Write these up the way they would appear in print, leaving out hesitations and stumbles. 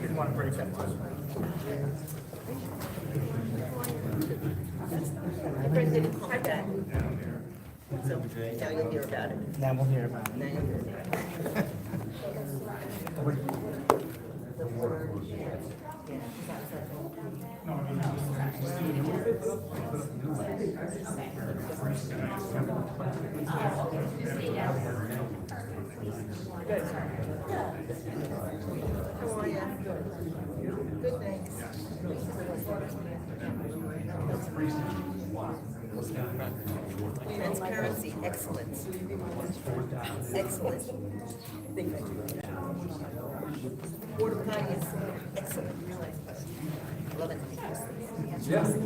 Didn't want to break that one. President, hi back. So now you'll hear about it. Now we'll hear about it. Now you'll hear about it. Good. How are you? Good, thanks. Transparency, excellence. Excellent. Board of Finance, excellent. Love it. Yes, it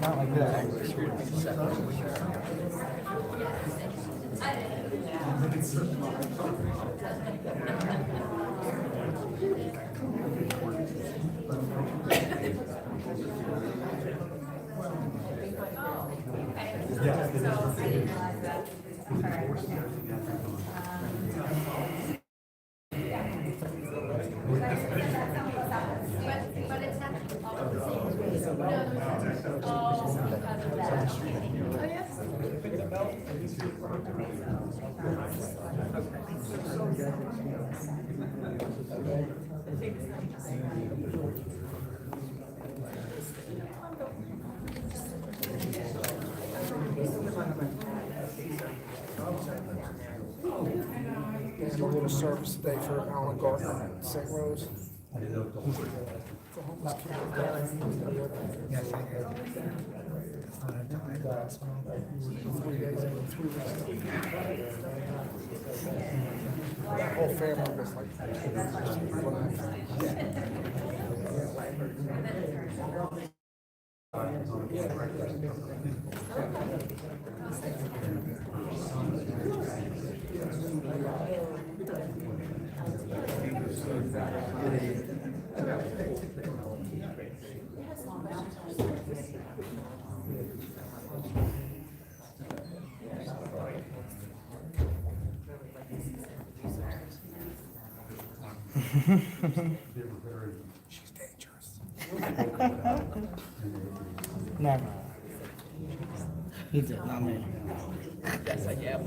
Not like that. There's a little service today for Alan Gardner, St. Rose. Yes, I did. 3 days ago, 3 weeks ago. That whole family was like, she's dangerous. Never. He did, not me. Yes, I am.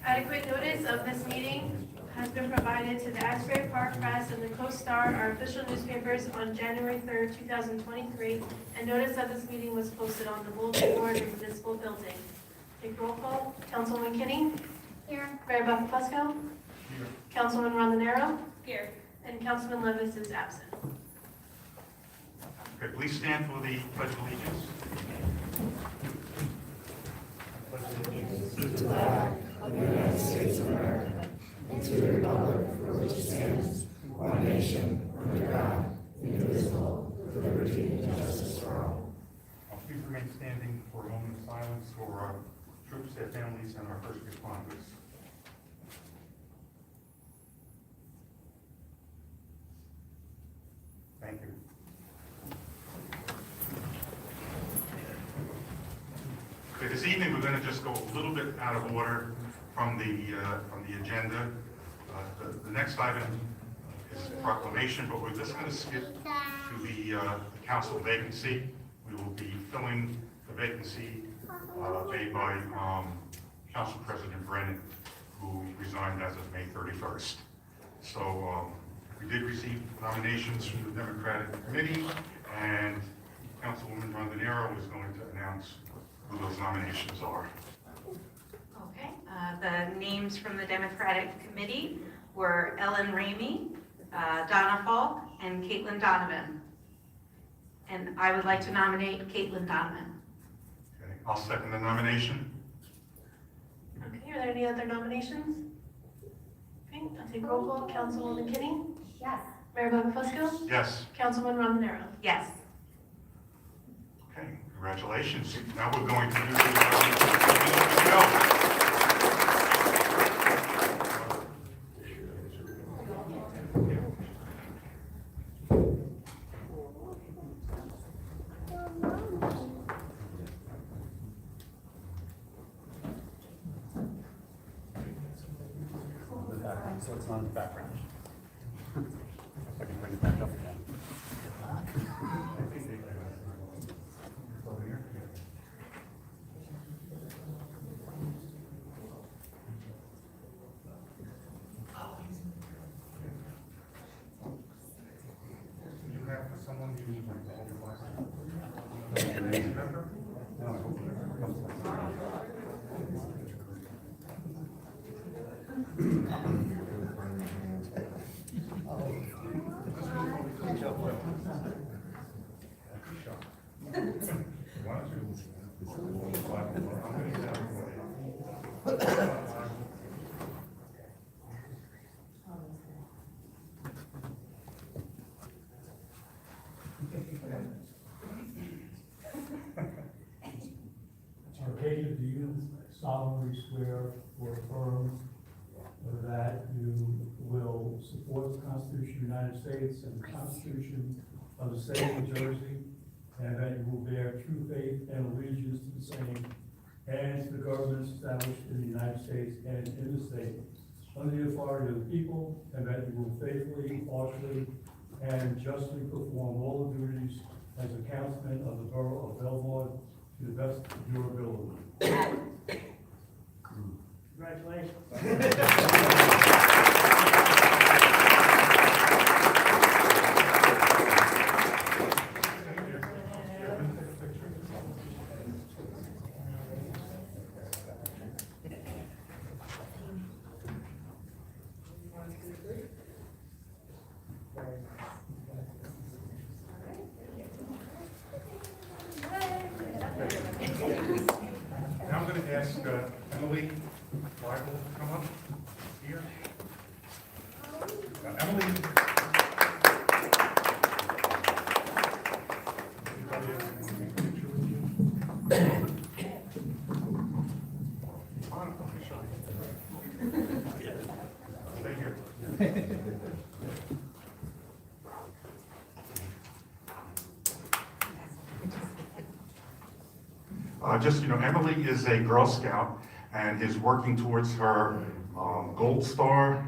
Adequate notice of this meeting has been provided to the Asbury Park Press and the Coast Star, our official newspapers, on January 3rd, 2023, and notice of this meeting was posted on the bulletin board in the municipal building. Take roll call. Councilwoman Kinney? Here. Mayor Buck-Fusco? Here. Councilman Rondinero? Here. And Councilman Levis is absent. Okay, please stand for the Pledge of Allegiance. Please remain standing for a moment of silence for our troops, their families, and our first responders. Thank you. Okay, this evening we're going to just go a little bit out of order from the agenda. The next item is proclamation, but we're just going to skip to the council vacancy. We will be filling the vacancy made by Council President Brennan, who resigned as of May 31st. So we did receive nominations from the Democratic Committee, and Councilwoman Rondinero is going to announce who those nominations are. Okay, the names from the Democratic Committee were Ellen Ramey, Donna Falk, and Caitlin Donovan. And I would like to nominate Caitlin Donovan. Okay, I'll second the nomination. Okay, are there any other nominations? Okay, I'll take roll call. Councilwoman Kinney? Yes. Mayor Buckafusco? Yes. Councilwoman Rondinero? Yes. Okay, congratulations. Now we're going to do the So it's not in the background. I can bring it back up again. You have someone you need to hold your Arcadia, do you solemnly swear or affirm that you will support the Constitution of the United States and the Constitution of the State of New Jersey, and that you will bear true faith and allegiance to the same and to the governments established in the United States and in the state, under the authority of the people, and that you will faithfully, impartially, and justly perform all the duties as a councilman of the Borough of Belmar to the best of your ability. Congratulations. Now I'm going to ask Emily Weigel to come up here. Emily. Stay here. Just, you know, Emily is a Girl Scout and is working towards her Gold Star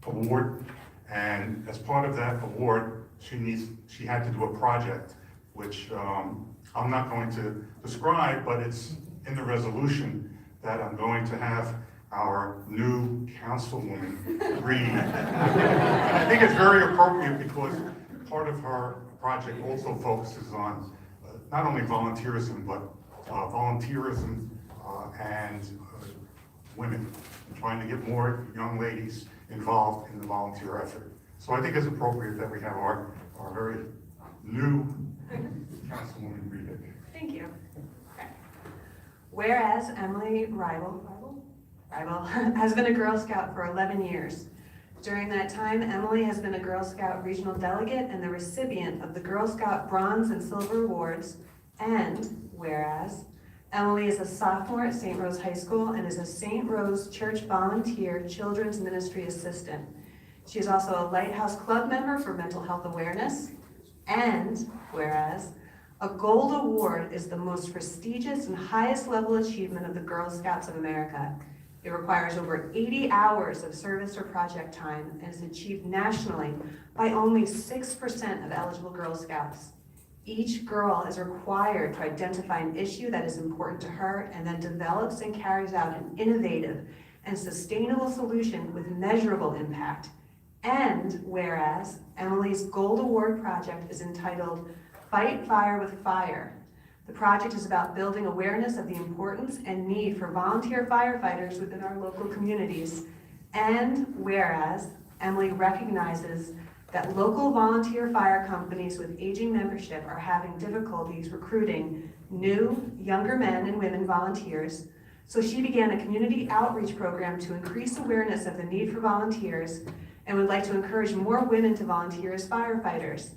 award. And as part of that award, she had to do a project, which I'm not going to describe, but it's in the resolution that I'm going to have our new councilwoman read. I think it's very appropriate because part of her project also focuses on not only volunteerism, but volunteerism and women, trying to get more young ladies involved in the volunteer effort. So I think it's appropriate that we have our very new Councilwoman Rita. Thank you. Okay. Whereas Emily Rival has been a Girl Scout for 11 years. During that time, Emily has been a Girl Scout regional delegate and the recipient of the Girl Scout Bronze and Silver Awards. And whereas Emily is a sophomore at St. Rose High School and is a St. Rose Church Volunteer Children's Ministry Assistant. She is also a Lighthouse Club member for mental health awareness. And whereas a Gold Award is the most prestigious and highest level achievement of the Girl Scouts of America. It requires over 80 hours of service or project time and is achieved nationally by only 6% of eligible Girl Scouts. Each girl is required to identify an issue that is important to her and then develops and carries out an innovative and sustainable solution with measurable impact. And whereas Emily's Gold Award project is entitled Fight Fire with Fire. The project is about building awareness of the importance and need for volunteer firefighters within our local communities. And whereas Emily recognizes that local volunteer fire companies with aging membership are having difficulties recruiting new, younger men and women volunteers, so she began a community outreach program to increase awareness of the need for volunteers and would like to encourage more women to volunteer as firefighters.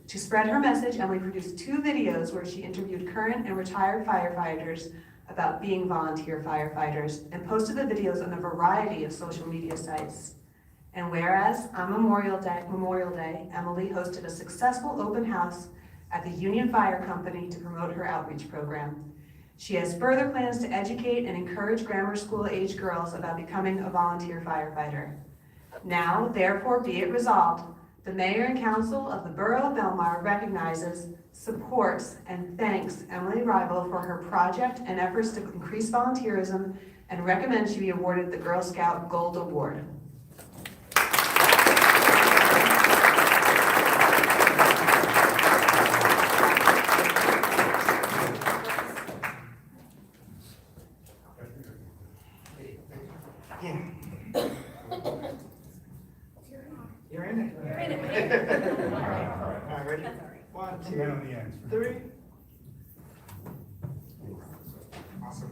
To spread her message, Emily produced 2 videos where she interviewed current and retired firefighters about being volunteer firefighters and posted the videos on a variety of social media sites. And whereas on Memorial Day, Emily hosted a successful open house at the Union Fire Company to promote her outreach program. She has further plans to educate and encourage grammar school age girls about becoming a volunteer firefighter. Now, therefore, be it resolved, the Mayor and Council of the Borough of Belmar recognizes, supports, and thanks Emily Rival for her project and efforts to increase volunteerism and recommends she be awarded the Girl Scout Gold Award. You're in it. You're in it. All right, ready? 1, 2, 3. Awesome.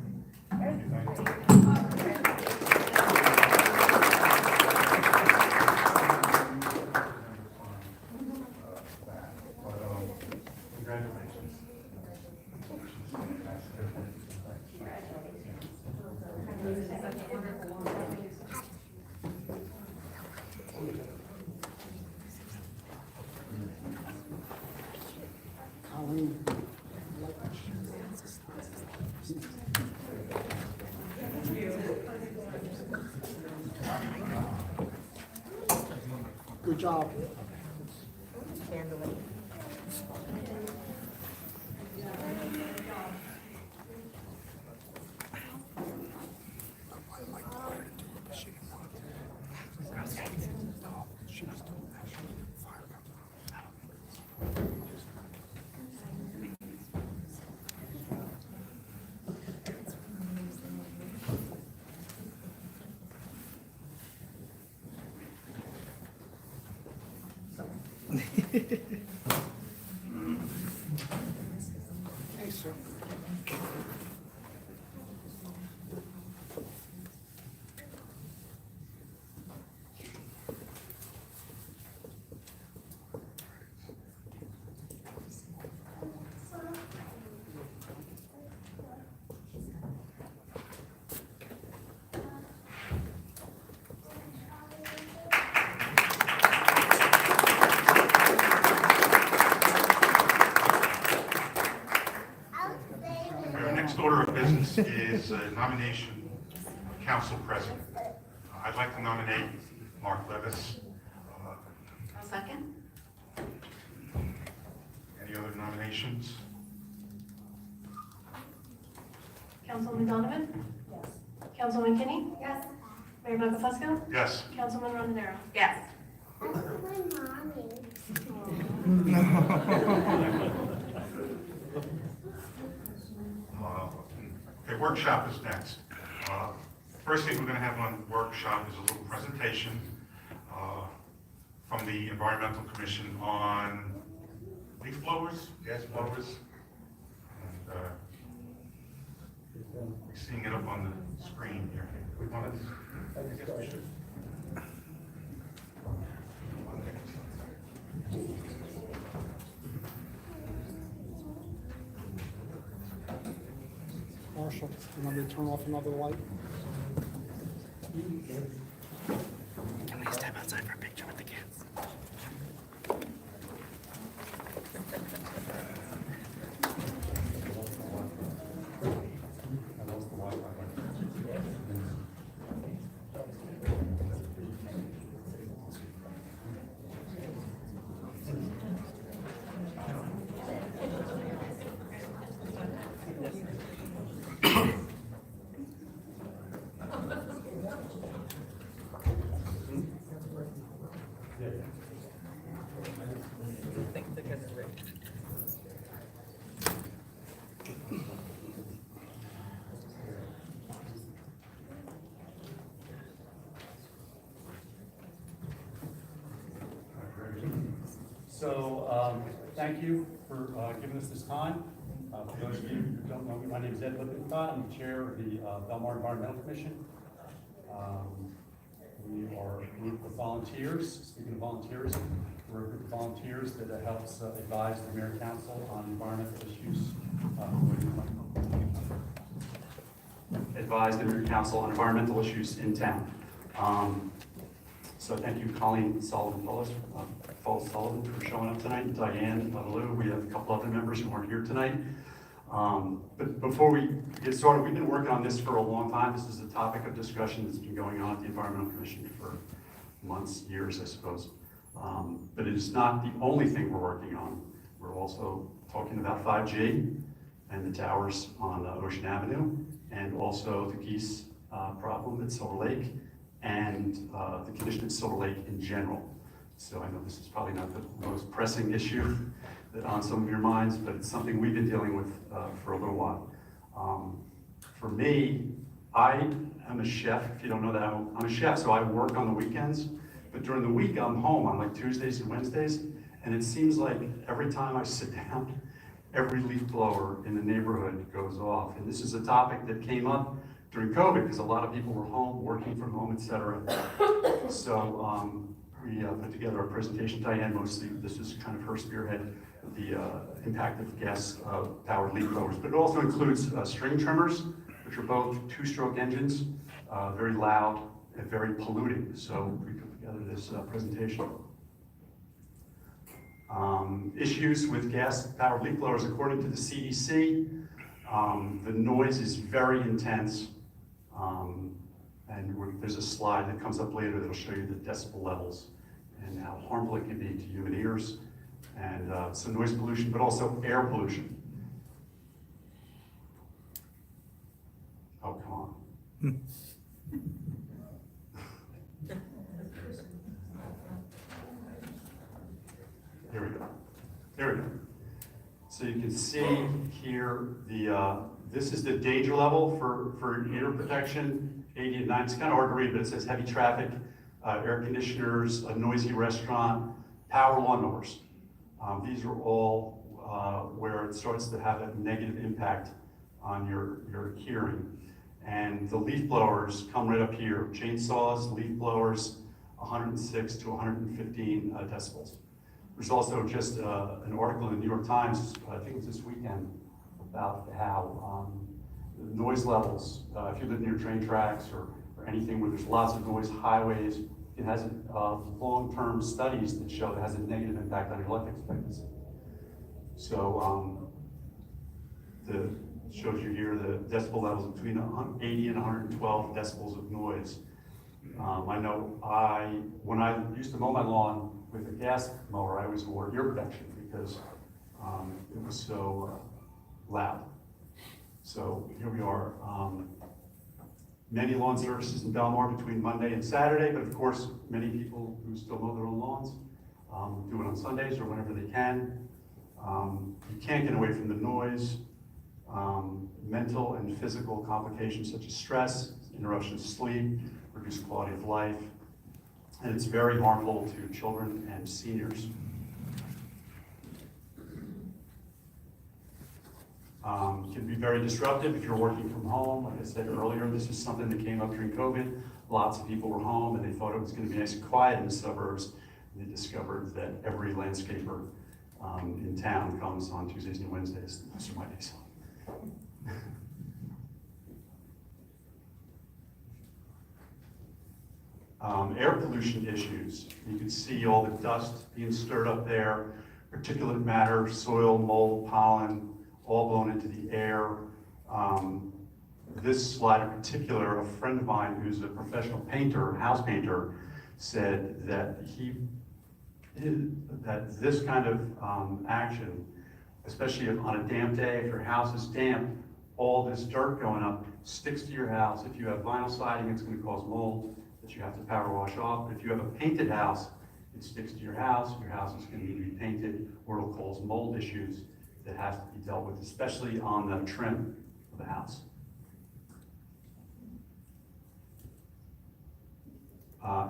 Congratulations. Good job. Hey, sir. Our next order of business is nomination of council president. I'd like to nominate Mark Levis. I'll second. Any other nominations? Councilwoman Donovan? Yes. Councilwoman Kinney? Yes. Mayor Buckafusco? Yes. Councilwoman Rondinero? Yes. Okay, workshop is next. First thing we're going to have on workshop is a little presentation from the Environmental Commission on, I believe, blowers, gas blowers. And, we're seeing it up on the screen here. We want to, I guess we should. Marshall, you want me to turn off another light? Can we step outside for a picture with the kids? So, thank you for giving us this time. For those of you who don't know me, my name is Ed Lippincott. I'm the chair of the Belmar Environmental Commission. We are a group of volunteers. Speaking of volunteers, we're a group of volunteers that helps advise the Mayor Council on environmental issues. Advise the Mayor Council on environmental issues in town. So thank you, Colleen Sullivan, for showing up tonight, Diane, Lou. We have a couple other members who aren't here tonight. But before we get started, we've been working on this for a long time. This is a topic of discussion that's been going on at the Environmental Commission for months, years, I suppose. But it is not the only thing we're working on. We're also talking about 5G and the towers on Ocean Avenue, and also the geese problem at Silver Lake, and the condition at Silver Lake in general. So I know this is probably not the most pressing issue that on some of your minds, but it's something we've been dealing with for a little while. For me, I am a chef. If you don't know that, I'm a chef, so I work on the weekends. But during the week, I'm home on like Tuesdays and Wednesdays, and it seems like every time I sit down, every leaf blower in the neighborhood goes off. And this is a topic that came up during COVID because a lot of people were home, working from home, etc. So we put together a presentation. Diane, mostly, this is kind of her spearhead, the impact of gas-powered leaf blowers. But it also includes string trimmers, which are both two-stroke engines, very loud and very polluting. So we put together this presentation. Issues with gas-powered leaf blowers, according to the CDC, the noise is very intense. And there's a slide that comes up later that'll show you the decibel levels and how harmful it can be to human ears. And so noise pollution, but also air pollution. Oh, come on. Here we go. There we go. So you can see here this is the danger level for ear protection, 80 to 90. It's kind of hard to read, but it says heavy traffic, air conditioners, a noisy restaurant, power lawnmowers. These are all where it starts to have a negative impact on your hearing. And the leaf blowers come right up here. Chainsaws, leaf blowers, 106 to 115 decibels. There's also just an article in the New York Times, I think it was this weekend, about how the noise levels, if you live near train tracks or anything where there's lots of noise, highways, it has long-term studies that show it has a negative impact on your life expectancy. So shows you here the decibel levels between 80 and 112 decibels of noise. I know when I used to mow my lawn with a gas mower, I always wore ear protection because it was so loud. So here we are. Many lawn services in Belmar between Monday and Saturday, but of course, many people who still mow their own lawns do it on Sundays or whenever they can. You can't get away from the noise. Mental and physical complications such as stress, interruption of sleep, reduced quality of life, and it's very harmful to children and seniors. Can be very disruptive if you're working from home. Like I said earlier, this is something that came up during COVID. Lots of people were home and they thought it was going to be nice and quiet in the suburbs. And they discovered that every landscaper in town comes on Tuesdays and Wednesdays. Those are my days. Air pollution issues. You can see all the dust being stirred up there, particulate matter, soil, mold, pollen, all blown into the air. This slide in particular, a friend of mine who's a professional painter, house painter, said that that this kind of action, especially on a damp day, if your house is damp, all this dirt going up sticks to your house. If you have vinyl siding, it's going to cause mold that you have to power wash off. But if you have a painted house, it sticks to your house is going to need to be painted, or it'll cause mold issues that have to be dealt with, especially on the trim of the house.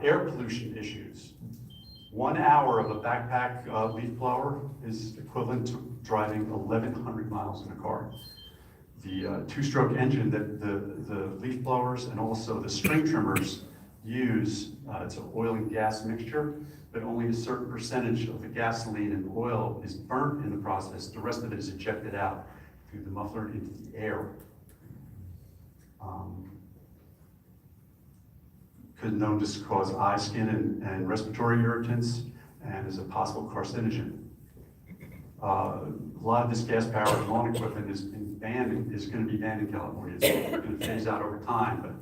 Air pollution issues. 1 hour of a backpack leaf blower is equivalent to driving 1,100 miles in a car. The two-stroke engine that the leaf blowers and also the string trimmers use, it's an oil and gas mixture, but only a certain percentage of the gasoline and oil is burnt in the process. The rest of it is ejected out through the muffler into the air. Could known to cause eye, skin, and respiratory irritants, and is a possible carcinogen. A lot of this gas-powered lawn equipment is going to be banned in California. It's going to phase out over time, but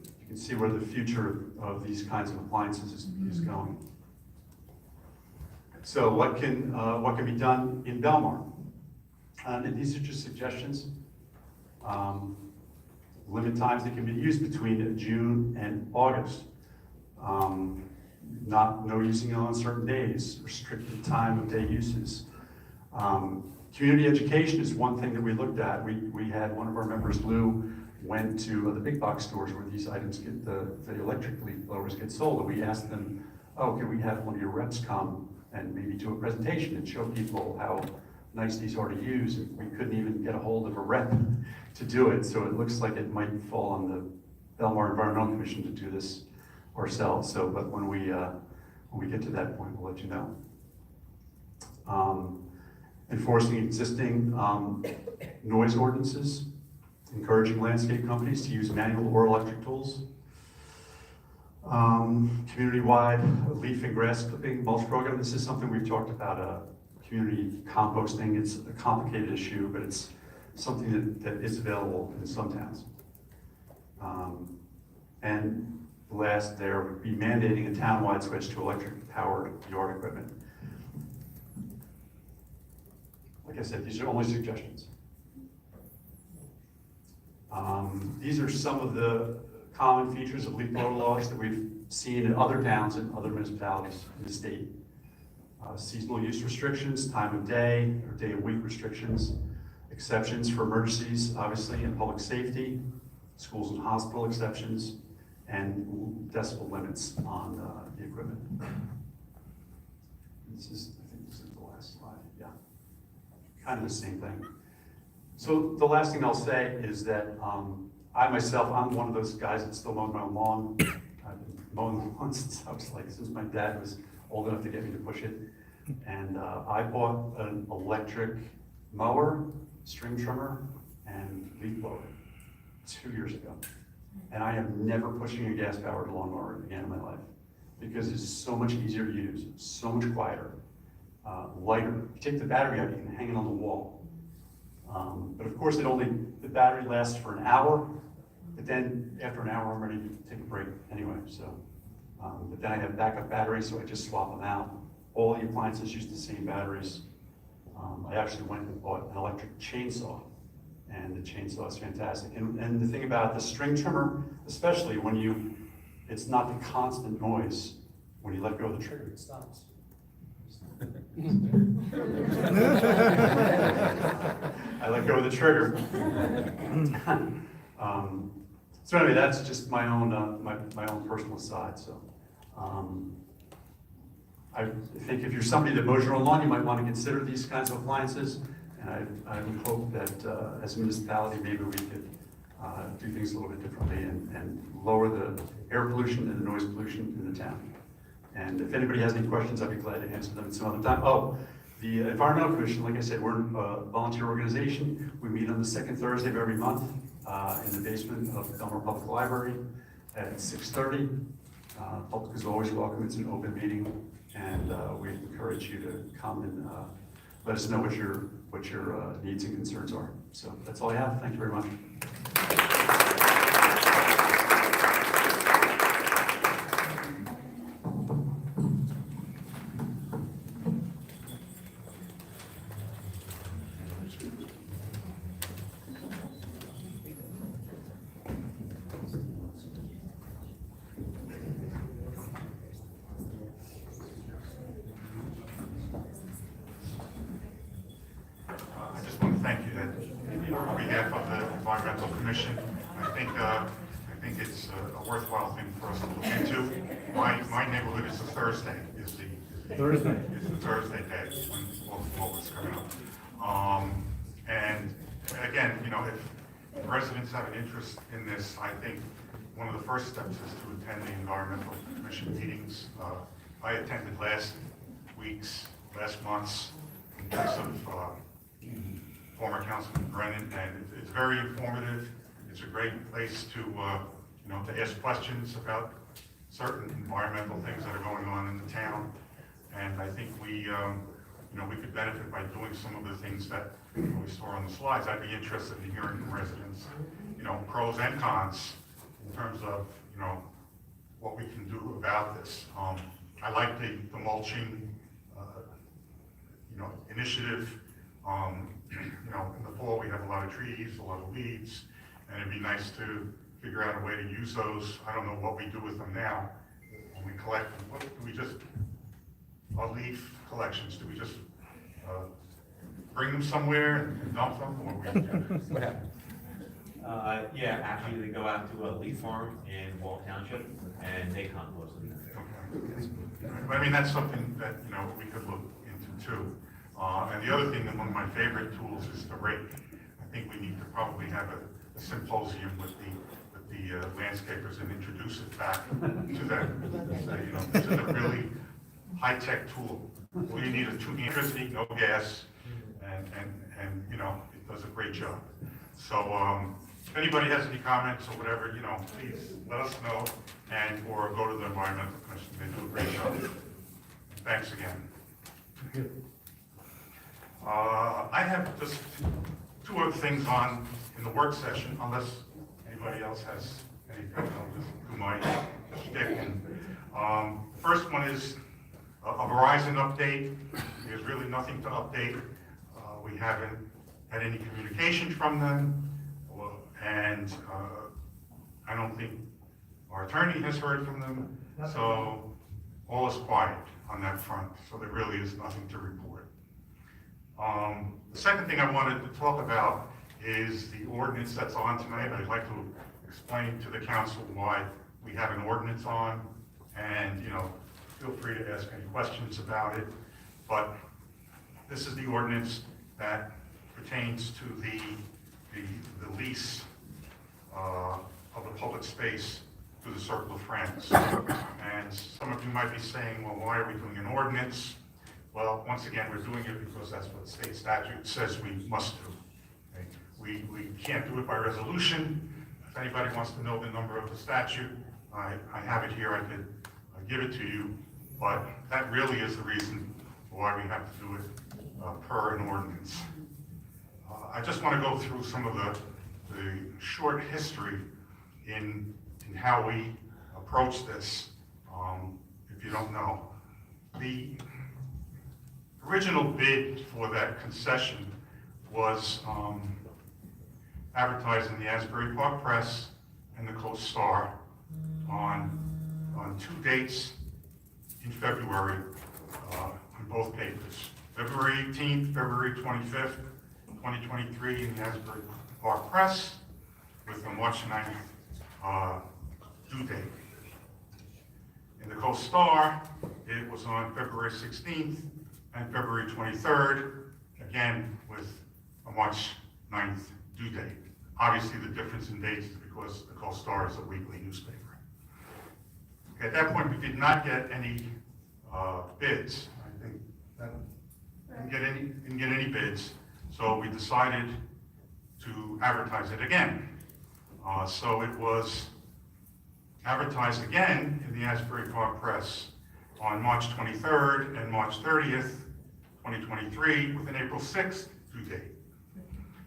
you can see where the future of these kinds of appliances is going. So what can be done in Belmar? And these are just suggestions. Limit times that can be used between June and August. No using it on certain days, restricted time of day uses. Community education is one thing that we looked at. We had one of our members, Lou, went to the big box stores where these items get, the electric leaf blowers get sold. And we asked them, oh, can we have one of your reps come and maybe do a presentation and show people how nice these are to use? And we couldn't even get a hold of a rep to do it. So it looks like it might fall on the Belmar Environmental Commission to do this ourselves. So, but when we get to that point, we'll let you know. Enforcing existing noise ordinances, encouraging landscape companies to use manual or electric tools. Community-wide leaf and grass clipping mulch program. This is something we've talked about, community composting. It's a complicated issue, but it's something that is available in some towns. And last, there would be mandating a town-wide switch to electric-powered yard equipment. Like I said, these are only suggestions. These are some of the common features of leaf blower laws that we've seen in other towns and other municipalities in the state. Seasonal use restrictions, time of day or day of week restrictions, exceptions for emergencies, obviously, and public safety, schools and hospital exceptions, and decibel limits on the equipment. I think this is the last slide, yeah. Kind of the same thing. So the last thing I'll say is that I'm one of those guys that still mows my own lawn. I've been mowing the lawn since my dad was old enough to get me to push it. And I bought an electric mower, string trimmer, and leaf blower 2 years ago. And I am never pushing a gas-powered lawnmower again in my life because it's so much easier to use, so much quieter, lighter. You take the battery out, you can hang it on the wall. But of course, the battery lasts for an hour, but then after an hour, I'm ready to take a break anyway. So, but then I have backup batteries, so I just swap them out. All the appliances use the same batteries. I actually went and bought an electric chainsaw, and the chainsaw is fantastic. And the thing about the string trimmer, especially when it's not the constant noise. When you let go of the trigger, it stops. I let go of the trigger. So anyway, that's just my own my own personal side. So I think if you're somebody that mows your own lawn, you might want to consider these kinds of appliances. I would hope that as a municipality, maybe we could do things a little bit differently and lower the air pollution and the noise pollution in the town. And if anybody has any questions, I'd be glad to answer them at some other time. Oh, the Environmental Commission, like I said, we're a volunteer organization. We meet on the second Thursday of every month in the basement of Belmar Public Library at 6:30. Public is always welcome. It's an open meeting, and we encourage you to come and let us know what your needs and concerns are. So that's all I have. Thank you very much. I just want to thank you that on behalf of the Environmental Commission. I think it's a worthwhile thing for us to look into. My neighborhood is the Thursday, is the Thursday day when fall is coming up. And again, you know, if residents have an interest in this, I think one of the first steps is to attend the Environmental Commission meetings. I attended last month's, in place of former Councilman Brennan, and it's very informative. It's a great place to, you know, to ask questions about certain environmental things that are going on in the town. And I think we, you know, we could benefit by doing some of the things that we saw on the slides. I'd be interested in hearing from residents, you know, pros and cons in terms of, you know, what we can do about this. I like the mulching, you know, initiative. You know, in the fall we have a lot of trees, a lot of weeds, and it'd be nice to figure out a way to use those. I don't know what we do with them now. When we collect them, what do we just, our leaf collections, do we just bring them somewhere and dump them, or we? What happened? Yeah, actually, they go out to a leaf farm in Wall Township, and they compost them there. Okay. I mean, that's something that, you know, we could look into too. And the other thing, that one of my favorite tools is the rake. I think we need to probably have a symposium with the landscapers and introduce it back to them. So, you know, this is a really high-tech tool. All you need is electricity, no gas, and you know, it does a great job. So if anybody has any comments or whatever, you know, please let us know, and or go to the Environmental Commission. They do a great job. Thanks again. I have just two other things on in the work session, unless anybody else has anything. I'll just do my shtick. First one is a Verizon update. There's really nothing to update. We haven't had any communication from them, and I don't think our attorney has heard from them. So all is quiet on that front. So there really is nothing to report. The second thing I wanted to talk about is the ordinance that's on tonight. I'd like to explain to the council why we have an ordinance on, and, you know, feel free to ask any questions about it. But this is the ordinance that pertains to the lease of the public space through the Circle of Friends. And some of you might be saying, well, why are we doing an ordinance? Well, once again, we're doing it because that's what state statute says we must do. Okay? We can't do it by resolution. If anybody wants to know the number of the statute, I have it here. I could give it to you, but that really is the reason why we have to do it per an ordinance. I just want to go through some of the short history in how we approach this, if you don't know. The original bid for that concession was advertised in the Asbury Park Press and the Coast Star on two dates in February on both papers. February 18th, February 25th, 2023 in the Asbury Park Press, with the March 9th due date. In the Coast Star, it was on February 16th and February 23rd, again with a March 9th due date. Obviously, the difference in dates is because the Co-Star is a weekly newspaper. Okay, at that point, we did not get any bids. I think that didn't get any bids, so we decided to advertise it again. So it was advertised again in the Asbury Park Press on March 23rd and March 30th, 2023, with an April 6th due date.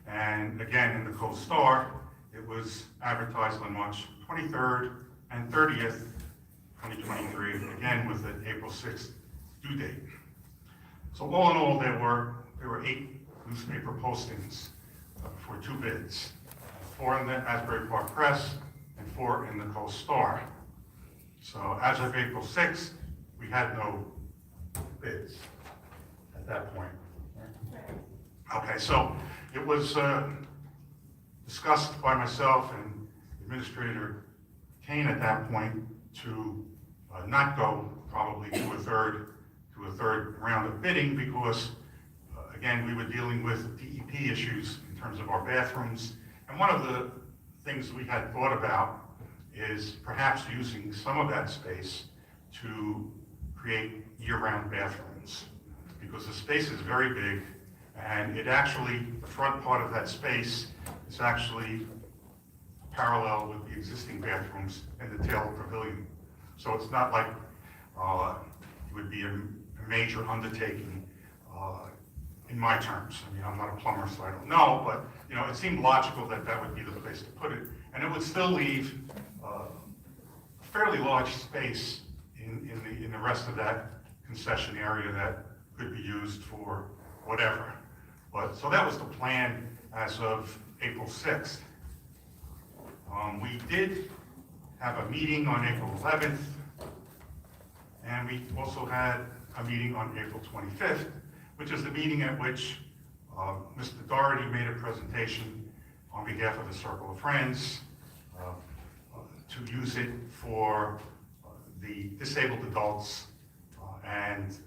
And again, in the Co-Star, it was advertised on March 23rd and 30th, 2023, again with an April 6th due date. So all in all, there were 8 newspaper postings for 2 bids, 4 in the Asbury Park Press and 4 in the Co-Star. So as of April 6th, we had no bids at that point. Okay, so it was discussed by myself and Administrator Kane at that point to not go probably to a third round of bidding because, again, we were dealing with DEP issues in terms of our bathrooms. And one of the things we had thought about is perhaps using some of that space to create year-round bathrooms, because the space is very big, and it actually, the front part of that space is actually parallel with the existing bathrooms in the Taylor Pavilion. So it's not like it would be a major undertaking in my terms. I mean, I'm not a plumber, so I don't know, but you know, it seemed logical that that would be the place to put it, and it would still leave a fairly large space in the rest of that concession area that could be used for whatever. But so that was the plan as of April 6th. We did have a meeting on April 11th, and we also had a meeting on April 25th, which is the meeting at which Mr. Doherty made a presentation on behalf of the Circle of Friends to use it for the disabled adults and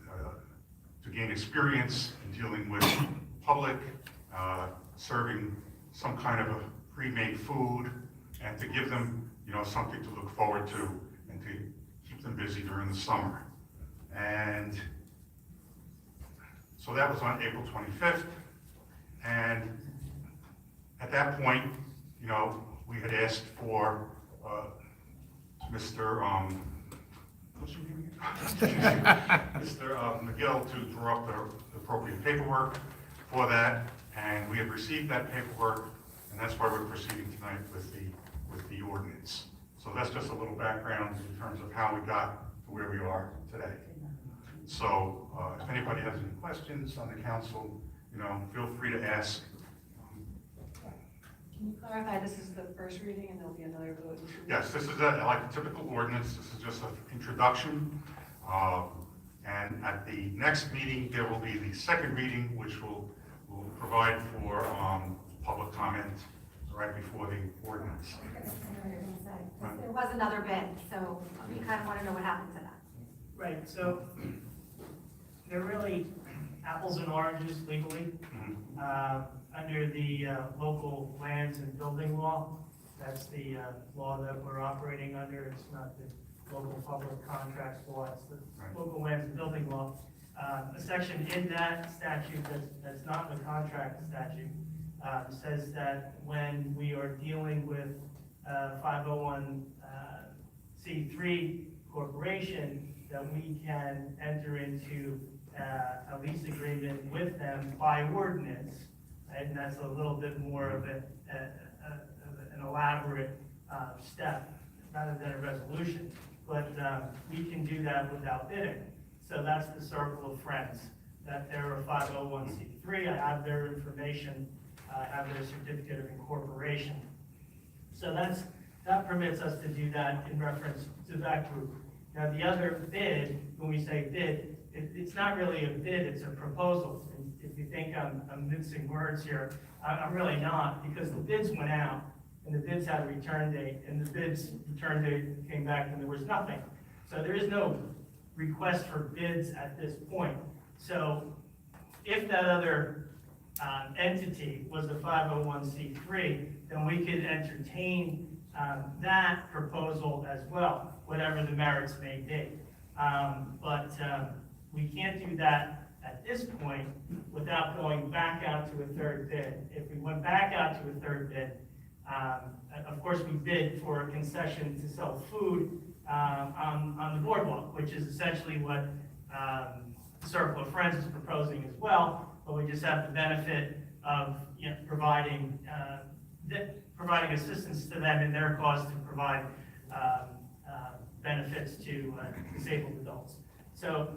to gain experience in dealing with public, serving some kind of a pre-made food, and to give them, you know, something to look forward to and to keep them busy during the summer. And so that was on April 25th. And at that point, you know, we had asked for Mr. What's your name again? Mr. McGill to draw up the appropriate paperwork for that, and we have received that paperwork, and that's why we're proceeding tonight with the ordinance. So that's just a little background in terms of how we got to where we are today. So if anybody has any questions on the council, you know, feel free to ask. Can you clarify, this is the first reading and there'll be another vote? Yes, this is like a typical ordinance. This is just an introduction. And at the next meeting, there will be the second reading, which will provide for public comment right before the ordinance. There was another bid, so we kind of want to know what happened to that. Right, so they're really apples and oranges legally. Under the local lands and building law, that's the law that we're operating under. It's not the local public contracts law, it's the local lands and building law. A section in that statute that's not the contract statute says that when we are dealing with 501c3 corporation, that we can enter into a lease agreement with them by ordinance, right? And that's a little bit more of an elaborate step rather than a resolution. But we can do that without bidding. So that's the Circle of Friends, that they're a 501c3. I have their information, I have their certificate of incorporation. So that permits us to do that in reference to that group. Now, the other bid, when we say bid, it's not really a bid, it's a proposal. And if you think I'm mincing words here, I'm really not, because the bids went out, and the bids had a return date, and the bids return date came back and there was nothing. So there is no request for bids at this point. So if that other entity was a 501c3, then we could entertain that proposal as well, whatever the merits may be. But we can't do that at this point without going back out to a third bid. If we went back out to a third bid, of course, we bid for a concession to sell food on the boardwalk, which is essentially what the Circle of Friends is proposing as well, but we just have the benefit of providing assistance to them in their cause to provide benefits to disabled adults. So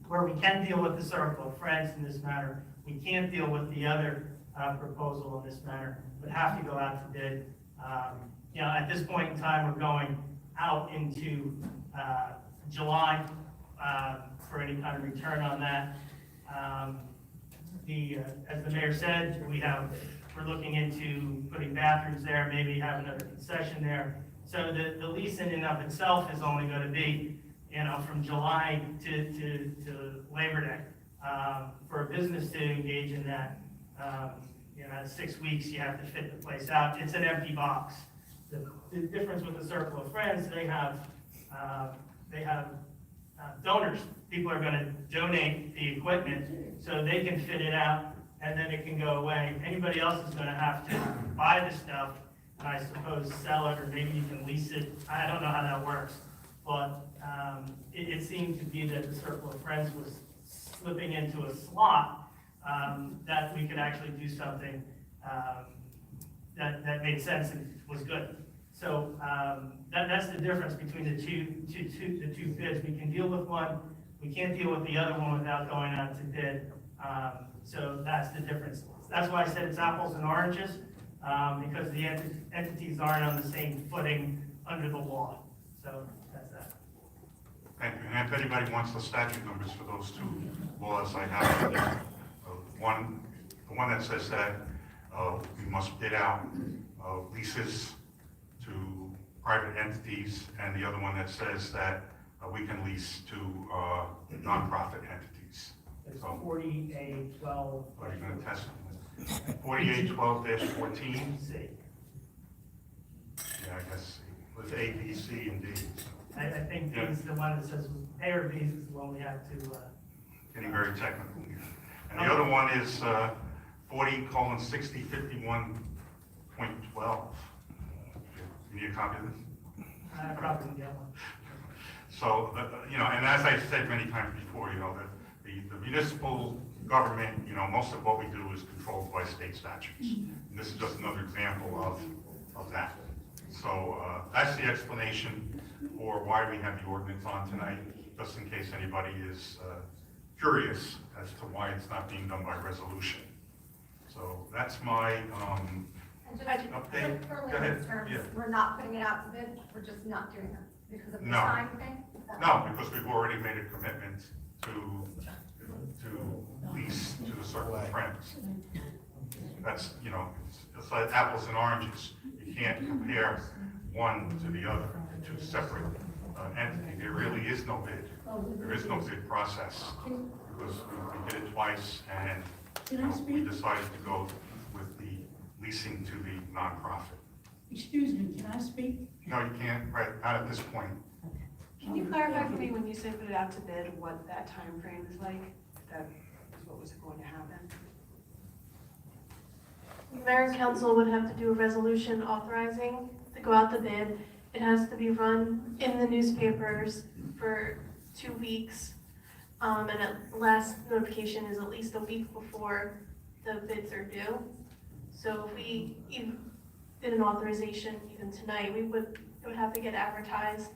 where we can deal with the Circle of Friends in this matter, we can't deal with the other proposal in this matter, but have to go out to bid. At this point in time, we're going out into July for any kind of return on that. As the mayor said, we're looking into putting bathrooms there, maybe have another concession there. So the lease in and of itself is only going to be, from July to Labor Day. For a business to engage in that, 6 weeks, you have to fit the place out. It's an empty box. The difference with the Circle of Friends, they have donors. People are going to donate the equipment so they can fit it out, and then it can go away. Anybody else is going to have to buy the stuff, and I suppose sell it, or maybe you can lease it. I don't know how that works, but it seemed to be that the Circle of Friends was slipping into a slot that we could actually do something that made sense and was good. So that's the difference between the two bids. We can deal with one. We can't deal with the other one without going out to bid. So that's the difference. That's why I said it's apples and oranges, because the entities aren't on the same footing under the law. So that's that. Thank you. And if anybody wants the statute numbers for those two laws, I have them. The one that says that we must bid out leases to private entities, and the other one that says that we can lease to nonprofit entities. It's So, 4812. are you going to test them? 4812-14? C. Yeah, I guess with A, B, C, and D. I think B is the one that says, A or B is the one we have to, Getting very technical here. And the other one is 40:6051.12. You need a copy of this? I probably can get one. So, and as I said many times before, that the municipal government, most of what we do is controlled by state statutes. And this is just another example of that. So that's the explanation for why we have the ordinance on tonight, just in case anybody is curious as to why it's not being done by resolution. So that's my And just update. for Go ahead. layman's terms, Yeah. we're not putting it out to bid, we're just not doing it because of the No. time thing? No, because we've already made a commitment to lease to the Circle of Friends. That's, it's like apples and oranges. You can't compare one to the other, two separate entities. There really is no bid. There is no bid process because we did it twice, and we decided to go with the leasing to the nonprofit. Excuse me, can I speak? No, you can't, right, not at this point. Can you clarify for me when you say put it out to bid, what that time frame is like? That is what was going to happen? Mayor and council would have to do a resolution authorizing to go out the bid. It has to be run in the newspapers for 2 weeks. And last notification is at least a week before the bids are due. So if we even did an authorization even tonight, it would have to get advertised,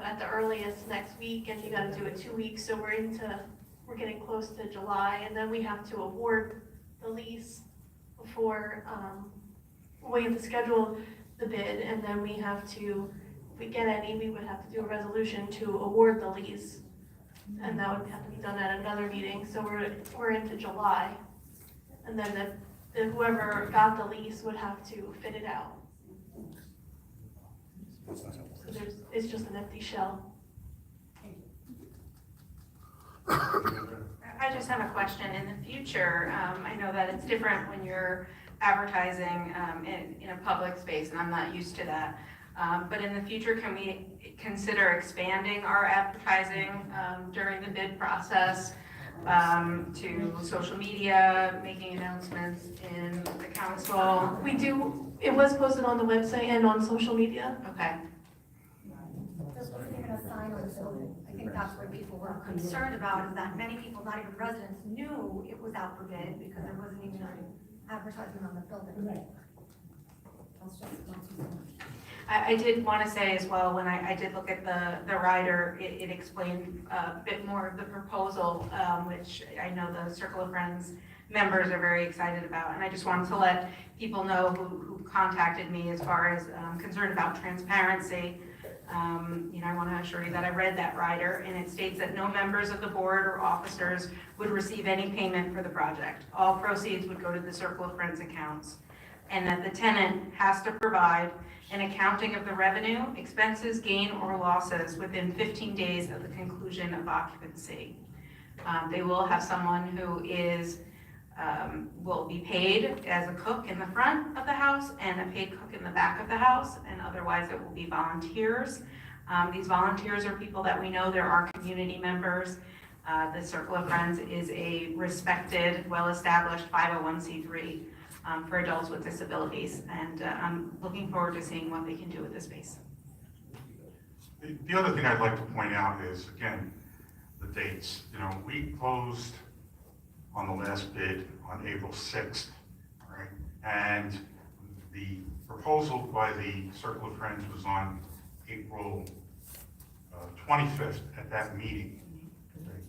at the earliest next week, and you gotta do it 2 weeks. So we're getting close to July, and then we have to award the lease before, we have to schedule the bid, and then we have to, if we get any, we would have to do a resolution to award the lease. And that would have to be done at another meeting, so we're into July. And then whoever got the lease would have to fit it out. So it's just an empty shell. I just have a question. In the future, I know that it's different when you're advertising in a public space, and I'm not used to that. But in the future, can we consider expanding our advertising during the bid process to social media, making announcements in the council? We do, it was posted on the website and on social media. Okay. Just putting a sign on the building. I think that's what people were concerned about, is that many people, not even residents, knew it was out for bid because there wasn't even an advertisement on the building. That's just not too much. I did want to say as well, when I did look at the rider, it explained a bit more of the proposal, which I know the Circle of Friends members are very excited about. And I just wanted to let people know who contacted me as far as concerned about transparency. I want to assure you that I read that rider, and it states that no members of the board or officers would receive any payment for the project. All proceeds would go to the Circle of Friends accounts, and that the tenant has to provide an accounting of the revenue, expenses, gain, or losses within 15 days of the conclusion of occupancy. They will have someone who will be paid as a cook in the front of the house and a paid cook in the back of the house, and otherwise it will be volunteers. These volunteers are people that we know. There are community members. The Circle of Friends is a respected, well-established 501c3 for adults with disabilities, and I'm looking forward to seeing what they can do with this space. The other thing I'd like to point out is, again, the dates. We closed on the last bid on April 6th, right? And the proposal by the Circle of Friends was on April 25th at that meeting. Okay?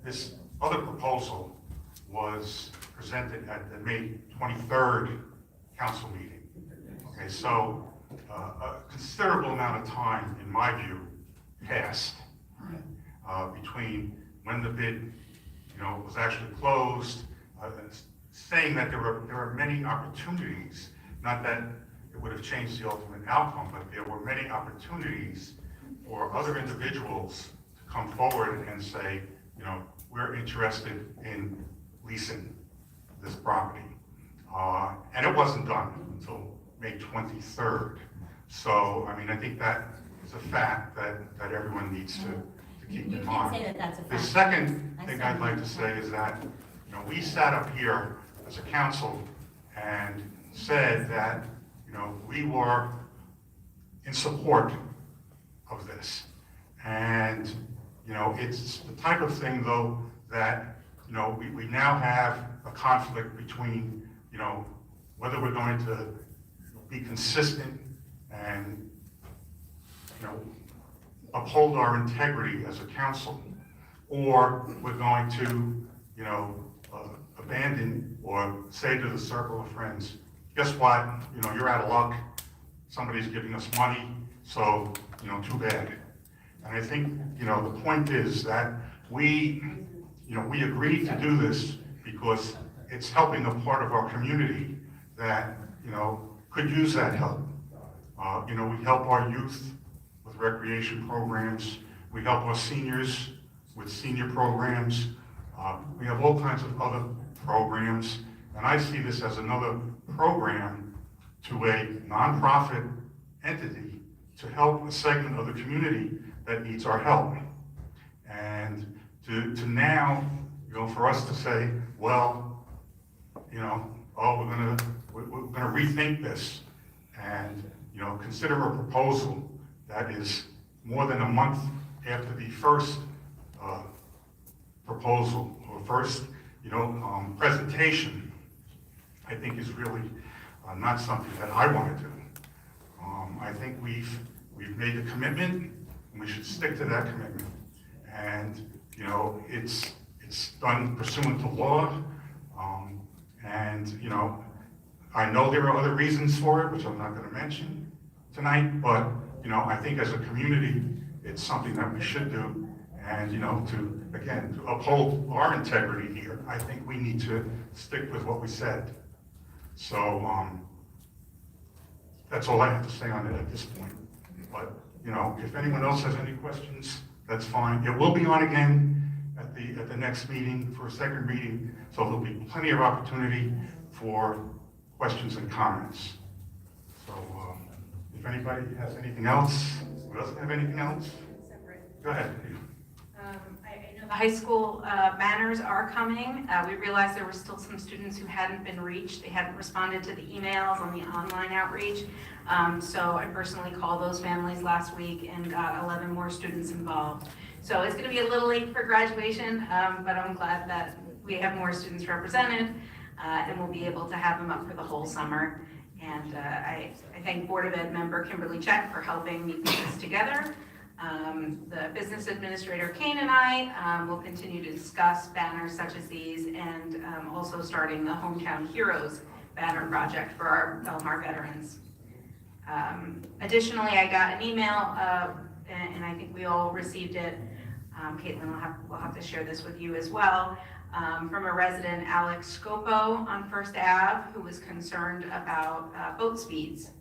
This other proposal was presented at the May 23rd council meeting. Okay, so a considerable amount of time, in my view, passed between when the bid was actually closed, saying that there were many opportunities, not that it would have changed the ultimate outcome, but there were many opportunities for other individuals to come forward and say, we're interested in leasing this property. And it wasn't done until May 23rd. So, I think that is a fact that everyone needs to keep in mind. You can't say that that's a fact. The second thing I'd like to say is that, we sat up here as a council and said that, we were in support of this. And, it's the type of thing, though, that, we now have a conflict between, whether we're going to be consistent and, uphold our integrity as a council, or we're going to, abandon or say to the Circle of Friends, guess what, you're out of luck, somebody's giving us money, so, too bad. And I think, the point is that we agreed to do this because it's helping a part of our community that, could use that help. We help our youth with recreation programs. We help our seniors with senior programs. We have all kinds of other programs. And I see this as another program to a nonprofit entity to help a segment of the community that needs our help. And to now, for us to say, well, we're gonna rethink this and, consider a proposal that is more than a month after the first proposal or first, presentation, I think is really not something that I want to do. I think we've made the commitment, and we should stick to that commitment. And, it's done pursuant to law. And, I know there are other reasons for it, which I'm not going to mention tonight, but, I think as a community, it's something that we should do. And, to uphold our integrity here, I think we need to stick with what we said. So, that's all I have to say on it at this point. But, if anyone else has any questions, that's fine. It will be on again at the next meeting for a second reading, so there'll be plenty of opportunity for questions and comments. So, if anybody has anything else, who doesn't have anything else? Go ahead. I know the high school banners are coming. We realized there were still some students who hadn't been reached. They hadn't responded to the emails on the online outreach. So I personally called those families last week and got 11 more students involved. So it's going to be a little late for graduation, but I'm glad that we have more students represented, and we'll be able to have them up for the whole summer. And I thank Board of Ed member Kimberly Check for helping me put this together. The business administrator Kane and I will continue to discuss banners such as these, and also starting the Hometown Heroes banner project for our Belmar veterans. Additionally, I got an email, and I think we all received it. Caitlin will have to share this with you as well, from a resident, Alex Scopo on First Ave, who was concerned about boat speeds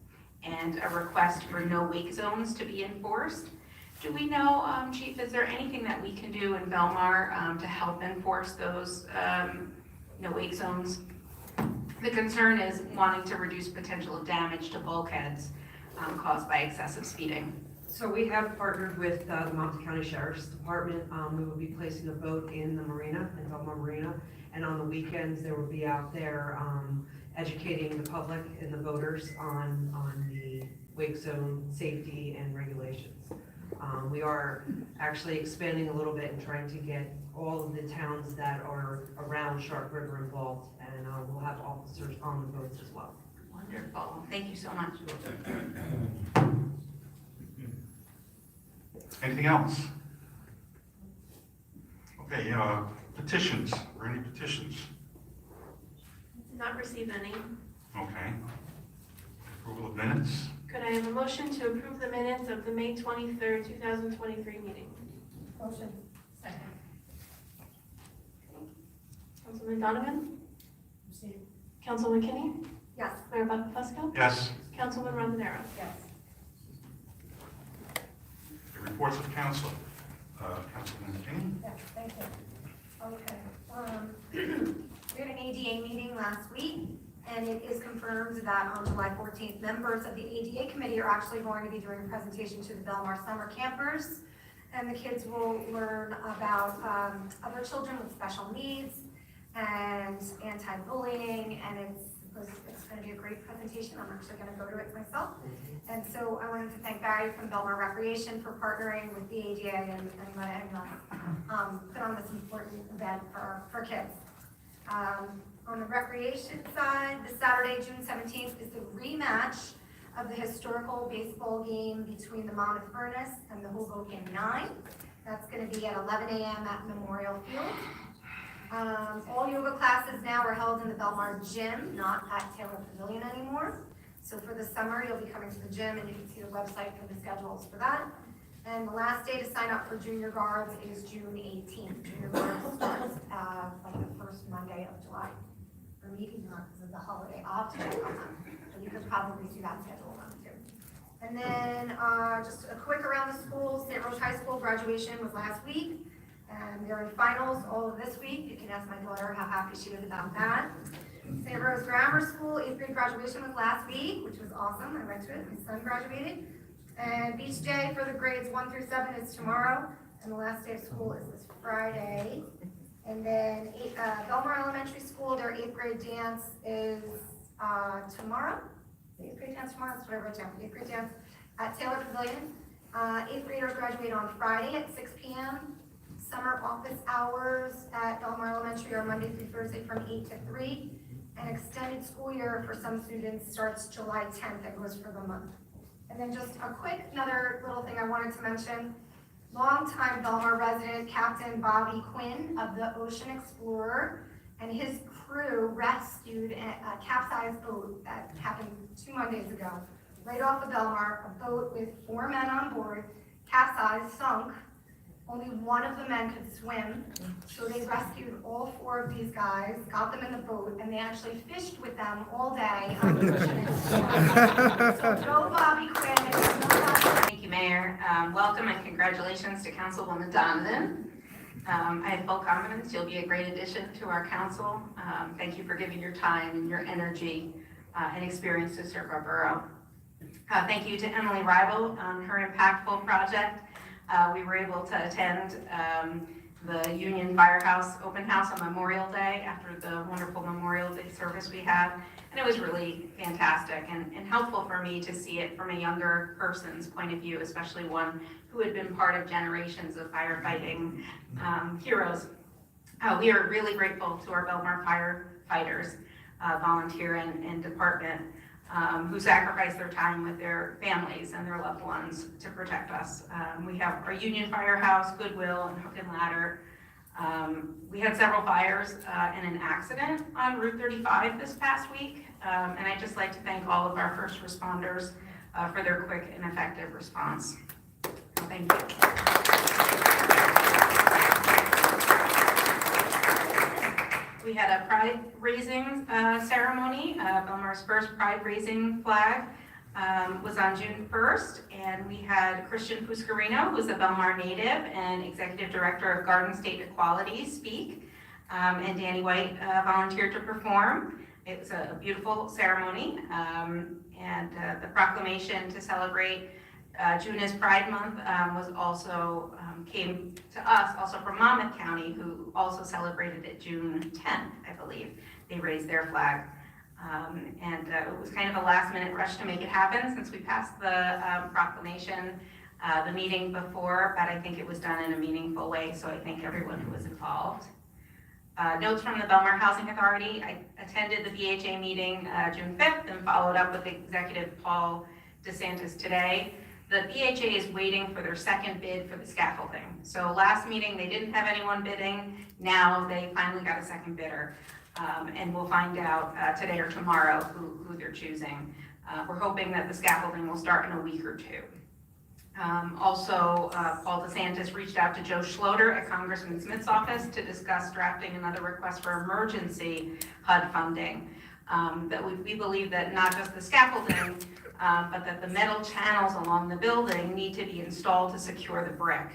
and a request for no wake zones to be enforced. Do we know, Chief, is there anything that we can do in Belmar to help enforce those no wake zones? The concern is wanting to reduce potential damage to bulkheads caused by excessive speeding. So we have partnered with the Mountain County Sheriff's Department. We will be placing a boat in the marina, in Belmar Marina, and on the weekends they will be out there educating the public and the boaters on the wake zone safety and regulations. We are actually expanding a little bit and trying to get all of the towns that are around Shark River involved, and we'll have officers on the boats as well. Wonderful. Thank you so much. Anything else? Okay, petitions, or any petitions? Did not receive any. Okay. Approval of minutes? Could I have a motion to approve the minutes of the May 23rd, 2023 meeting? Motion. Second. Councilman Donovan? Councilman Kinney? Yes. Mayor Buckles? Yes. Councilman Rondinero? Yes. The reports of council. Councilman King? Yes, thank you. Okay. We had an ADA meeting last week, and it is confirmed that on July 14th, members of the ADA committee are actually going to be doing a presentation to the Belmar summer campers, and the kids will learn about other children with special needs and anti-bullying, and it's going to be a great presentation. I'm actually going to go to it myself. And so I wanted to thank Barry from Belmar Recreation for partnering with the ADA and letting us put on this important event for kids. On the recreation side, this Saturday, June 17th, is the rematch of the historical baseball game between the Monmouth Furnace and the Hoboken 9. That's going to be at 11 a.m. at Memorial Field. All yoga classes now are held in the Belmar gym, not at Taylor Pavilion anymore. So for the summer, you'll be coming to the gym, and you can see the website for the schedules for that. And the last day to sign up for junior guards is June 18th. Junior guards starts like the first Monday of July. Or maybe not because of the holiday. I'll have to check on that. But you could probably see that schedule on too. And then just a quick around the schools. St. Rose High School graduation was last week. And they're in finals all of this week. You can ask my daughter how happy she is about that. St. Rose Grammar School 8th grade graduation was last week, which was awesome. I went to it. My son graduated. And beach day for the grades 1 through 7 is tomorrow. And the last day of school is this Friday. And then Belmar Elementary School, their 8th grade dance is tomorrow. The 8th grade dance tomorrow, that's what I wrote down. 8th grade dance at Taylor Pavilion. 8th graders graduate on Friday at 6 p.m. Summer office hours at Belmar Elementary are Monday through Thursday from 8 to 3. An extended school year for some students starts July 10th and goes for the month. And then just a quick, another little thing I wanted to mention. Longtime Belmar resident, Captain Bobby Quinn of the Ocean Explorer, and his crew rescued a capsized boat that happened 2 Mondays ago. Right off of Belmar, a boat with 4 men on board, capsized, sunk. Only one of the men could swim, so they rescued all 4 of these guys, got them in the boat, and they actually fished with them all day on the Ocean Explorer. So go Bobby Quinn. Thank you, Mayor. Welcome and congratulations to Councilwoman Donovan. I have full confidence you'll be a great addition to our council. Thank you for giving your time and your energy and experience to serve our borough. Thank you to Emily Rival on her impactful project. We were able to attend the Union Firehouse open house on Memorial Day after the wonderful Memorial Day service we had. And it was really fantastic and helpful for me to see it from a younger person's point of view, especially one who had been part of generations of firefighting heroes. We are really grateful to our Belmar firefighters, volunteer and department, who sacrifice their time with their families and their loved ones to protect us. We have our Union Firehouse, Goodwill, and Hook and Ladder. We had several fires and an accident on Route 35 this past week, and I'd just like to thank all of our first responders for their quick and effective response. Thank you. We had a pride raising ceremony. Belmar's first pride raising flag was on June 1st, and we had Christian Fuscarino, who's a Belmar native and Executive Director of Garden State Equality, speak, and Danny White volunteered to perform. It was a beautiful ceremony, and the proclamation to celebrate June as Pride Month was also came to us also from Monmouth County, who also celebrated it June 10th, I believe. They raised their flag. And it was kind of a last minute rush to make it happen since we passed the proclamation the meeting before, but I think it was done in a meaningful way, so I thank everyone who was involved. Notes from the Belmar Housing Authority. I attended the BHA meeting June 5th and followed up with Executive Paul DeSantis today. The BHA is waiting for their second bid for the scaffolding. So last meeting, they didn't have anyone bidding. Now they finally got a second bidder. And we'll find out today or tomorrow who they're choosing. We're hoping that the scaffolding will start in a week or two. Also, Paul DeSantis reached out to Joe Schloter at Congressman Smith's office to discuss drafting another request for emergency HUD funding. That we believe that not just the scaffolding, but that the metal channels along the building need to be installed to secure the brick.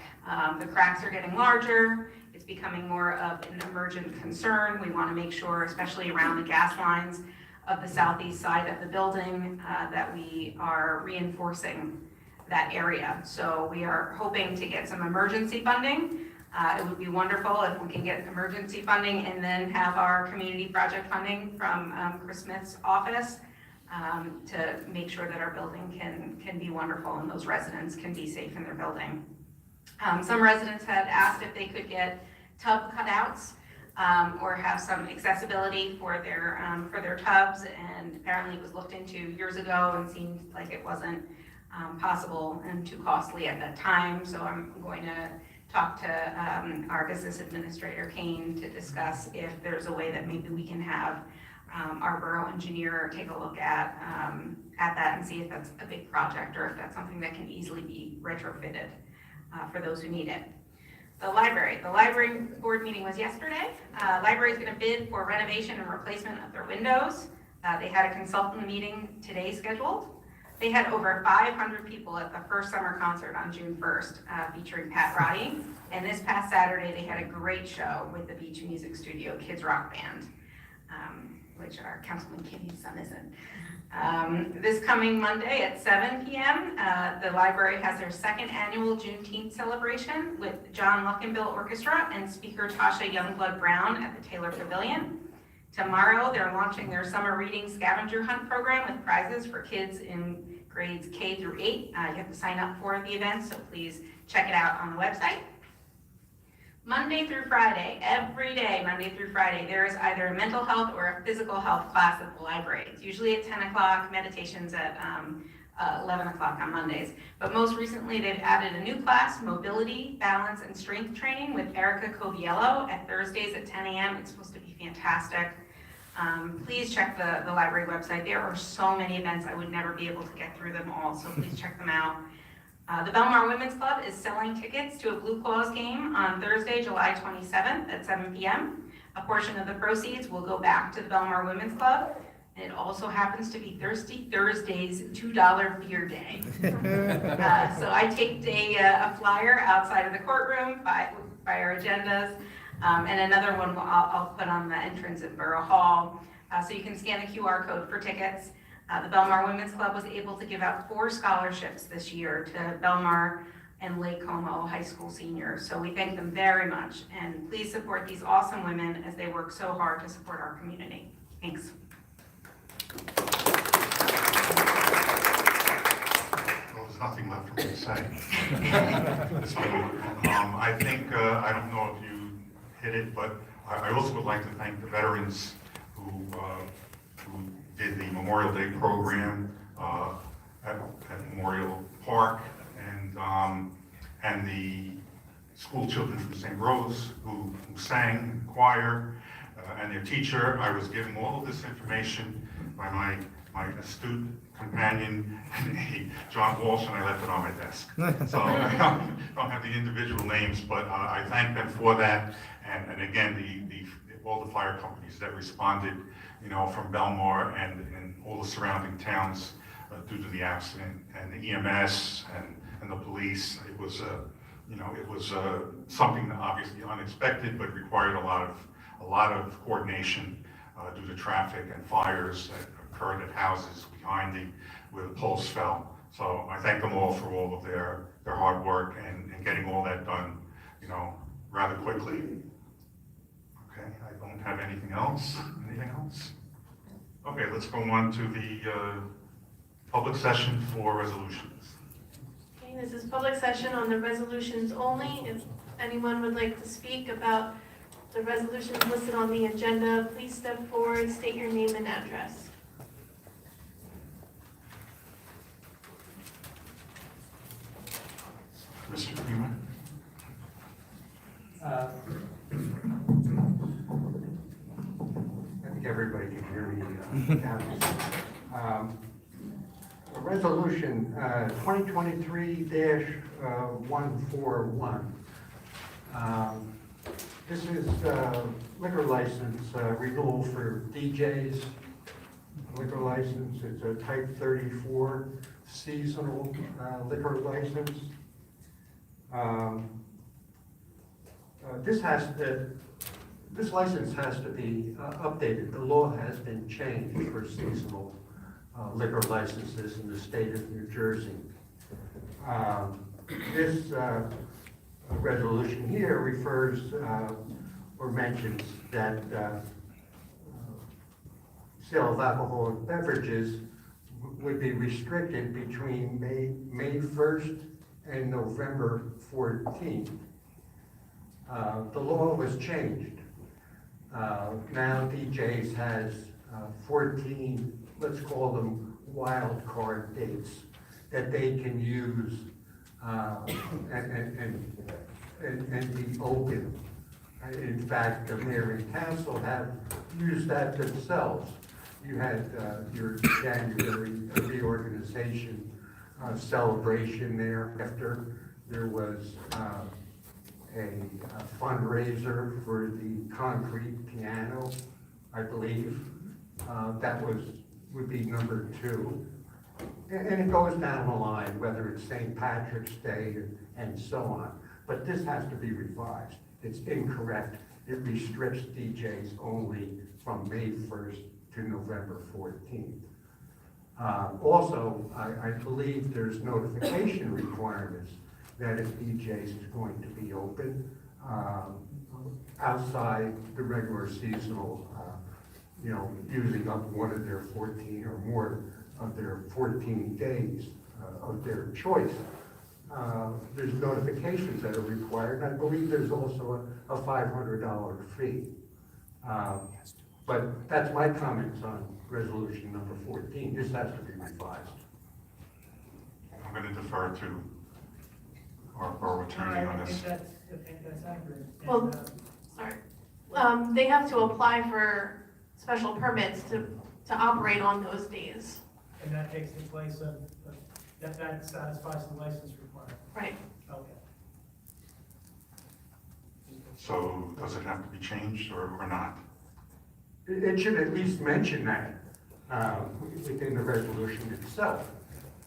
The cracks are getting larger. It's becoming more of an emergent concern. We want to make sure, especially around the gas lines of the southeast side of the building, that we are reinforcing that area. So we are hoping to get some emergency funding. It would be wonderful if we can get emergency funding and then have our community project funding from Chris Smith's office to make sure that our building can be wonderful and those residents can be safe in their building. Some residents had asked if they could get tub cutouts or have some accessibility for their tubs, and apparently it was looked into years ago and seemed like it wasn't possible and too costly at that time. So I'm going to talk to our business administrator, Kane, to discuss if there's a way that maybe we can have our borough engineer take a look at that and see if that's a big project or if that's something that can easily be retrofitted for those who need it. The library board meeting was yesterday. Library is going to bid for renovation and replacement of their windows. They had a consultant meeting today scheduled. They had over 500 people at the first summer concert on June 1st, featuring Pat Roddy. And this past Saturday, they had a great show with the Beach Music Studio Kids Rock Band, which our Councilman Kinney's son isn't. This coming Monday at 7 p.m., the library has their second annual Juneteenth celebration with John Luckenbill Orchestra and speaker Tasha Youngblood Brown at the Taylor Pavilion. Tomorrow, they're launching their summer reading scavenger hunt program with prizes for kids in grades K through 8. You have to sign up for the event, so please check it out on the website. Monday through Friday, every day, Monday through Friday, there is either a mental health or a physical health class at the library. It's usually at 10 o'clock, meditations at 11 o'clock on Mondays. But most recently, they've added a new class, mobility, balance, and strength training with Erica Coviello at Thursdays at 10 a.m. It's supposed to be fantastic. Please check the library website. There are so many events, I would never be able to get through them all, so please check them out. The Belmar Women's Club is selling tickets to a Blue Claws game on Thursday, July 27th at 7 p.m. A portion of the proceeds will go back to the Belmar Women's Club. And it also happens to be Thirsty Thursday's $2 beer day. So I taped a flyer outside of the courtroom by our agendas. And another one I'll put on the entrance at Borough Hall, so you can scan the QR code for tickets. The Belmar Women's Club was able to give out 4 scholarships this year to Belmar and Lake Como high school seniors. So we thank them very much, and please support these awesome women as they work so hard to support our community. Thanks. Well, there's nothing left for me to say. So, I think, I don't know if you hit it, but I also would like to thank the veterans who did the Memorial Day program at Memorial Park, and the school children from St. Rose who sang in the choir, and their teacher. I was given all of this information by my astute companion, John Walsh, and I left it on my desk. So I don't have the individual names, but I thank them for that. And again, all the fire companies that responded, from Belmar and all the surrounding towns due to the accident, and the EMS and the police. It was something that obviously unexpected, but required a lot of coordination due to traffic and fires that occurred at houses behind where the poles fell. So I thank them all for all of their hard work and getting all that done, rather quickly. Okay, I don't have anything else. Anything else? Okay, let's go on to the public session for resolutions. Okay, this is public session on the resolutions only. If anyone would like to speak about the resolutions listed on the agenda, please step forward, state your name and address. Mr. Freeman? I think everybody can hear me. A resolution 2023-141. This is liquor license renewal for DJs. Liquor license, it's a type 34 seasonal liquor license. This license has to be updated. The law has been changed for seasonal liquor licenses in the state of New Jersey. This resolution here refers or mentions that sale of alcoholic beverages would be restricted between May 1st and November 14th. The law was changed. Now DJs has 14, let's call them wild card dates that they can use and be open. In fact, the mayor and council have used that themselves. You had your January reorganization celebration there. After there was a fundraiser for the concrete piano, I believe. That would be number 2. And it goes down the line, whether it's St. Patrick's Day and so on. But this has to be revised. It's incorrect. It restricts DJs only from May 1st to November 14th. Also, I believe there's notification requirements that if DJs is going to be open outside the regular seasonal, using up one of their 14 or more of their 14 days of their choice. There's notifications that are required, and I believe there's also a $500 fee. But that's my comments on resolution number 14. This has to be revised. I'm going to defer to our attorney on this. I think that's accurate. Well, And, sorry. They have to apply for special permits to operate on those days. and that takes the place of, that satisfies the license requirement. Right. Okay. So does it have to be changed or not? It should at least mention that within the resolution itself.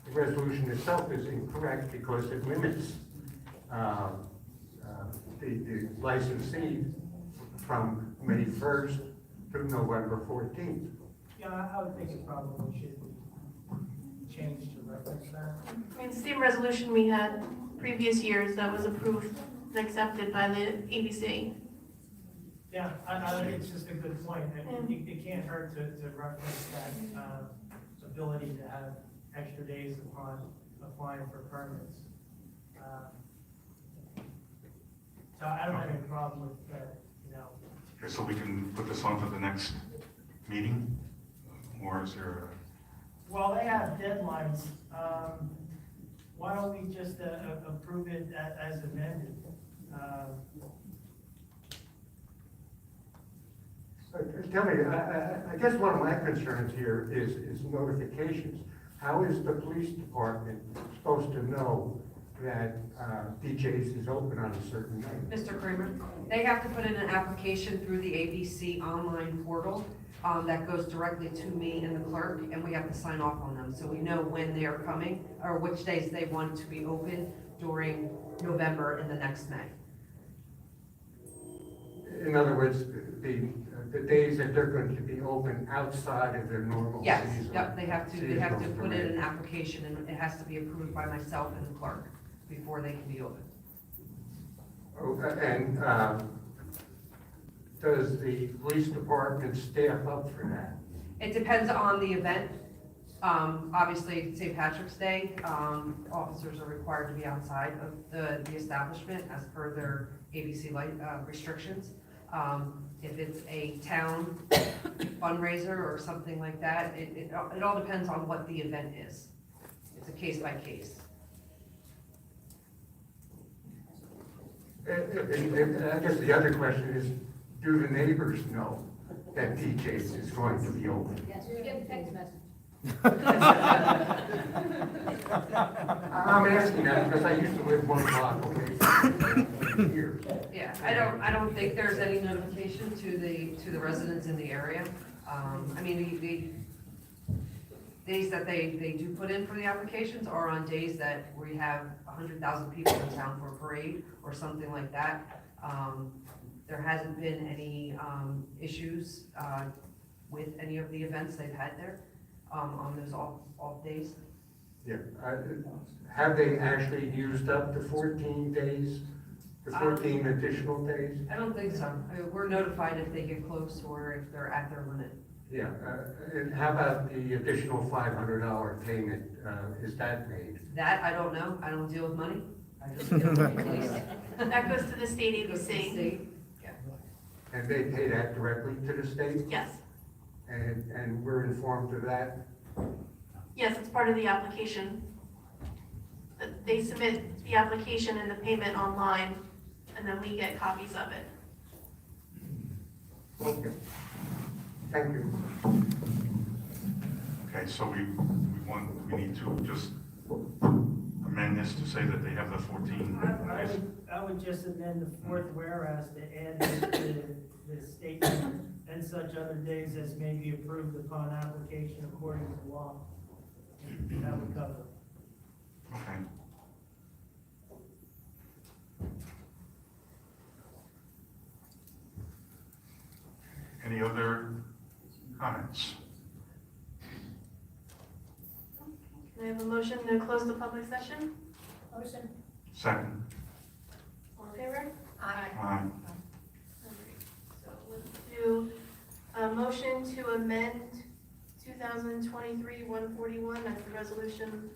The resolution itself is incorrect because it limits the licensee from May 1st to November 14th. Yeah, I would think it probably should be changed to reference that. I mean, same resolution we had previous years that was approved and accepted by the ABC. Yeah, I think it's just a good point, and it can't hurt to reference that, ability to have extra days upon applying for permits. So I don't have any problem with, Okay, so we can put this on for the next meeting? Or is there well, they have deadlines. Why don't we just approve it as amended? Tell me, I guess one of my concerns here is notifications. How is the police department supposed to know that DJ's is open on a certain night? Mr. Kramer, they have to put in an application through the ABC online portal that goes directly to me and the clerk, and we have to sign off on them. So we know when they are coming, or which days they want to be open during November and the next May. In other words, the days that they're going to be open outside of their normal Yes, season. yep, they have to seasonal put in parade. an application, and it has to be approved by myself and the clerk before they can be open. Oh, and does the police department staff up for that? It depends on the event. Obviously, St. Patrick's Day, officers are required to be outside of the establishment as per their ABC restrictions. If it's a town fundraiser or something like that, it all depends on what the event is. It's a case by case. And I guess the other question is, do the neighbors know that DJ's is going to be open? Yes, you get a text message. I'm asking that because I used to live one block away from here. Yeah, I don't think there's any notification to the residents in the area. I mean, the days that they do put in for the applications are on days that we have 100,000 people in town for a parade or something like that. There hasn't been any issues with any of the events they've had there on those off days. Yeah, have they actually used up the 14 days, the 14 additional days? I don't think so. I mean, we're notified if they get close or if they're at their limit. Yeah, and how about the additional $500 payment, is that made? That, I don't know. I don't deal with money. I just deal with the police. That goes to the state Goes to the ABC. state. Yeah. And they pay that directly to the state? Yes, And we're informed of that? yes, it's part of the application. They submit the application and the payment online, and then we get copies of it. Okay. Thank you. Okay, so we need to just amend this to say that they have the 14 days. I would just amend the fourth whereas to add the statement and such other days as may be approved upon application according to law. That would cover it. Okay. Any other comments? Can I have a motion to close the public session? Motion. Second. All in favor? Aye. Aye. So let's do a motion to amend 2023-141 as the resolution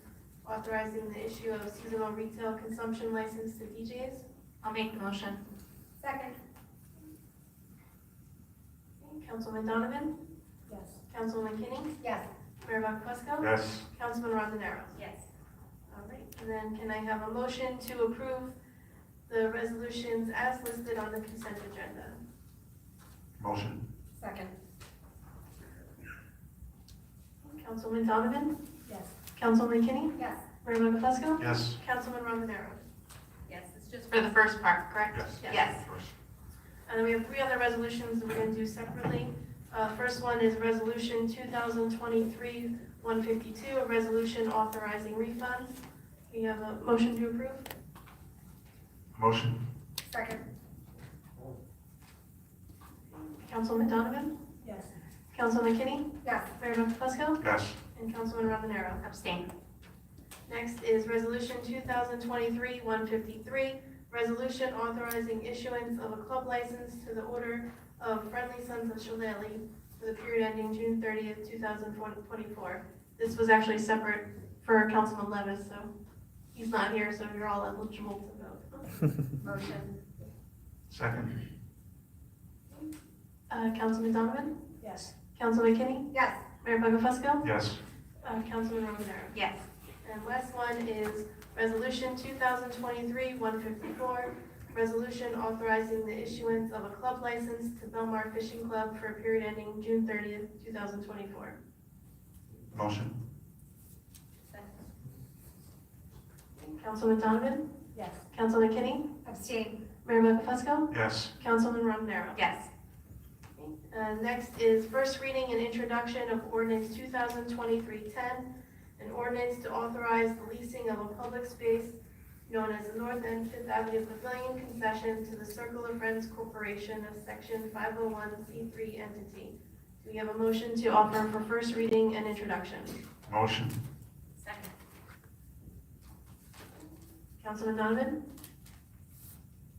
authorizing the issue of seasonal retail consumption license to DJs. I'll make the motion. Second. Councilman Donovan? Yes. Councilwoman Kinney? Yes. Mayor Buckles? Yes. Councilman Rondonero? Yes. All right, and then can I have a motion to approve the resolutions as listed on the consent agenda? Motion. Second. Councilman Donovan? Yes. Councilman Kinney? Yes. Mayor Buckles? Yes. Councilman Rondonero? Yes, it's just for the first part, correct? Yes. Yes. First. And then we have three other resolutions that we're going to do separately. First one is Resolution 2023-152, a resolution authorizing refunds. We have a motion to approve. Motion. Second. Councilman Donovan? Yes. Councilman McKinney? Yes. Mayor Buckles? Yes. And Councilman Romanero. Abstain. Next is Resolution 2023-153, resolution authorizing issuance of a club license to the Order of Friendly Sons of Shillelagh for the period ending June 30th, 2024. This was actually separate for Councilman Levis, so he's not here, so you're all eligible to vote. Motion. Second. Councilman Donovan? Yes. Councilman McKinney? Yes. Mayor Buckles? Yes. Councilman Romanero. Yes. And last one is Resolution 2023-154, resolution authorizing the issuance of a club license to Belmar Fishing Club for a period ending June 30th, 2024. Motion. Councilman Donovan? Yes. Councilman McKinney? Abstain. Mayor Buckles? Yes. Councilman Romanero. Yes. Next is first reading and introduction of ordinance 2023-10, an ordinance to authorize the leasing of a public space known as the North End Fifth Avenue Pavilion concession to the Circle of Friends Corporation, a Section 501c3 entity. Do we have a motion to offer for first reading and introduction? Motion. Second. Councilman Donovan?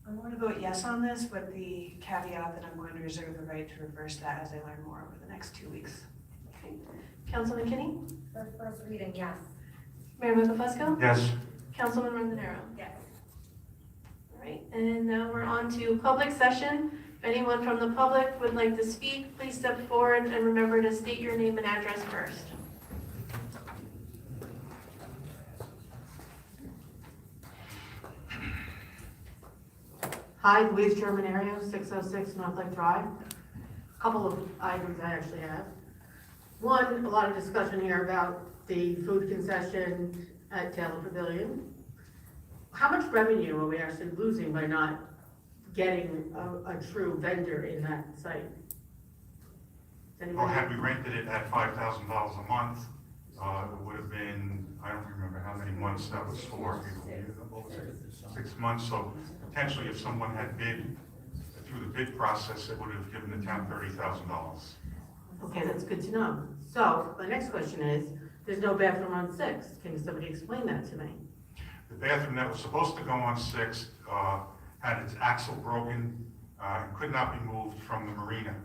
I want to vote yes on this with the caveat that I'm going to reserve the right to reverse that as I learn more over the next 2 weeks. Okay. Councilman McKinney? For first reading, yes. Mayor Buckles? Yes. Councilman Romanero. Yes. All right, and now we're on to public session. If anyone from the public would like to speak, please step forward and remember to state your name and address first. Hi, Louise Germanario, 606 North Lake Drive. A couple of items I actually have. One, a lot of discussion here about the food concession at Taylor Pavilion. How much revenue are we actually losing by not getting a true vendor in that site? Does Well, anybody- had we rented it at $5,000 a month, it would have been, I don't remember how many months that was for. 6 months, so potentially if someone had bid through the bid process, it would have given the town $30,000. Okay, that's good to know. So, my next question is, there's no bathroom on 6. Can somebody explain that to me? The bathroom that was supposed to go on 6th had its axle broken and could not be moved from the marina.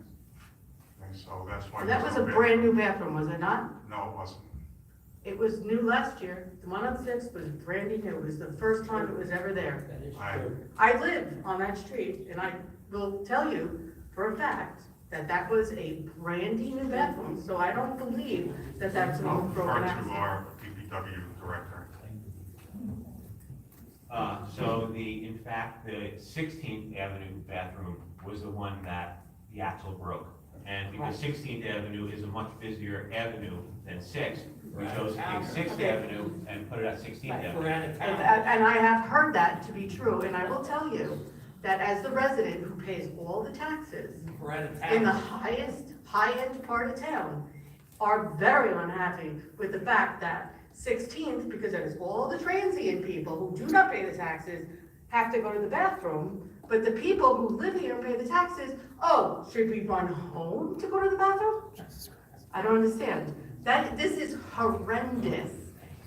And so that's why. And that was there's a no brand new bathroom, was it not? No, it wasn't. It was new last year. The one on 6 was brand new. It was the first time it was ever there. I live on that street, and I will tell you for a fact that that was a brandy new bathroom, so I don't believe that that's a I'll broken refer to access. our DPW director. So in fact, the 16th Avenue bathroom was the one that the axle broke. And because 16th Avenue is a much busier avenue than 6th, we chose to take 6th Avenue and put it at 16th Avenue. And I have heard that to be true, and I will tell you that as the resident who pays all the taxes in the high-end part of town, are very unhappy with the fact that 16th, because that is all the transient people who do not pay the taxes, have to go to the bathroom, but the people who live here and pay the taxes, oh, should we run home to go to the bathroom? I don't understand. This is horrendous.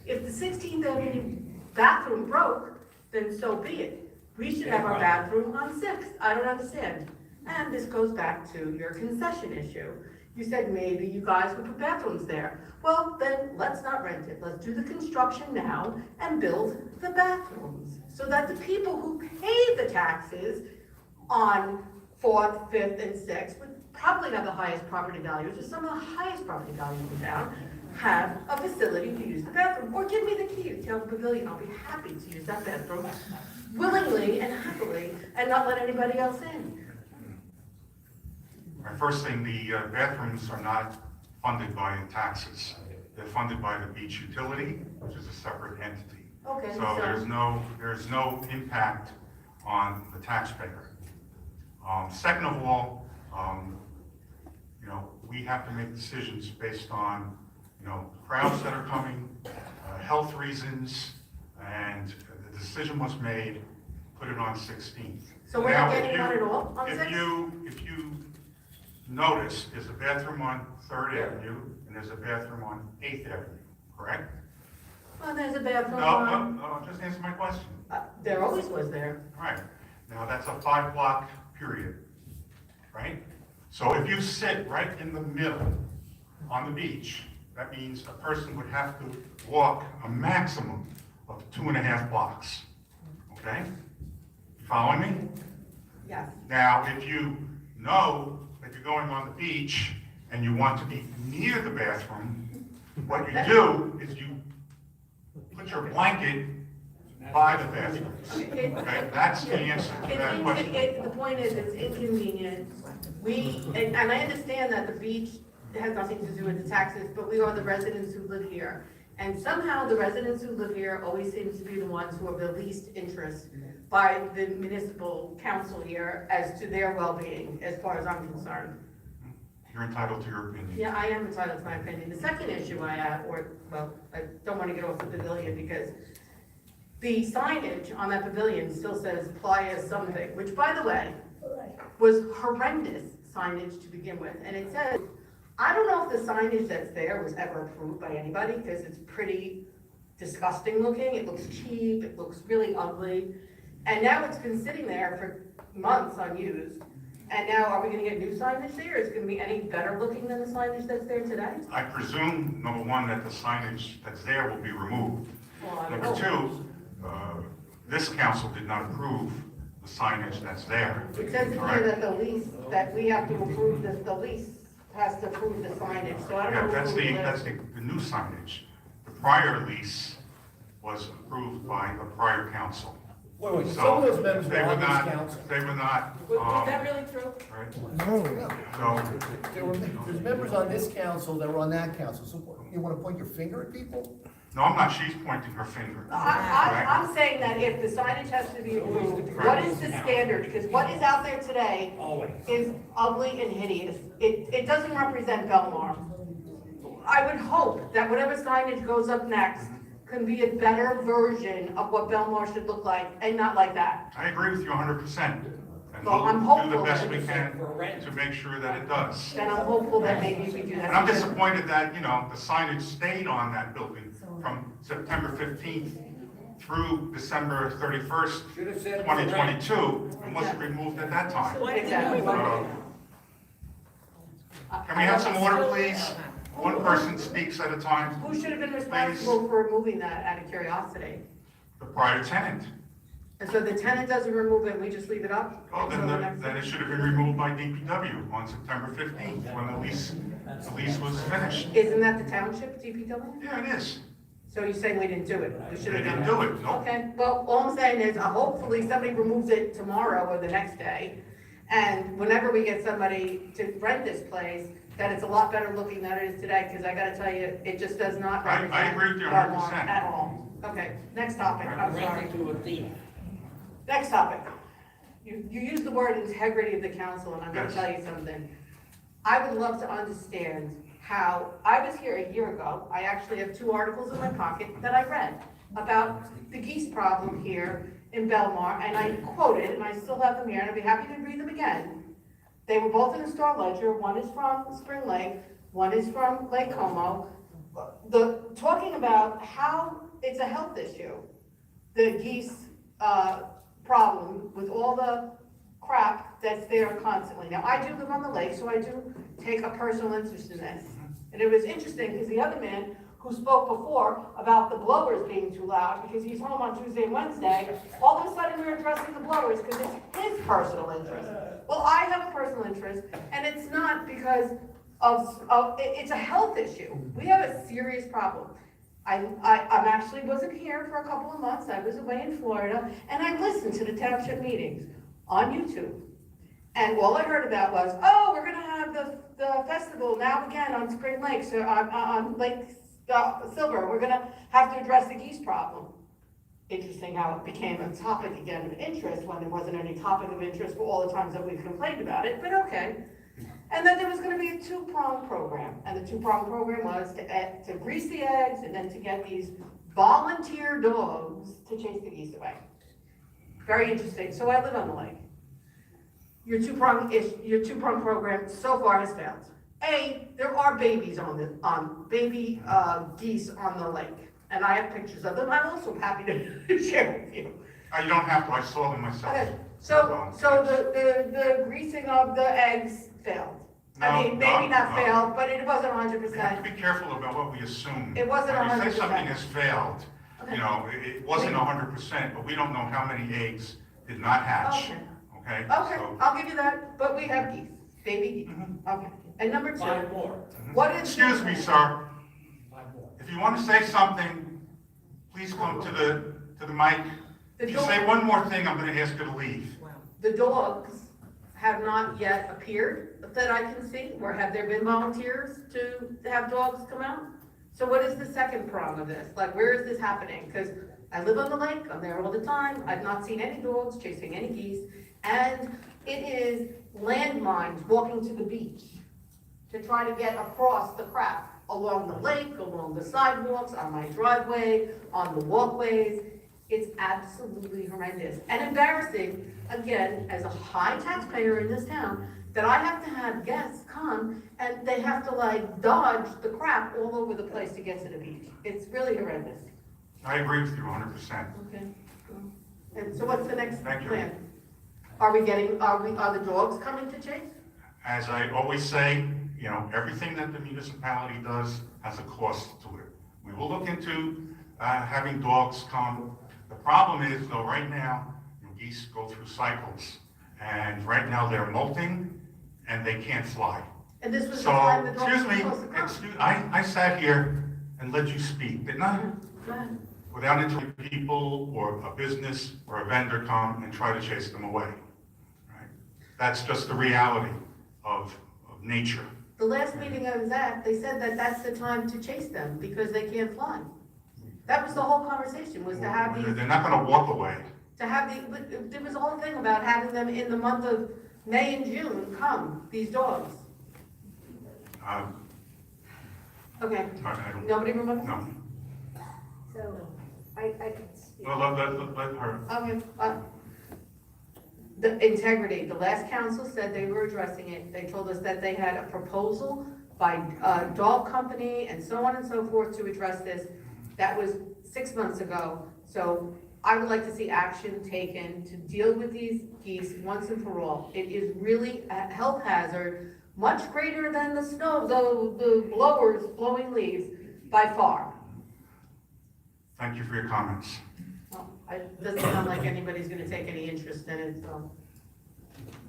If the 16th Avenue bathroom broke, then so be it. We should have our bathroom on 6th. I don't understand. And this goes back to your concession issue. You said maybe you guys would put bathrooms there. Well, then let's not rent it. Let's do the construction now and build the bathrooms so that the people who pay the taxes on 4th, 5th, and 6th would probably have the highest property values, or some of the highest property values in town, have a facility to use the bathroom. Or give me the key to Taylor Pavilion. I'll be happy to use that bathroom willingly and happily and not let anybody else in. My first thing, the bathrooms are not funded by taxes. They're funded by the beach utility, which is a separate entity. Okay, So there's no impact on the taxpayer. Second of all, we have to make decisions based on, crowds that are coming, health reasons, and the decision was made, put it on 16th. So we're not Now, getting one at all on 6th? If you notice is a bathroom on 3rd Avenue and there's a bathroom on 8th Avenue, correct? Well, there's a bathroom No, on, just answer my question. there always was there. All right, now that's a 5-block period, right? So if you sit right in the middle on the beach, that means a person would have to walk a maximum of 2.5 blocks, okay? You following me? Yes. Now, if you know that you're going on the beach and you want to be near the bathroom, what you do is you put your blanket by the bathroom. Okay, that's the answer to that question. The point is, it's inconvenient. And I understand that the beach has nothing to do with the taxes, but we are the residents who live here. And somehow the residents who live here always seem to be the ones who have the least interest by the municipal council here as to their well-being, as far as I'm concerned. You're entitled to your opinion. Yeah, I am entitled to my opinion. The second issue I have, I don't want to get off the pavilion because the signage on that pavilion still says Playa something, which by the way, was horrendous signage to begin with. And it says, I don't know if the signage that's there was ever approved by anybody because it's pretty disgusting looking. It looks cheap, it looks really ugly. And now it's been sitting there for months unused. And now are we gonna get new signage there? Is it gonna be any better looking than the signage that's there today? I presume, number one, that the signage that's there will be removed. Well, I Number hope. two, this council did not approve the signage that's there. It says in All here right? that the lease, that we have to approve this, the lease has to approve the signage, so I don't know. Yeah, that's who that's the new signage. The prior lease was approved by the prior council. Wait, So some of those members they were were on this not, council. they were not, Was that really true? right? No. So, There's members on this council that were on that council, so what, you wanna point your finger at people? no, I'm not, she's pointing her finger. I'm saying that if the signage has to be approved, what is the standard? Because what is out there today is ugly and hideous. It doesn't represent Belmar. I would hope that whatever signage goes up next can be a better version of what Belmar should look like, and not like that. I agree with you 100%. And Well, I'm we'll do hopeful the best that we it's- can to make sure that it does. And I'm hopeful that maybe we do that. And I'm disappointed that, the signage stayed on that building from September 15th through December 31st, 2022, and wasn't removed at that time. Exactly. Can we have some order, please? One person speaks at a time. Who should have been responsible for removing that out of curiosity? The prior tenant. And so the tenant doesn't remove it, we just leave it up? Oh, until the next- then it should have been removed by DPW on September 15th, when the lease was finished. Isn't that the township, DPW? Yeah, it is. So you're saying we didn't do it? We should They have done didn't it? do it, no. Okay, well, all I'm saying is, hopefully somebody removes it tomorrow or the next day. And whenever we get somebody to rent this place, that it's a lot better looking than it is today, because I gotta tell you, it just does not I represent agree with you Belmar 100%. at all. Okay, next topic, I'm sorry. To a thief. Next topic. You used the word integrity of the council, and I'm gonna Yes. tell you something. I would love to understand how, I was here a year ago, I actually have 2 articles in my pocket that I read about the geese problem here in Belmar, and I quoted, and I still have them here, and I'd be happy to read them again. They were both in the Star Ledger, one is from Spring Lake, one is from Lake Como. Talking about how it's a health issue, the geese, problem with all the crap that's there constantly. Now, I do live on the lake, so I do take a personal interest in this. And it was interesting, because the other man who spoke before about the blowers being too loud, because he's home on Tuesday and Wednesday, all of a sudden we're addressing the blowers because it's his personal interest. Well, I have a personal interest, and it's not because it's a health issue. We have a serious problem. I actually wasn't here for a couple of months. I was away in Florida, and I listened to the township meetings on YouTube. And all I heard about was, oh, we're gonna have the festival now again on Spring Lake, so on Lake Silver. We're gonna have to address the geese problem. Interesting how it became a topic again of interest when there wasn't any topic of interest for all the times that we've complained about it, but okay. And then there was gonna be a 2-pronged program, and the 2-pronged program was to grease the eggs and then to get these volunteer dogs to chase the geese away. Very interesting. So I live on the lake. your two-prong program so far has failed. A, there are babies baby geese on the lake, and I have pictures of them. I'm also happy to share with you. You don't have to, I saw them myself. Okay, so the greasing of the eggs failed. I mean, maybe not failed, but it wasn't 100%. We have to be careful about what we assume. It wasn't When you say 100%. something has failed, you know, it wasn't 100%, but we don't know how many eggs did not hatch. Okay. Okay? Okay, So- I'll give you that, but we have geese, baby geese. Okay, and number two. 5 more. What is? Excuse me, sir. 5 more. If you want to say something, please come to the mic. If you say one more thing, I'm going to ask you to leave. The dogs have not yet appeared that I can see, or have there been volunteers to have dogs come out? So what is the second prong of this? Like, where is this happening? Because I live on the lake, I'm there all the time, I've not seen any dogs chasing any geese, and it is landmines walking to the beach to try to get across the crap along the lake, along the sidewalks, on my driveway, on the walkways. It's absolutely horrendous and embarrassing, again, as a high taxpayer in this town, that I have to have guests come and they have to like dodge the crap all over the place to get to the beach. It's really horrendous. I agree with you 100%. Okay. And so what's the next Thank you. plan? Are the dogs coming to chase? As I always say, you know, everything that the municipality does has a cost to it. We will look into having dogs come. The problem is, though, right now, geese go through cycles. And right now, they're molting, and they can't fly. And this was the So, time the dogs excuse were me, supposed to come. I sat here and let you speak, didn't I? Go ahead. Without interrupting people or a business or a vendor come and try to chase them away. Right? That's just the reality of nature. The last meeting I was at, they said that that's the time to chase them because they can't fly. That was the whole conversation, was to have these, They're not going to walk away. there was a whole thing about having them in the month of May and June come, these dogs. Okay, I don't, nobody remembers? no. So, I can speak. Well, let her. Okay, the integrity, the last council said they were addressing it. They told us that they had a proposal by a dog company and so on and so forth to address this. That was 6 months ago. So I would like to see action taken to deal with these geese once and for all. It is really a health hazard, much greater than the snow, the blowers blowing leaves by far. Thank you for your comments. Well, it doesn't sound like anybody's gonna take any interest in it, so.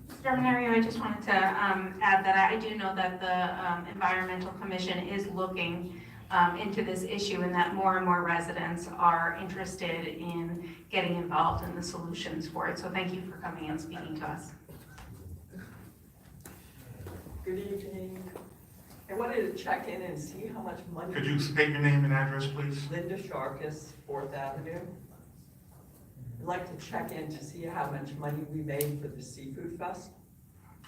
Mr. Mario, I just wanted to add that I do know that the Environmental Commission is looking into this issue and that more and more residents are interested in getting involved in the solutions for it. So thank you for coming and speaking to us. Good evening. I wanted to check in and see how much money. Could you state your name and address, please? Linda Sharkus, 4th Avenue. I'd like to check in to see how much money we made for the Seafood Fest.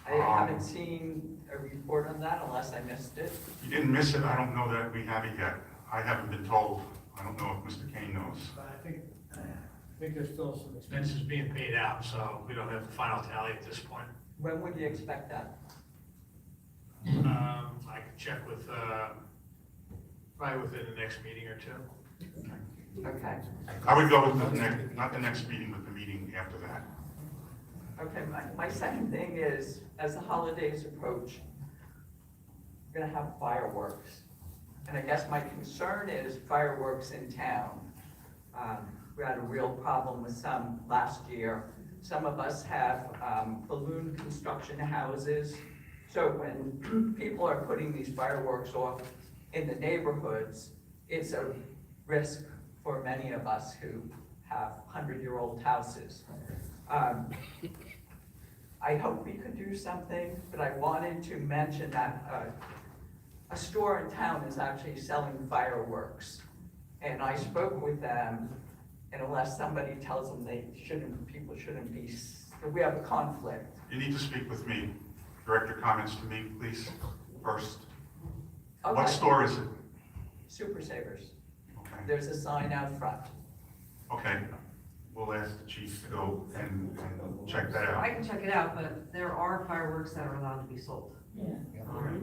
I haven't seen a report on that unless I missed it. You didn't miss it. I don't know that we have it yet. I haven't been told. I don't know if Mr. Kane knows. I think there's still some expenses being paid out, so we don't have the final tally at this point. When would you expect that? I could check with, probably within the next meeting or two. Okay. I would go with the next, not the next meeting, but the meeting after that. Okay, my second thing is, as the holidays approach, we're gonna have fireworks. And I guess my concern is fireworks in town. We had a real problem with some last year. Some of us have balloon construction houses. So when people are putting these fireworks off in the neighborhoods, it's a risk for many of us who have 100-year-old houses. I hope we could do something, but I wanted to mention that a store in town is actually selling fireworks. And I spoke with them, and unless somebody tells them people shouldn't be, we have a conflict. You need to speak with me. Direct your comments to me, please, first. Okay. What store is it? Super Savers. Okay. There's a sign out front. Okay. we'll ask the chief to go and check that I out. can check it out, but there are fireworks that are allowed to be sold. Yeah.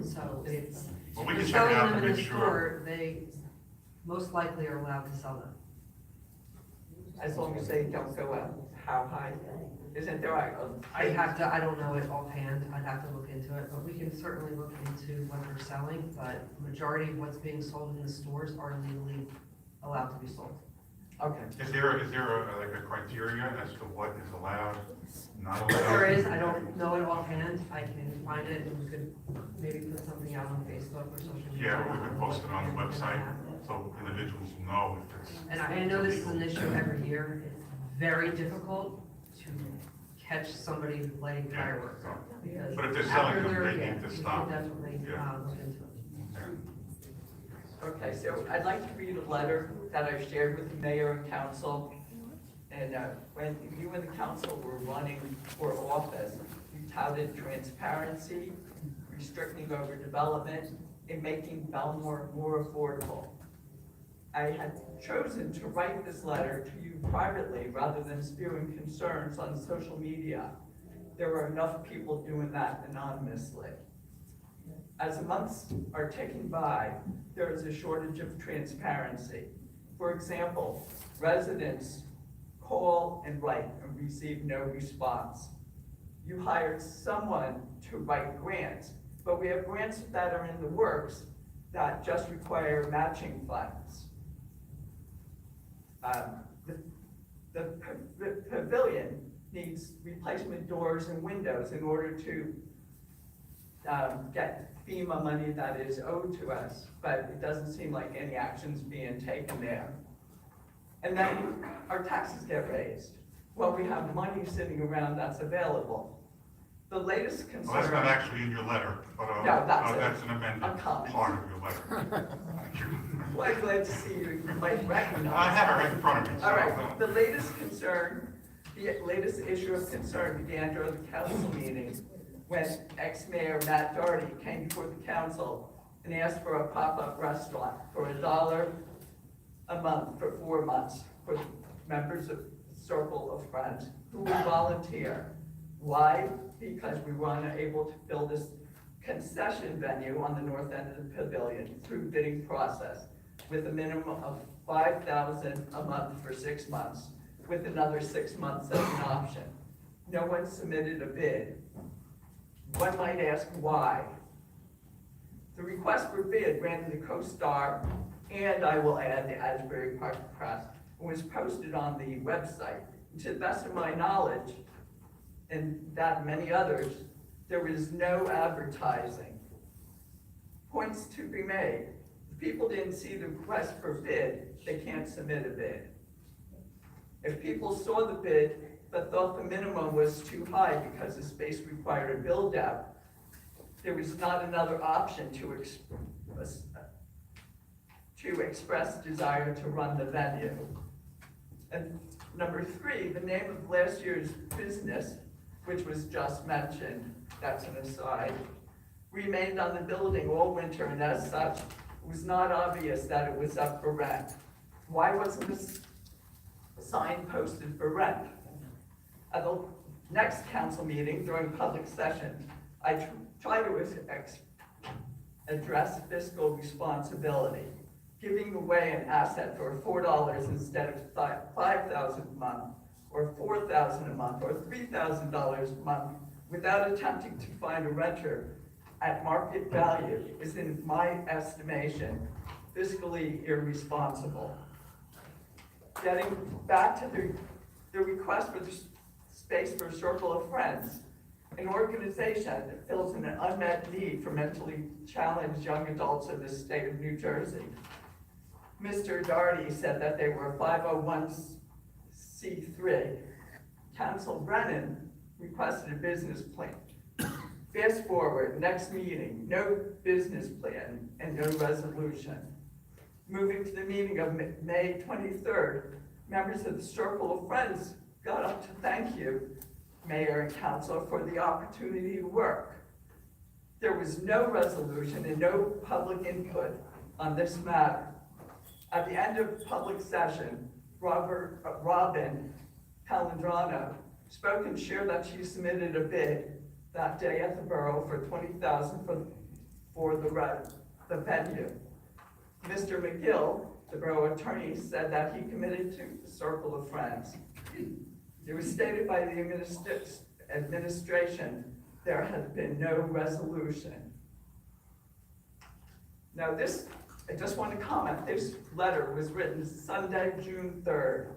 So it's, Well, we if can they're check it out selling to them in make a sure. store, they most likely are allowed to sell them. As long as they don't go out, how high? Isn't there I don't know it offhand, I'd have to look into it, but we can certainly look into what they're selling, but majority of what's being sold in the stores are legally allowed to be sold. Okay. Is there like a criteria as to what is allowed, not allowed? There is, I don't know it offhand, I can find it, and we could maybe put something out on Facebook or social media. Yeah, we could post it on the website, so individuals will know if it's. And I know this is an issue every year, it's very difficult to catch somebody lighting Yeah. fireworks. because But if they're selling after them, they're- they yeah, need to we stop. can definitely, Yeah. look into it. Okay, so I'd like to read a letter that I shared with the mayor and council. And when you and the council were running for office, you touted transparency, restricting overdevelopment, and making Belmar more affordable. I had chosen to write this letter to you privately rather than spewing concerns on social media. There are enough people doing that anonymously. As the months are ticking by, there is a shortage of transparency. For example, residents call and write and receive no response. You hired someone to write grants, but we have grants that are in the works that just require matching funds. The pavilion needs replacement doors and windows in order to get FEMA money that is owed to us, but it doesn't seem like any action's being taken there. And then our taxes get raised. Well, we have money sitting around that's available. The latest concern. Well, that's not actually in your letter, but No, that's that's an amended comment. part of your letter. Thank you. Well, I'm glad to see you might recognize. I have it right in front of me. so, All right, the latest issue of concern began during the council meeting when ex-mayor Matt Doherty came before the council and asked for a pop-up restaurant for $1 a month for 4 months for members of Circle of Friends who would volunteer. Why? Because we were unable to build this concession venue on the north end of the pavilion through bidding process with a minimum of $5,000 a month for 6 months, with another 6 months as an option. No one submitted a bid. One might ask why. The request for bid ran to the CoStar, and I will add the Asbury Park Press, and was posted on the website. And to the best of my knowledge, and that many others, there is no advertising. Points to be made. If people didn't see the request for bid, they can't submit a bid. If people saw the bid but thought the minimum was too high because the space required a build out, there was not another option to express desire to run the venue. And number 3, the name of last year's business, which was just mentioned, that's an aside, remained on the building all winter, and as such, it was not obvious that it was up for rent. Why wasn't this sign posted for rent? At the next council meeting during public session, I tried to address fiscal responsibility, giving away an asset for $4 instead of $5,000 a month, or $4,000 a month, or $3,000 a month, without attempting to find a renter at market value is, in my estimation, fiscally irresponsible. Getting back to the request for the space for a Circle of Friends, an organization that fills an unmet need for mentally challenged young adults in the state of New Jersey. Mr. Doherty said that they were 501c3. Council Brennan requested a business plan. Fast forward, next meeting, no business plan and no resolution. Moving to the meeting of May 23rd, members of the Circle of Friends got up to thank you, Mayor and Council, for the opportunity to work. There was no resolution and no public input on this matter. At the end of public session, Robin Calandrano spoke and shared that she submitted a bid that day at the borough for $20,000 for the venue. Mr. McGill, the borough attorney, said that he committed to the Circle of Friends. It was stated by the administration there has been no resolution. Now this, I just want to comment, this letter was written Sunday, June 3rd.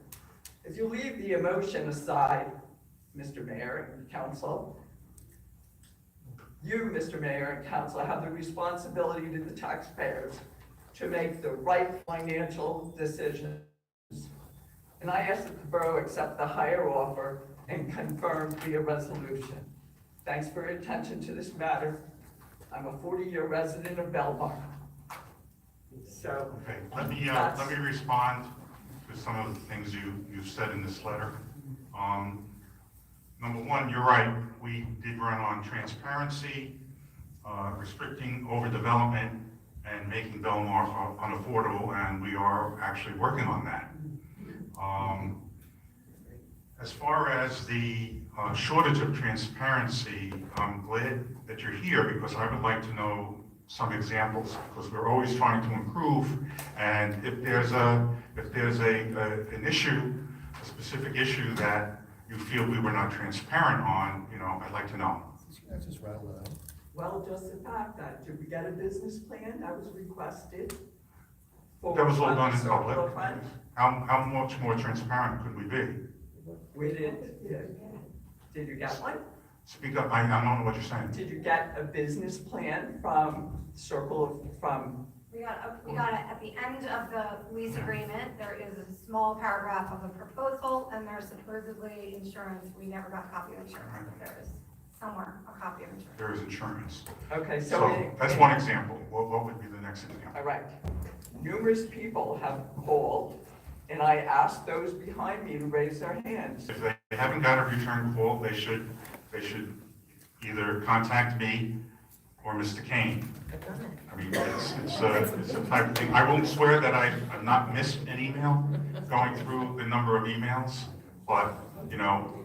If you leave the emotion aside, Mr. Mayor and Council, you, Mr. Mayor and Council, have the responsibility to the taxpayers to make the right financial decisions. And I ask that the borough accept the higher offer and confirm via resolution. Thanks for your attention to this matter. I'm a 40-year resident of Belmar. So, Okay, let me respond to some of the things you've said in this letter. Number one, you're right, we did run on transparency, restricting overdevelopment, and making Belmar unaffordable, and we are actually working on that. As far as the shortage of transparency, I'm glad that you're here because I would like to know some examples, because we're always trying to improve, and if there's an issue, a specific issue that you feel we were not transparent on, I'd like to know. well, just the fact that, did we get a business plan that was requested? That was all done in Circle public. of Friends? How much more transparent could we be? We did, yeah. Did you get one? Speak up, I don't know what you're saying. Did you get a business plan from from? We got it at the end of the lease agreement. There is a small paragraph of a proposal, and there's supposedly insurance. We never got a copy of insurance, but there is somewhere a copy of insurance. There is insurance. Okay, So that's one example. What would be the next example? All right. Numerous people have called, and I asked those behind me to raise their hands. If they haven't got a return call, they should either contact me or Mr. Kane. I mean, it's a type of thing. I won't swear that I've not missed an email going through the number of emails, but,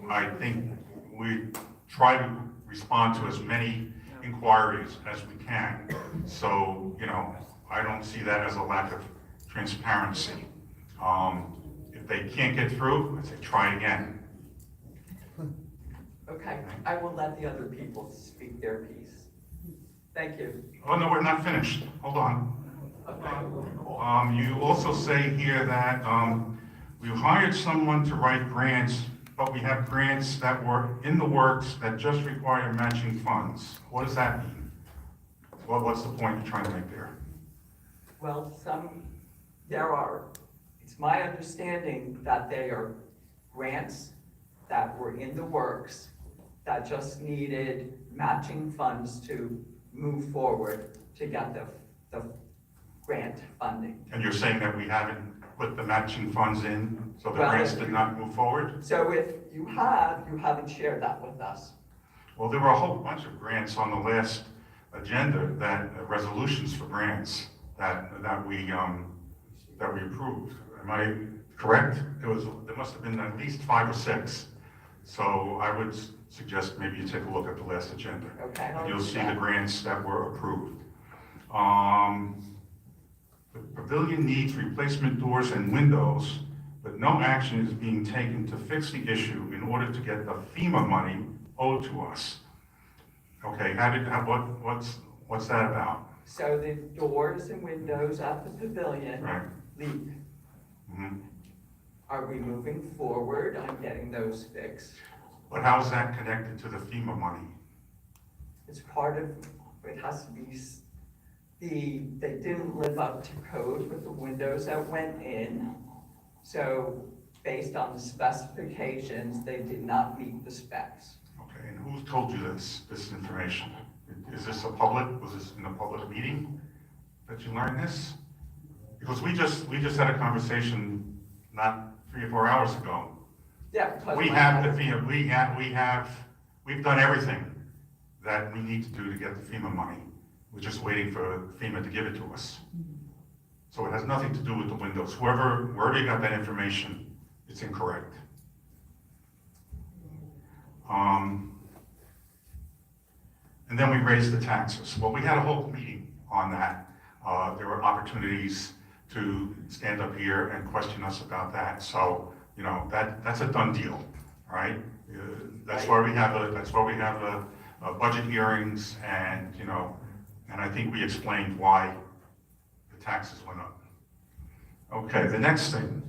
I think we try to respond to as many inquiries as we can. So, I don't see that as a lack of transparency. If they can't get through, I say try again. Okay, I will let the other people speak their piece. Thank you. Oh, no, we're not finished. Hold on. You also say here that we hired someone to write grants, but we have grants that were in the works that just require matching funds. What does that mean? What's the point you're trying to make there? Well, it's my understanding that they are grants that were in the works that just needed matching funds to move forward to get the grant funding. And you're saying that we haven't put the matching funds in, so the Well, grants did not move forward? So if you haven't shared that with us. Well, there were a whole bunch of grants on the last agenda, resolutions for grants that we approved. Am I correct? There must have been at least 5 or 6. So I would suggest maybe you take a look at the last agenda. Okay. And you'll see the grants that were approved. The pavilion needs replacement doors and windows, but no action is being taken to fix the issue in order to get the FEMA money owed to us. Okay, what's that about? So the doors and windows at the pavilion Right. leak. Mhm. Are we moving forward on getting those fixed? But how is that connected to the FEMA money? It's part of, it has to be, they didn't live up to code with the windows that went in. So based on the specifications, they did not meet the specs. Okay, and who told you this information? Was this in a public meeting that you learned this? Because we just had a conversation not 3 or 4 hours ago. Yeah. because We my- have the FEMA, we've done everything that we need to do to get the FEMA money. We're just waiting for FEMA to give it to us. So it has nothing to do with the windows. Wherever you got that information, it's incorrect. And then we raised the taxes. Well, we had a whole meeting on that. There were opportunities to stand up here and question us about that. So, you know, that's a done deal, right? That's why we have budget hearings, and, you know, and I think we explained why the taxes went up. Okay, the next thing,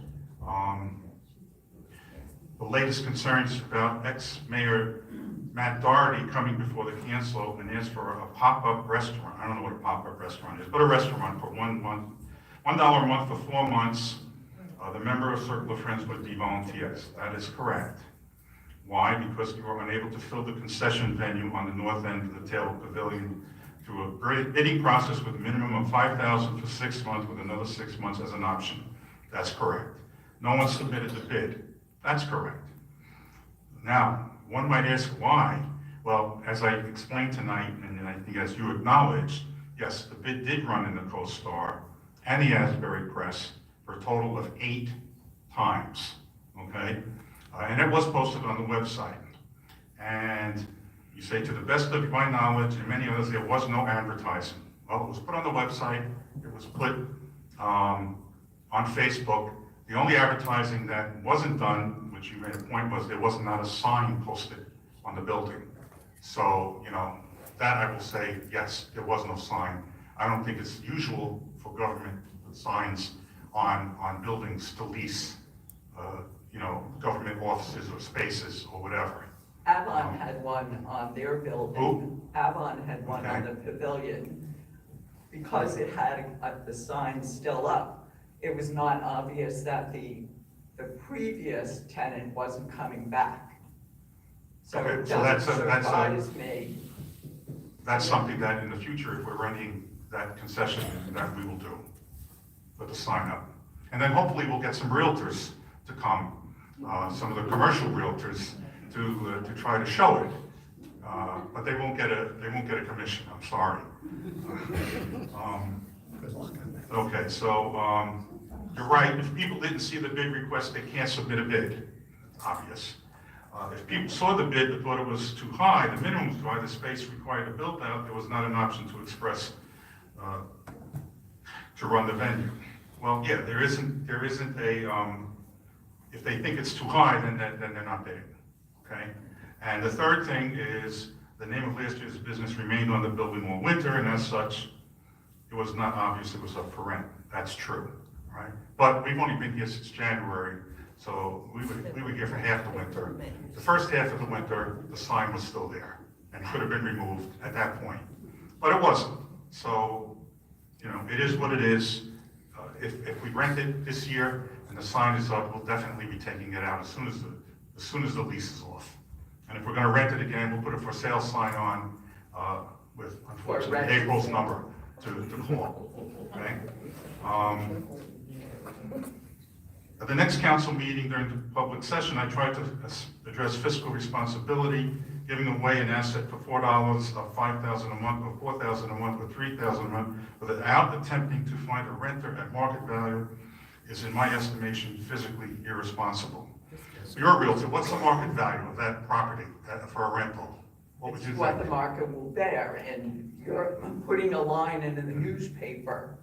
the latest concerns about ex-mayor Matt Doherty coming before the council and asked for a pop-up restaurant. I don't know what a pop-up restaurant is, but a restaurant for $1 a month for 4 months. The member of Circle of Friends would be volunteers. That is correct. Why? Because we were unable to fill the concession venue on the north end of the Taylor Pavilion through a bidding process with a minimum of $5,000 for 6 months with another 6 months as an option. That's correct. No one submitted the bid. That's correct. Now, one might ask why. Well, as I explained tonight, and I think as you acknowledged, yes, the bid did run in the Co-Star and the Asbury Press for a total of 8 times, okay? And it was posted on the website. And you say, to the best of my knowledge and many others, there was no advertising. Well, it was put on the website, it was put on Facebook. The only advertising that wasn't done, which you made a point, was there was not a sign posted on the building. So, you know, that I will say, yes, there was no sign. I don't think it's usual for government to put signs on buildings to lease, you know, government offices or spaces or whatever. Avon had one on their building. Who? Avon had one on the pavilion. Because it had the sign still up, it was not obvious that the previous tenant wasn't coming back. So Okay, it so doesn't surprise me. That's something that in the future, if we're renting that concession, that we will do, put the sign up. And then hopefully we'll get some realtors to come, some of the commercial realtors to try to show it. But they won't get a commission, I'm sorry. Okay, so you're right, if people didn't see the bid request, they can't submit a bid, it's obvious. If people saw the bid but thought it was too high, the minimum was too high, the space required to build out, there was not an option to express, to run the venue. Well, yeah, there isn't a, if they think it's too high, then they're not bidding, okay? And the third thing is, the name of last year's business remained on the building all winter, and as such, it was not obvious it was up for rent. That's true, right? But we've only been here since January, so we were here for half the winter. The first half of the winter, the sign was still there, and it could have been removed at that point. But it wasn't. So, you know, it is what it is. If we rent it this year and the sign is up, we'll definitely be taking it out as soon as the lease is off. And if we're gonna rent it again, we'll put a for sale sign on with, unfortunately, April's number to call, okay? At the next council meeting during the public session, I tried to address fiscal responsibility, giving away an asset for $4 of $5,000 a month, or $4,000 a month, or $3,000 a month, without attempting to find a renter at market value is, in my estimation, physically irresponsible. So you're a realtor, what's the market value of that property for a rental? What would you think? What the market will bear, and you're putting a line into the newspaper,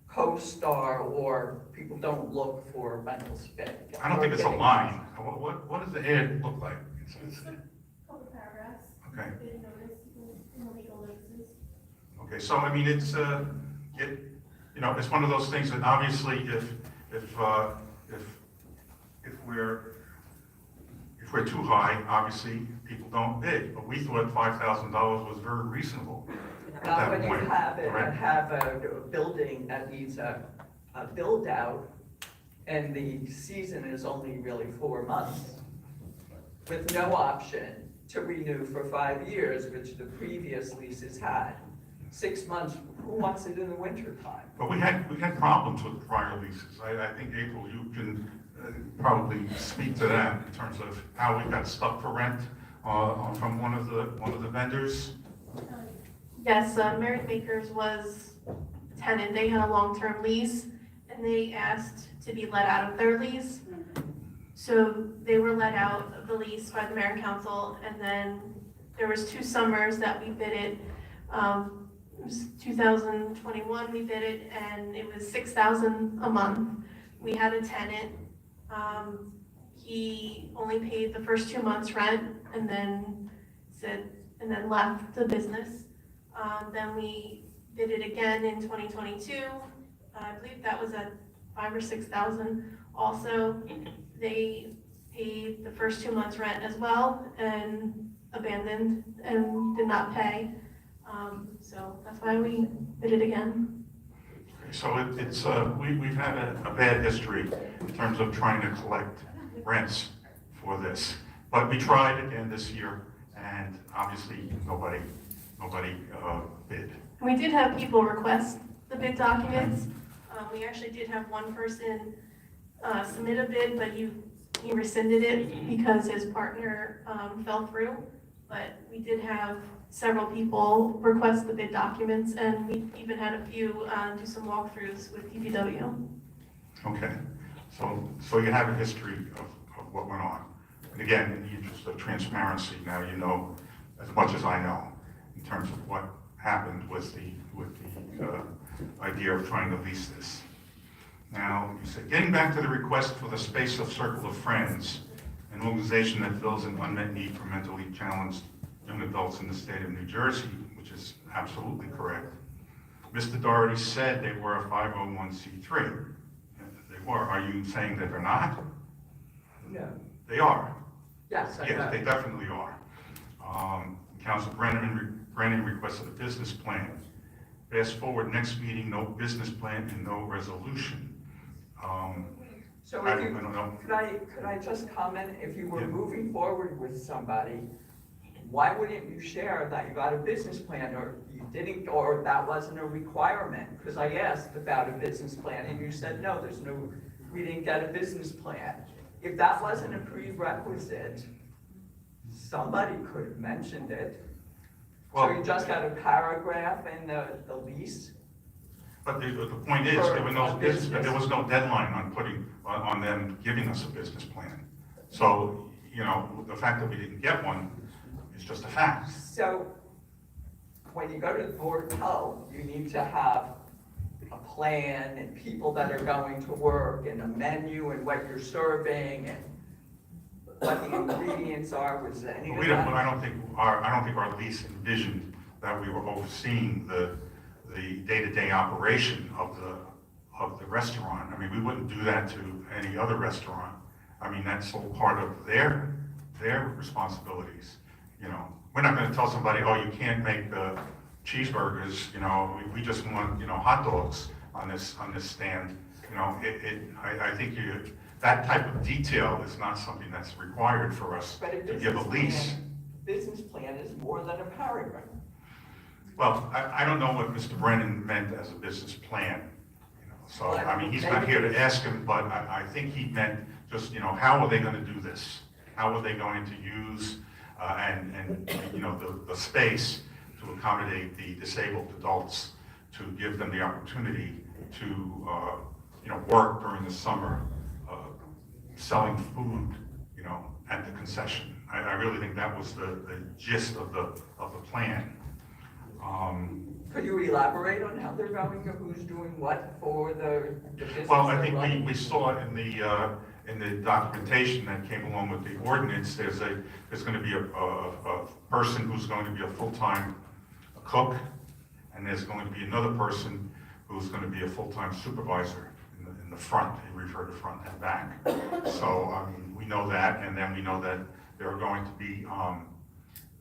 Co-Star, or people don't look for rental space. I don't think it's a line. What does the ad look like? Couple paragraphs. Okay. Bid notice in the legal notices. Okay, so I mean, it's you know, it's one of those things that obviously if we're too high, obviously people don't bid. But we thought $5,000 was very reasonable at Not that when you point. have Right? a building that needs a build out, and the season is only really 4 months, with no option to renew for 5 years, which the previous leases had. 6 months, who wants it in the winter time? But we had problems with prior leases. I think, April, you can probably speak to that in terms of how we got stuck for rent from one of the vendors. Yes, Merit Makers was a tenant. They had a long-term lease, and they asked to be let out of their lease. So they were let out of the lease by the mayor and council, and then there was 2 summers that we bid it. It was 2021 we bid it, and it was $6,000 a month. We had a tenant. He only paid the first 2 months rent, and then left the business. Then we bid it again in 2022. I believe that was at $5,000 or $6,000. Also, they paid the first 2 months rent as well and abandoned and did not pay. So that's why we did it again. So we've had a bad history in terms of trying to collect rents for this. But we tried again this year, and obviously nobody bid. We did have people request the bid documents. We actually did have one person submit a bid, but he rescinded it because his partner fell through. But we did have several people request the bid documents, and we even had a few do some walkthroughs with DPW. Okay, so you have a history of what went on. And again, in the interest of transparency, now you know as much as I know in terms of what happened with the idea of trying to lease this. Now, you said, getting back to the request for the space of Circle of Friends, an organization that fills an unmet need for mentally challenged young adults in the state of New Jersey, which is absolutely correct. Mr. Doherty said they were a 501c3. They were. Are you saying that they're not? No. They are. Yes, I know. Yes, they definitely are. Council Brennan requested a business plan. Fast forward, next meeting, no business plan and no resolution. So I if you, don't know. could I just comment, if you were Yeah. moving forward with somebody, why wouldn't you share that you got a business plan, or you didn't, or that wasn't a requirement? Because I asked about a business plan and you said, no, we didn't get a business plan. If that wasn't a prerequisite, somebody could have mentioned it. So Well, you just got a paragraph in the lease? but the point is, For there a business. was no deadline on them giving us a business plan. So, you know, the fact that we didn't get one is just a fact. So when you go to the board health, you need to have a plan and people that are going to work and a menu and what you're serving and what the ingredients are. Was any of that? I don't think our lease envisioned that we were overseeing the day-to-day operation of the restaurant. I mean, we wouldn't do that to any other restaurant. I mean, that's all part of their responsibilities. You know, we're not going to tell somebody, oh, you can't make cheeseburgers. You know, we just want, you know, hot dogs on this stand. You know, I think that type of detail is not something that's required for us to give a lease. Business plan is more than a paragraph. Well, I don't know what Mr. Brennan meant as a business plan, you know, so, I mean, he's not here to ask him, but I think he meant just, you know, how are they gonna do this? How are they going to use, and you know, the space to accommodate the disabled adults, to give them the opportunity to, you know, work during the summer, selling food, you know, at the concession. I really think that was the gist of the plan. Could you elaborate on how they're going, or who's doing what for the business? Well, I think they're running? we saw in the documentation that came along with the ordinance, there's going to be a person who's going to be a full-time cook, and there's going to be another person who's going to be a full-time supervisor in the front. They refer to front and back. So, I mean, we know that, and then we know that there are going to be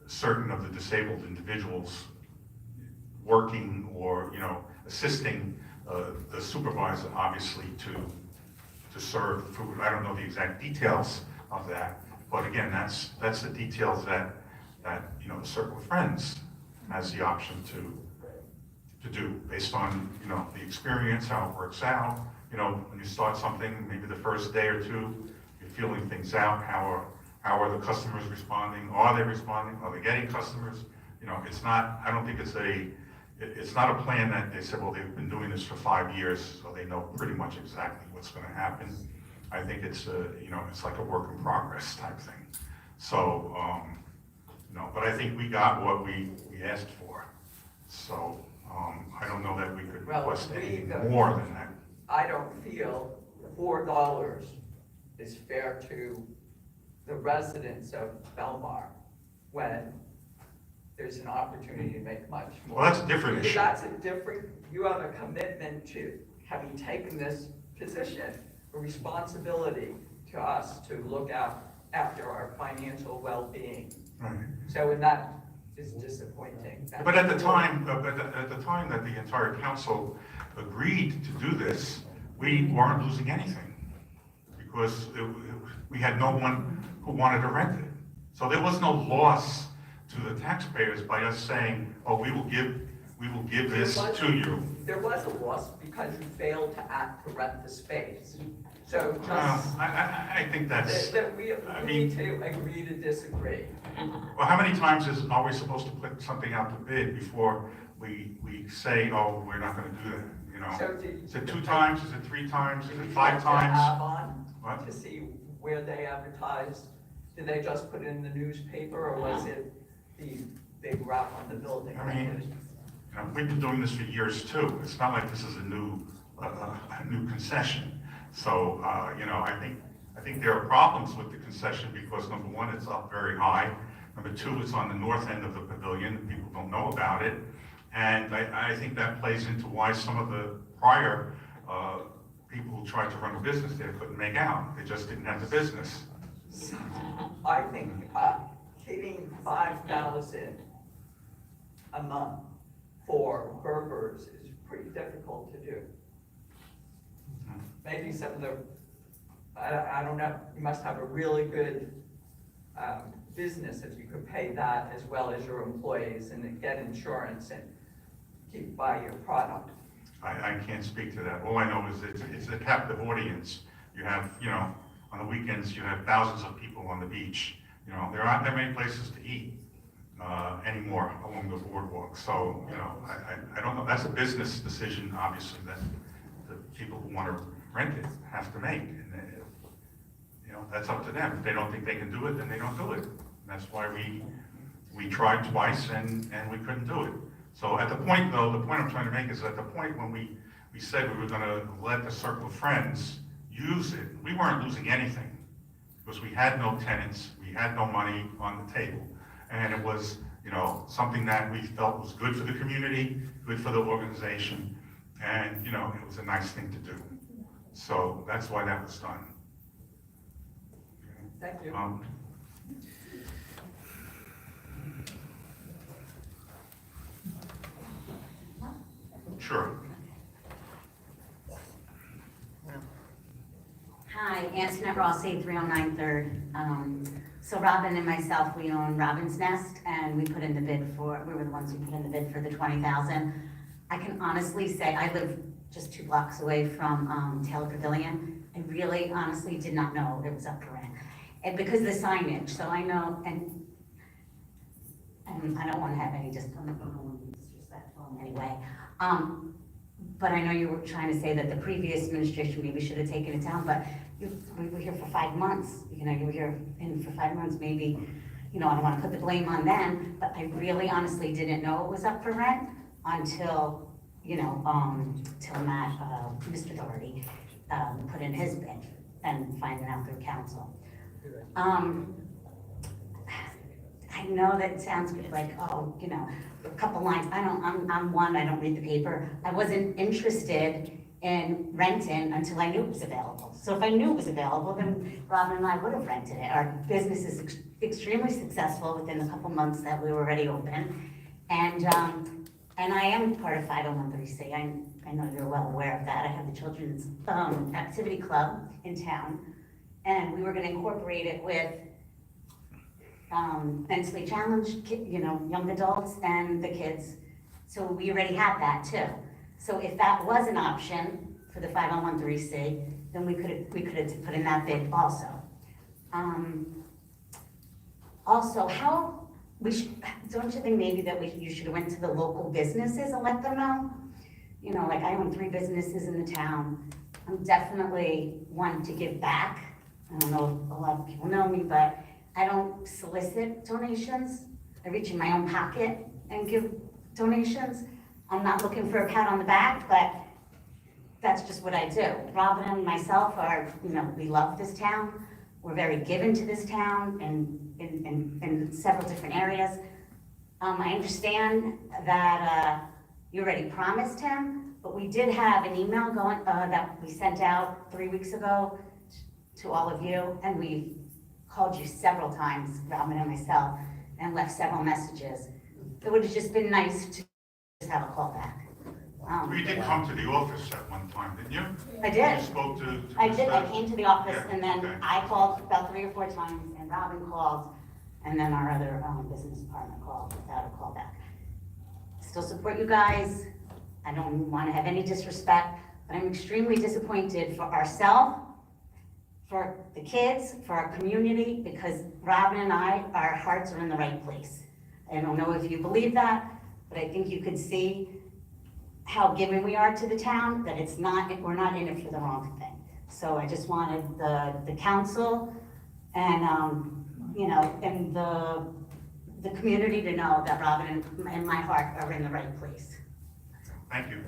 certain of the disabled individuals working or, you know, assisting the supervisor, obviously, to serve food. I don't know the exact details of that, but again, that's the details that you know, the Circle of Friends has the option to do based on, you know, the experience, how it works out. You know, when you start something, maybe the first day or two, you're feeling things out. How are the customers responding? Are they responding? Are they getting customers? You know, it's not, I don't think it's not a plan that they said, well, they've been doing this for 5 years, so they know pretty much exactly what's going to happen. I think it's it's like a work in progress type thing. So, but I think we got what we asked for. So, I don't know that we could request anything more than that. I don't feel $4 is fair to the residents of Belmar when there's an opportunity to make much more. Well, that's a different issue. That's a different, you have a commitment to having taken this position, a responsibility to us to look out after our financial well-being. Right. So, and that is disappointing. But at the time, that the entire council agreed to do this, we weren't losing anything because we had no one who wanted to rent it. So there was no loss to the taxpayers by us saying, oh, we will give this to you. There was a loss because you failed to act to rent the space. So just. I think that's. That we need to agree to disagree. Well, how many times are we supposed to put something out to bid before we say, oh, we're not gonna do that, you know? So Is it 2 times, is it 3 times, is it 5 Did times? you have on What? to see where they advertised? Did they just put it in the newspaper or was it the big wrap on the building? I mean, we've been doing this for years too. It's not like this is a new concession. So, I think there are problems with the concession because number one, it's up very high. Number two, it's on the north end of the pavilion. People don't know about it. And I think that plays into why some of the prior people who tried to run a business there couldn't make out. They just didn't have the business. I think hitting 5,000 a month for burgers is pretty difficult to do. Maybe some of the, I don't know, you must have a really good business if you could pay that as well as your employees and get insurance and keep by your product. I can't speak to that. All I know is it's a captive audience. You have, on the weekends, you have thousands of people on the beach. There aren't that many places to eat anymore along the boardwalk. So, I don't know. That's a business decision, obviously, that the people who want to rent it have to make. And, that's up to them. If they don't think they can do it, then they don't do it. And that's why we tried twice and we couldn't do it. So at the point, though, the point I'm trying to make is at the point when we said we were going to let the Circle of Friends use it, we weren't losing anything because we had no tenants, we had no money on the table. And it was, something that we felt was good for the community, good for the organization, and, it was a nice thing to do. So that's why that was done. Thank you. Sure. Hi, Antoinette Rossi, 309 3rd. So Robin and myself, we own Robin's Nest, and we were the ones who put in the bid for the 20,000. I can honestly say, I live just 2 blocks away from Taylor Pavilion. I really honestly did not know it was up for rent. And because of the signage, so I know, and I don't want to have any disrespectful in any way. But I know you were trying to say that the previous administration maybe should have taken it down, but we were here for 5 months. You were here for 5 months, maybe, I don't want to put the blame on them, but I really honestly didn't know it was up for rent until, till Matt, Mr. Doherty, put in his bid and finding out through council. I know that it sounds like, a couple lines. I'm one, I don't read the paper. I wasn't interested in renting until I knew it was available. So if I knew it was available, then Robin and I would have rented it. Our business is extremely successful within the couple months that we were already open. And I am part of 501(c). I know you're well aware of that. I have the Children's Activity Club in town, and we were gonna incorporate it with mentally challenged, young adults and the kids. So we already had that too. So if that was an option for the 501(c), then we could have put in that bid also. Also, don't you think maybe that you should have went to the local businesses and let them know? Like I own 3 businesses in the town, I'm definitely one to give back. I don't know if a lot of people know me, but I don't solicit donations. I reach in my own pocket and give donations. I'm not looking for a pat on the back, but that's just what I do. Robin and myself are, we love this town. We're very given to this town and in several different areas. I understand that you already promised him, but we did have an email going, that we sent out 3 weeks ago to all of you, and we called you several times, Robin and myself, and left several messages. It would have just been nice to just have a call back. You did come to the office at one time, didn't you? I did. You spoke to I did, I Mr. came to the office, Yeah, and then okay. I called about 3 or 4 times, and Robin called, and then our other business department called without a call back. Still support you guys. I don't want to have any disrespect, but I'm extremely disappointed for ourselves, for the kids, for our community, because Robin and I, our hearts are in the right place. I don't know if you believe that, but I think you could see how given we are to the town, that it's not, we're not in it for the wrong thing. So I just wanted the council and, and the community to know that Robin and my heart are in the right place. Thank you.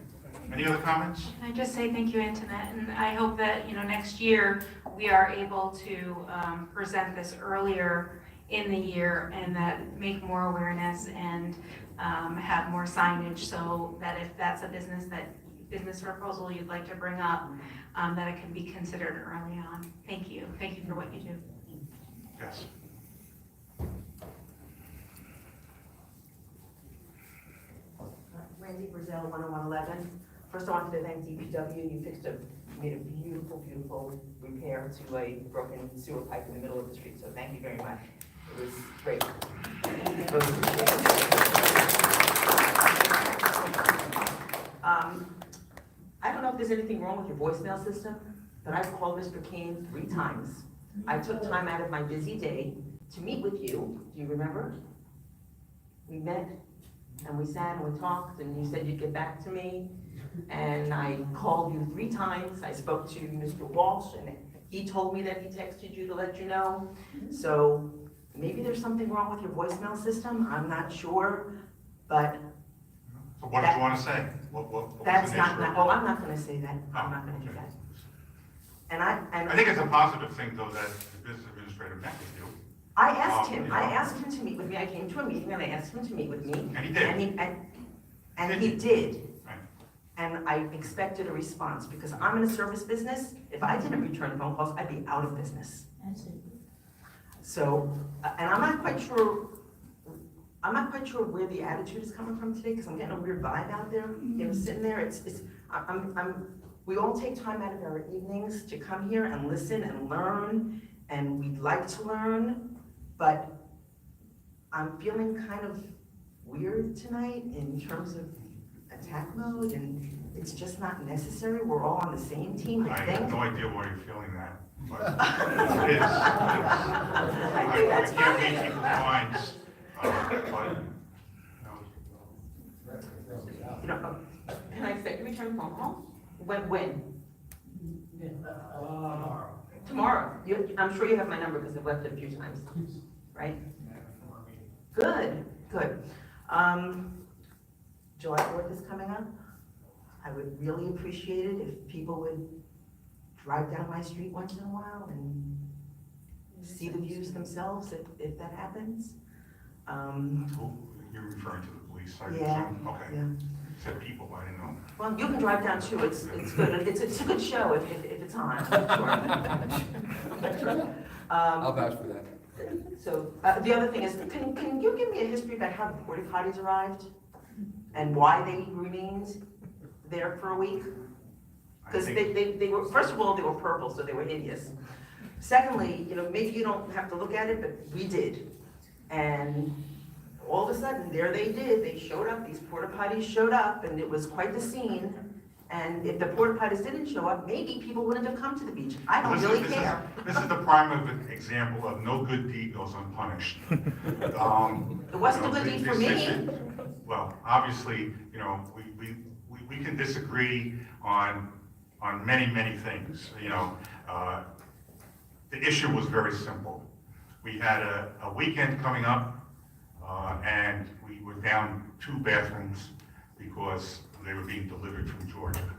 Any other comments? Can I just say thank you, Antoinette, and I hope that, next year we are able to present this earlier in the year and that make more awareness and have more signage so that if that's a business proposal you'd like to bring up, that it can be considered early on. Thank you. Thank you for what you do. Yes. Randy Brazil, 10111. First, I wanted to thank DPW. You made a beautiful, beautiful repair to a broken sewer pipe in the middle of the street, so thank you very much. It was great. I don't know if there's anything wrong with your voicemail system, but I've called Mr. Kane 3 times. I took time out of my busy day to meet with you. Do you remember? We met and we sat and we talked and you said you'd get back to me. And I called you 3 times. I spoke to Mr. Walsh and he told me that he texted you to let you know. So maybe there's something wrong with your voicemail system. I'm not sure, but. So what did you want to say? What was That's the not, nature of oh, it? I'm not gonna say that. I'm not gonna do okay. that. And I think it's a positive thing, though, that the business administrator met with you. I asked you him, know. I asked him to meet with me. I came to a meeting and I asked him to meet with me. And he did. And he did. Right. And I expected a response because I'm in a service business. If I didn't return phone calls, I'd be out of business. So, and I'm not quite sure where the attitude is coming from today because I'm getting a weird vibe out there. Sitting there, we all take time out of our evenings to come here and listen and learn, and we'd like to learn, but I'm feeling kind of weird tonight in terms of attack mode, and it's just not necessary. We're all on the same team, I I think. have no idea why you're feeling that, but it is. I think that's I can't fine. read people's minds, Can I expect you to return phone calls? When? Tomorrow. I'm sure you have my number because I've left it a few times, right? Good. July 4th is coming up. I would really appreciate it if people would drive down my street once in a while and see the views themselves if that happens. You're referring to the police side? Yeah, Okay. yeah. You said people, I didn't know. Well, you can drive down too, it's good, it's a good show if it's on, I'm sure. I'll vouch for that. So, the other thing is, can you give me a history about how the porta potties arrived? And why they remained there for a week? Because they were, first of all, they were purple, so they were hideous. Secondly, maybe you don't have to look at it, but we did. And all of a sudden, there they did, they showed up, these porta potties showed up, and it was quite the scene. And if the porta potties didn't show up, maybe people wouldn't have come to the beach. I don't really care. This is the prime of an example of no good deed goes unpunished. It wasn't a good deed for me. Well, obviously, we can disagree on on many, many things, the issue was very simple. We had a weekend coming up, and we were down 2 bathrooms because they were being delivered from Georgia.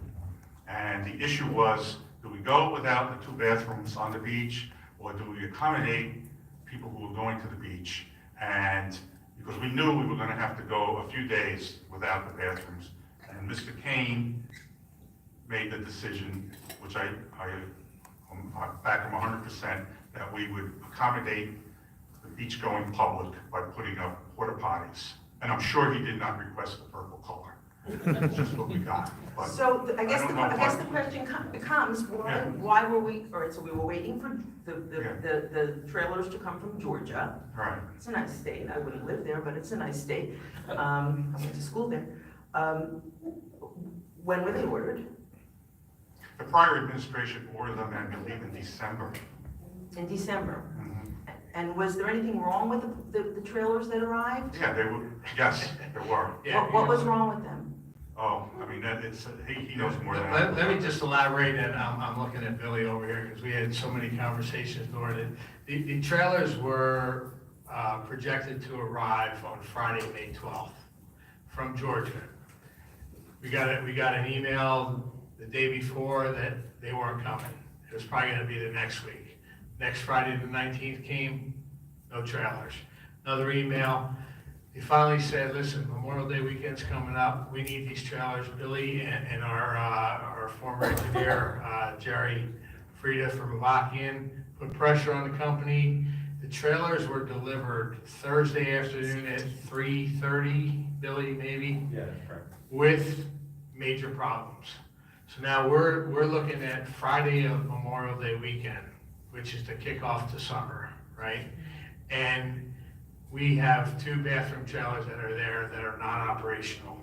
And the issue was, do we go without the 2 bathrooms on the beach, or do we accommodate people who were going to the beach? And because we knew we were gonna have to go a few days without the bathrooms. And Mr. Kane made the decision, which I back him 100%, that we would accommodate the beach-going public by putting up porta potties. And I'm sure he did not request the purple color. It's just what we got. But So I guess don't know the what- question becomes, why were we, all right, so we were waiting for the trailers to come from Georgia. Right. It's a nice state, I wouldn't live there, but it's a nice state. I went to school there. When were they ordered? The prior administration ordered them, I believe, in December. In December. Mhm. And was there anything wrong with the trailers that arrived? Yeah, they were, yes, there were. What was wrong with them? Oh, I mean, he knows more than I do. Let me just elaborate, and I'm looking at Billy over here, because we had so many conversations during it. The trailers were projected to arrive on Friday, May 12th, from Georgia. We got an email the day before that they weren't coming. It was probably gonna be the next week. Next Friday, the 19th came, no trailers. Another email, they finally said, listen, Memorial Day weekend's coming up, we need these trailers. Billy and our former engineer, Jerry Frieda from Avakian, put pressure on the company. The trailers were delivered Thursday afternoon at 3:30, Billy, maybe? Yeah, that's correct. With major problems. So now we're looking at Friday of Memorial Day weekend, which is the kickoff to summer, right? And we have 2 bathroom trailers that are there that are not operational.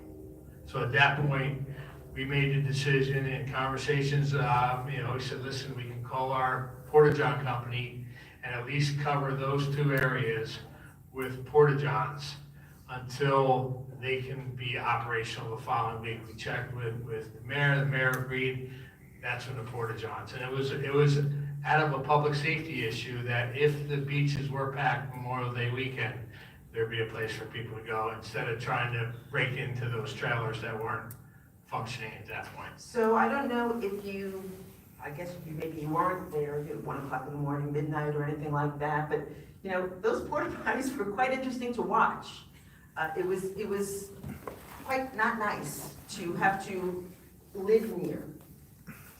So at that point, we made the decision in conversations, we said, listen, we can call our Porta-John company and at least cover those 2 areas with Porta-Johns until they can be operational the following week. We checked with the mayor agreed, that's when the Porta-Johns. And it was out of a public safety issue that if the beaches were packed Memorial Day weekend, there'd be a place for people to go instead of trying to break into those trailers that weren't functioning at that point. So I don't know if I guess maybe you weren't there at 1 o'clock in the morning, midnight or anything like that, but those porta potties were quite interesting to watch. It was quite not nice to have to live near.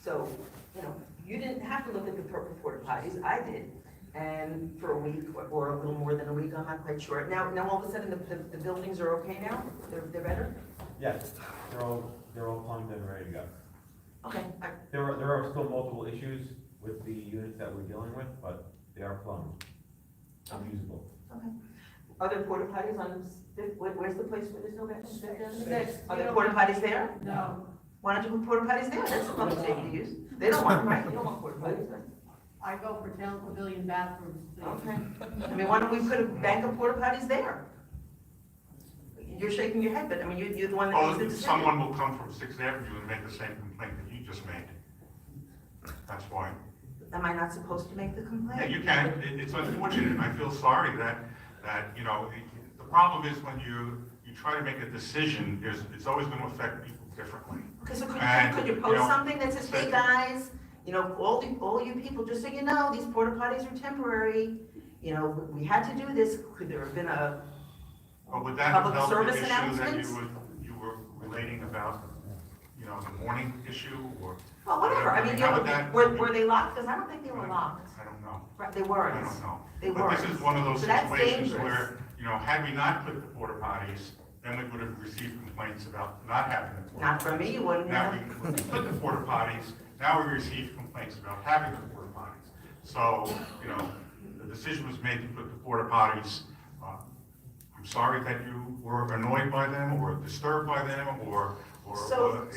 So, you didn't have to look at the purple porta potties, I did. And for a week, or a little more than a week, I'm not quite sure. Now all of a sudden, the buildings are okay now? They're better? Yes, they're all plumbed and ready to go. Okay. There are still multiple issues with the units that we're dealing with, but they are plumbed, unusable. Okay. Are there porta potties on, where's the place where there's no bathrooms? Next. Are there porta potties there? No. Why don't you put porta potties there? That's a public safety use. They don't want them, right? They don't want porta potties, right? I go for town pavilion bathrooms. please. Okay. I mean, why don't we put a bank of porta potties there? You're shaking your head, but I mean, you're the one that makes the decision. Someone will come from 6th Avenue and make the same complaint that you just made. That's why. Am I not supposed to make the complaint? Yeah, you can. It's unfortunate. I feel sorry that the problem is when you try to make a decision, it's always going to affect people differently. Okay, so And, could you post something that says, hey, guys, all you people, just so you know, these porta potties are temporary. We had to do this. Could there have been a But would that have public helped the service issue that announcement? you were relating about, the morning issue, or? Well, whatever. I mean, How would that? were they locked? Because I don't think they were locked. I don't know. Right, they weren't. I don't know. They But weren't. this is one of those So that's situations dangerous. where, had we not put the porta potties, then we would have received complaints about not having the porta potties. Not from me, you wouldn't Now, have. we put the porta potties, now we received complaints about having the porta potties. So, the decision was made to put the porta potties. I'm sorry that you were annoyed by them, or disturbed by them, or So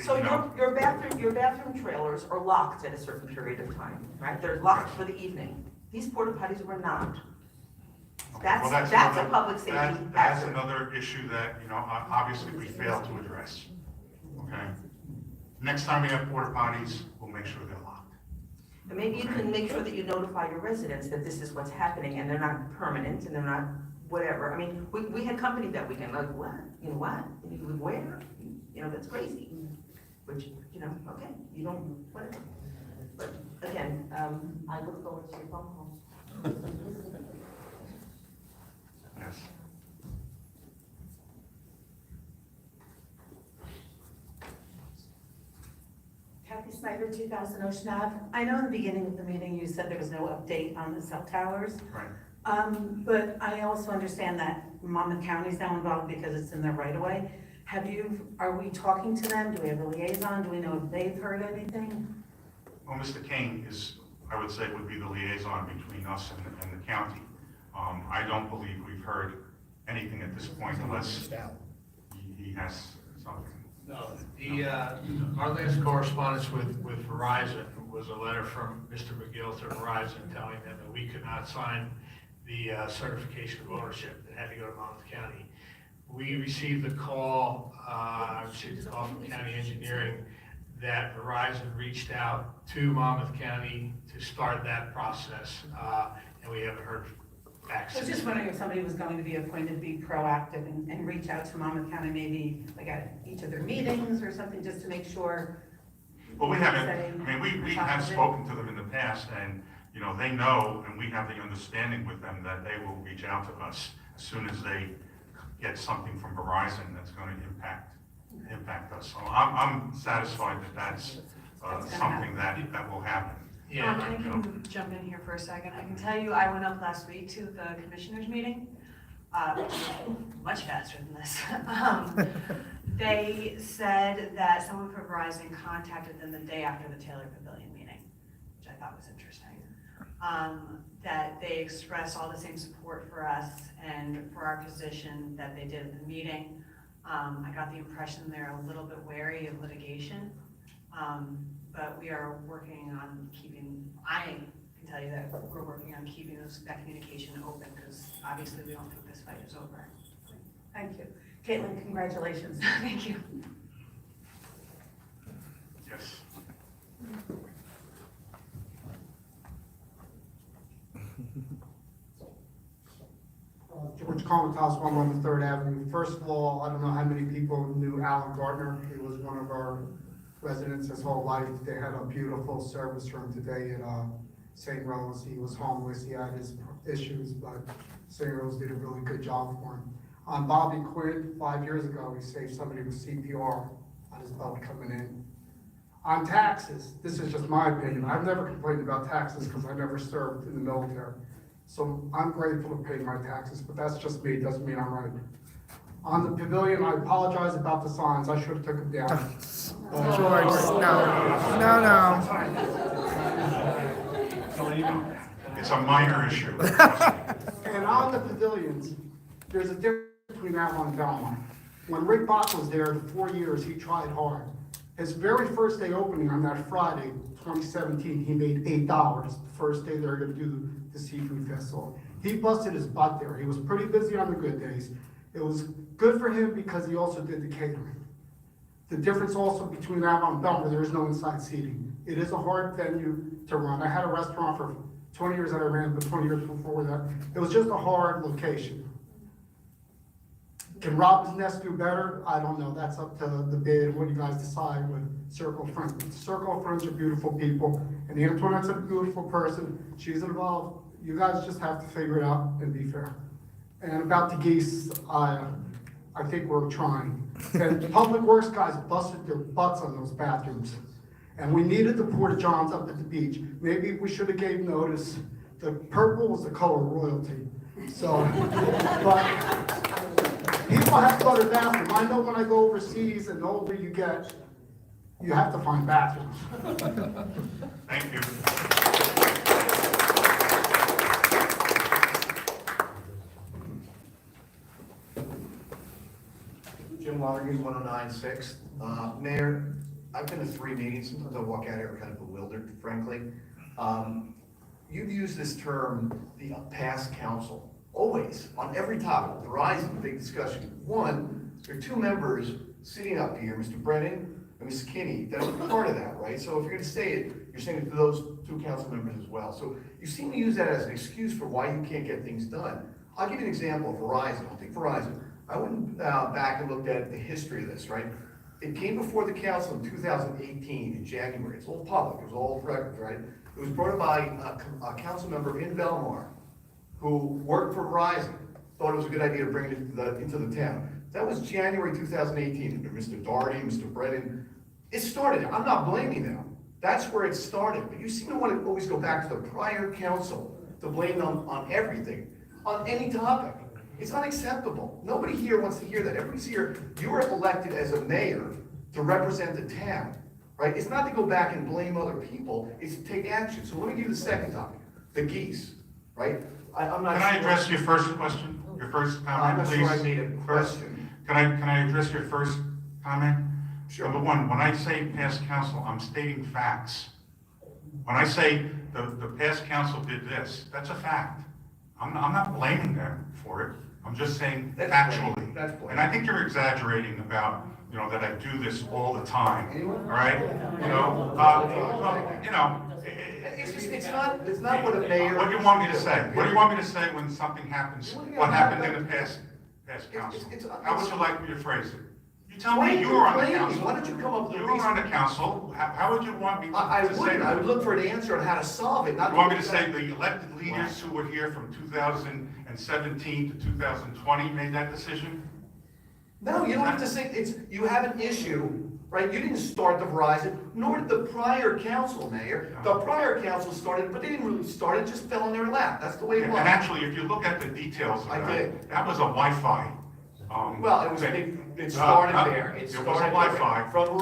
your bathroom trailers are locked at a certain period of time, right? They're locked for the evening. These porta potties were not. Well, That's another- a public safety That's hazard. another issue that, obviously we failed to address. Okay? Next time we have porta potties, we'll make sure they're locked. And maybe you can make sure that you notify your residents that this is what's happening, and they're not permanent, and they're not whatever. I mean, we had company that weekend, like, what? You know what? You live where? You know, that's crazy. Which, you know, okay, you don't, whatever. But again, I look forward to your phone calls. Yes. Kathy Snyder, 2000 Ocean Ave. I know in the beginning of the meeting you said there was no update on the cell towers. Right. But I also understand that Monmouth County's now involved because it's in their right of way. Are we talking to them? Do we have a liaison? Do we know if they've heard anything? Well, Mr. King is, I would say, would be the liaison between us and the county. I don't believe we've heard anything at this point unless he has something. No, our last correspondence with Verizon was a letter from Mr. McGill to Verizon telling them that we could not sign the certification of ownership that had to go to Monmouth County. We received a call, from county engineering that Verizon reached out to Monmouth County to start that process, and we haven't heard back I was since. just wondering if somebody was going to be appointed to be proactive and reach out to Monmouth County, maybe like at each of their meetings or something, just to make sure. Well, we haven't, Say, I mean, we on top have of it. spoken to them in the past, and, you know, they know, and we have the understanding with them that they will reach out to us as soon as they get something from Verizon that's going to impact us. So I'm satisfied that that's something that will happen. Yeah. I can jump in here for a second. I can tell you, I went up last week to the commissioners meeting, which was much faster than this. They said that someone from Verizon contacted them the day after the Taylor Pavilion meeting, which I thought was interesting. That they expressed all the same support for us and for our position that they did at the meeting. I got the impression they're a little bit wary of litigation. But we are working on I can tell you that we're working on keeping that communication open, because obviously we don't think this fight is over. Thank you. Caitlin, congratulations. Thank you. Yes. George Comitas, 111 Third Avenue. First of all, I don't know how many people knew Alan Gardner. He was one of our residents his whole life. They had a beautiful service room today at St. Rose. He was homeless. He had his issues, but St. Rose did a really good job for him. Bobby Quinn, 5 years ago, he saved somebody with CPR on his boat coming in. On taxes, this is just my opinion. I've never complained about taxes because I never served in the military. So I'm grateful to pay my taxes, but that's just me. It doesn't mean I'm right. On the pavilion, I apologize about the signs. I should have took them down. George, no. It's a minor issue. And on the pavilions, there's a difference between Avalon and Belmar. When Rick Bach was there, the 4 years, he tried hard. His very first day opening on that Friday, 2017, he made $8. The first day they were going to do the seafood festival. He busted his butt there. He was pretty busy on the good days. It was good for him because he also did the catering. The difference also between Avalon and Belmar, there is no inside seating. It is a hard venue to run. I had a restaurant for 20 years that I ran, but 20 years before that. It was just a hard location. Can Robin's Nest do better? I don't know. That's up to the bid, what you guys decide with Circle of Friends. But the Circle of Friends are beautiful people, and Antoinette's a beautiful person. She's involved. You guys just have to figure it out and be fair. And about the geese, I think we're trying. And Public Works guys busted their butts on those bathrooms. And we needed the porta johns up at the beach. Maybe we should have gave notice. The purple was the color of royalty. So, but people have to go to the bathroom. I know when I go overseas, and the older you get, you have to find bathrooms. Thank you. Jim Lonergan, 109 6th. Mayor, I've been to 3 meetings. Sometimes I walk out here kind of bewildered, frankly. You've used this term, the past council, always, on every topic. Verizon, big discussion. One, there are 2 members sitting up here, Mr. Brennan and and Ms. Kinney, that are part of that, right? So if you're gonna say it, you're saying it to those two council members as well. So you seem to use that as an excuse for why you can't get things done. I'll give you an example of Verizon. I'll take Verizon. I went back and looked at the history of this, right? It came before the council in 2018, in January. It's all public, it was all record, right? It was brought by a council member in Belmar who worked for Verizon, thought it was a good idea to bring it into the town. That was January 2018, under Mr. Doherty, Mr. Brennan. It started, I'm not blaming them. That's where it started. But you seem to want to always go back to the prior council to blame them on everything, on any topic. It's unacceptable. Nobody here wants to hear that. Everybody's here, you were elected as a mayor to represent the town, right? It's not to go back and blame other people, it's to take action. So let me give you the second topic, the geese, right? I'm not Can I sure- address your first question, your first comment, please? I'm not sure I made a First, question. Can I address your first comment? Sure. Number one, when I say past council, I'm stating facts. When I say the past council did this, that's a fact. I'm not blaming them for it. I'm just saying That's factually. blame. That's blame. And I think you're exaggerating about, that I do this all the time, all right? It's not what a mayor. What do you want me to say? What do you want me to say when something happens? What happened in the past council? How would you like me to phrase it? You tell me, you were on the council. Why don't you come up with a You were reason? on the council, how would you want me I to say wouldn't, I that? would look for an answer on how to solve it, not. You want me to say the elected leaders who were here from 2017 to 2020 made that decision? No, you don't have to say, you have an issue, right? You didn't start the Verizon, nor did the prior council, Mayor. The prior council started, but they didn't really start, it just fell on their lap. That's the way it And was. actually, if you look at the details of I that, did. that was a Wi-Fi. Well, it was, thing. it started Uh, there. It was a started there. Wi-Fi. From And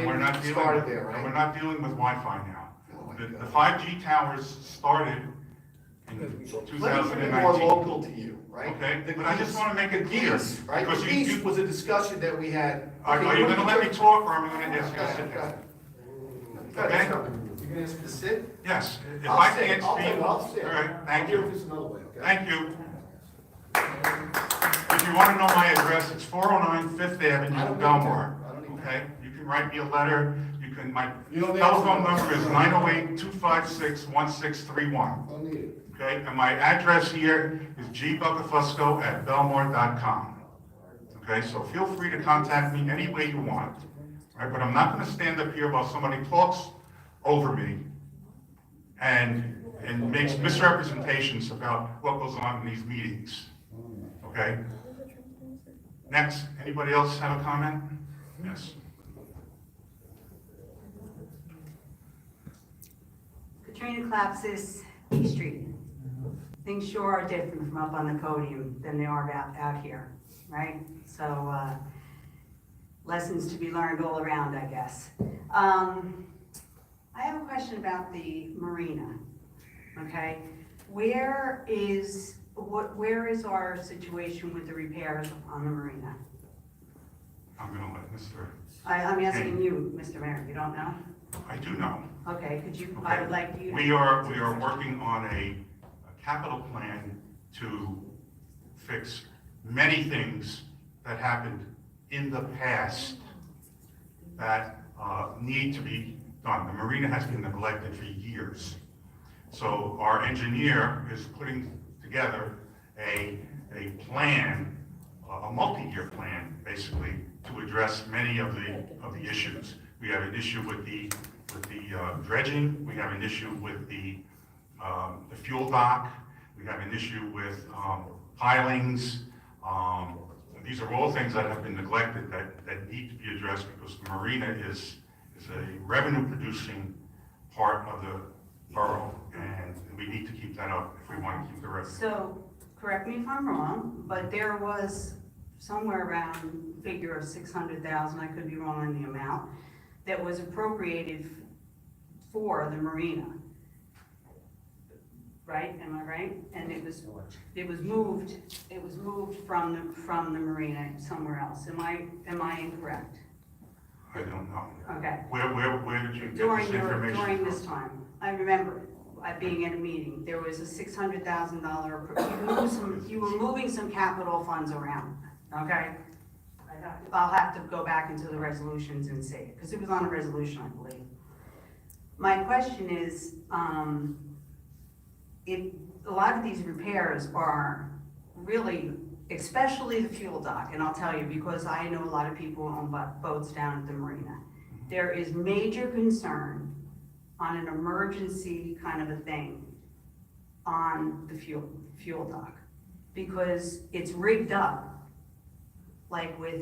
we're not Verizon, it dealing, started there, and we're right? not dealing with Wi-Fi now. Oh my The God. 5G towers started in Let me be more 2019. local to you, right? Okay, The but I just geese- want to make it the clear, geese, right? because The you- geese was a discussion that we had. Are you going to let me talk, or am I going to ask you to sit down? Okay? You're gonna ask me to sit? Yes, if I'll I sit. can't I'll speak. sit. I'll sit. All right, thank I'll deal you. with this another way, okay? Thank you. If you want to know my address, it's 409 Fifth Avenue, I don't need Belmar. that. I don't need Okay, you can write me a letter, my You don't need telephone to- number is 908-256-1631. Don't need it. Okay, and my address here is gbuckafusco@belmar.com. Okay, so feel free to contact me any way you want. All right, but I'm not going to stand up here while somebody talks over me and makes misrepresentations about what goes on in these meetings. Okay? Next, anybody else have a comment? Yes. Katrina Klapsis, East Street. Things sure are different from up on the podium than they are out here, right? So, lessons to be learned all around, I guess. I have a question about the marina, okay? Where is our situation with the repairs on the marina? I'm going to let Mr. I'm asking you, Mr. Mayor, you don't know? I do know. Okay, could you, I Okay. would like you. We are working on a capital plan to fix many things that happened in the past that need to be done. The marina has been neglected for years. So our engineer is putting together a plan, a multi-year plan, basically, to address many of the issues. We have an issue with the dredging. We have an issue with the fuel dock. We have an issue with pilings. These are all things that have been neglected that need to be addressed because the marina is a revenue-producing part of the borough, and we need to keep that up if we want to keep the revenue. So, correct me if I'm wrong, but there was somewhere around figure of 600,000, I could be wrong on the amount, that was appropriated for the marina. Right, am I right? And it was moved from the marina somewhere else. Am I incorrect? I don't know. Okay. Where did you get During this information during from? this time, I remember being at a meeting, there was a $600,000, you were moving some capital funds around, okay? I'll have to go back into the resolutions and see it, because it was on a resolution, I believe. My question is, if a lot of these repairs are really, especially the fuel dock, and I'll tell you, because I know a lot of people who own boats down at the marina, there is major concern on an emergency kind of a thing on the fuel dock, because it's rigged up like with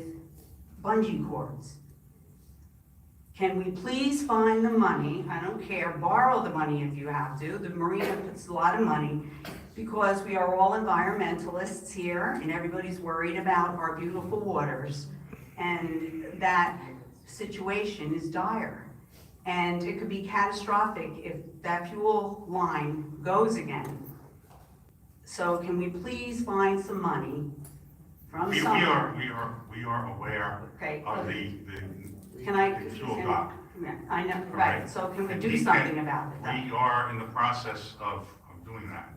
bungee cords. Can we please find the money, I don't care, borrow the money if you have to, the marina puts a lot of money, because we are all environmentalists here, and everybody's worried about our beautiful waters, and that situation is dire. And it could be catastrophic if that fuel line goes again. So can we please find some money from We somewhere? we are aware Okay. of the Can I? the fuel dock. Yeah, I know, All right, so can we And do we something can- about it? though? We are in the process of doing that,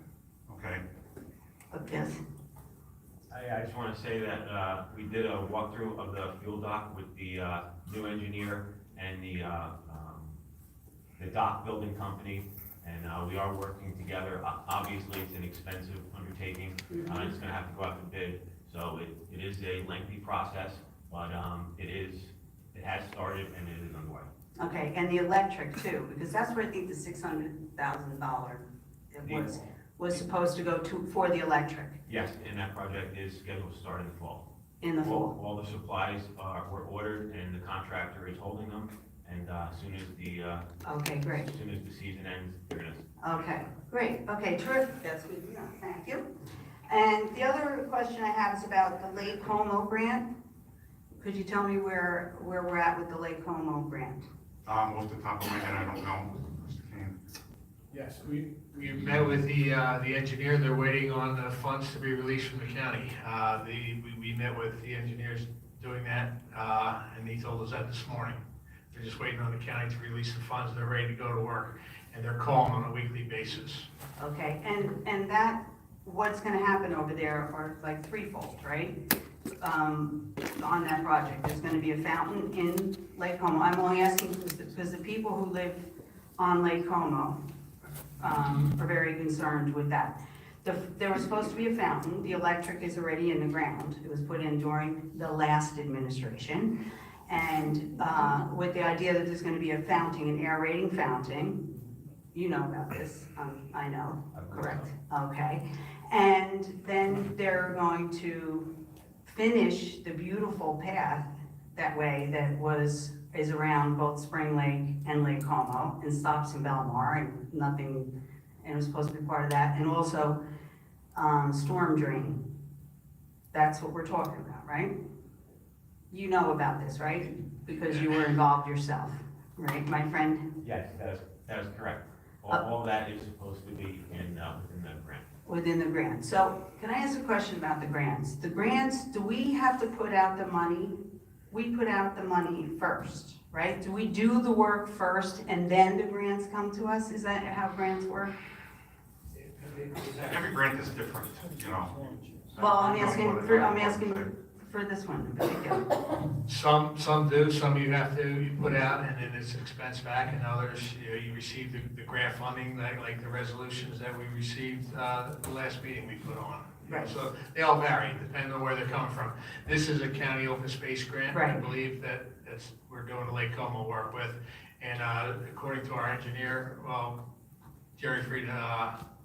okay? Yes. I just want to say that we did a walkthrough of the fuel dock with the new engineer and the dock building company, and we are working together. Obviously, it's an expensive undertaking. It's going to have to go out to bid, so it is a lengthy process, but it has started and it is underway. Okay, and the electric too, because that's where I think the $600,000 was supposed to go to, for the electric. Yes, and that project is scheduled to start in the fall. In the fall. All the supplies were ordered and the contractor is holding them, and as soon as the Okay, great. as soon as the season ends, they're gonna. Okay, great, okay, terrific, that's good to know, thank you. And the other question I have is about the Lake Como grant. Could you tell me where we're at with the Lake Como grant? Off the top of my head, I don't know, Mr. Kane. Yes, we met with the engineer, they're waiting on the funds to be released from the county. We met with the engineers doing that, and he told us that this morning. They're just waiting on the county to release the funds, they're ready to go to work, and they're calling on a weekly basis. Okay, and that, what's gonna happen over there are like threefold, right? On that project, there's gonna be a fountain in Lake Como. I'm only asking because the people who live on Lake Como are very concerned with that. There was supposed to be a fountain, the electric is already in the ground, it was put in during the last administration. And with the idea that there's gonna be a fountain, an aerating fountain, you know about this, I know, correct, okay. And then they're going to finish the beautiful path that way that is around both Spring Lake and Lake Como and stops in Belmar and nothing, and it was supposed to be part of that. And also, storm drain. That's what we're talking about, right? You know about this, right? Because you were involved yourself, right, my friend? Yes, that is correct. All that is supposed to be within the grant. Within the grant. So can I ask a question about the grants? The grants, do we have to put out the money? We put out the money first, right? Do we do the work first and then the grants come to us? Is that how grants work? Every grant is different, you know. Well, I'm asking for this one in particular. Some do, some you have to put out and then it's expense back, and others, you receive the grant funding, like the resolutions that we received, the last meeting we put on. Right. So they all vary, depending on where they're coming from. This is a county open space grant, I Right. believe we're doing the Lake Como work with. And, according to our engineer, well, Jerry Fried,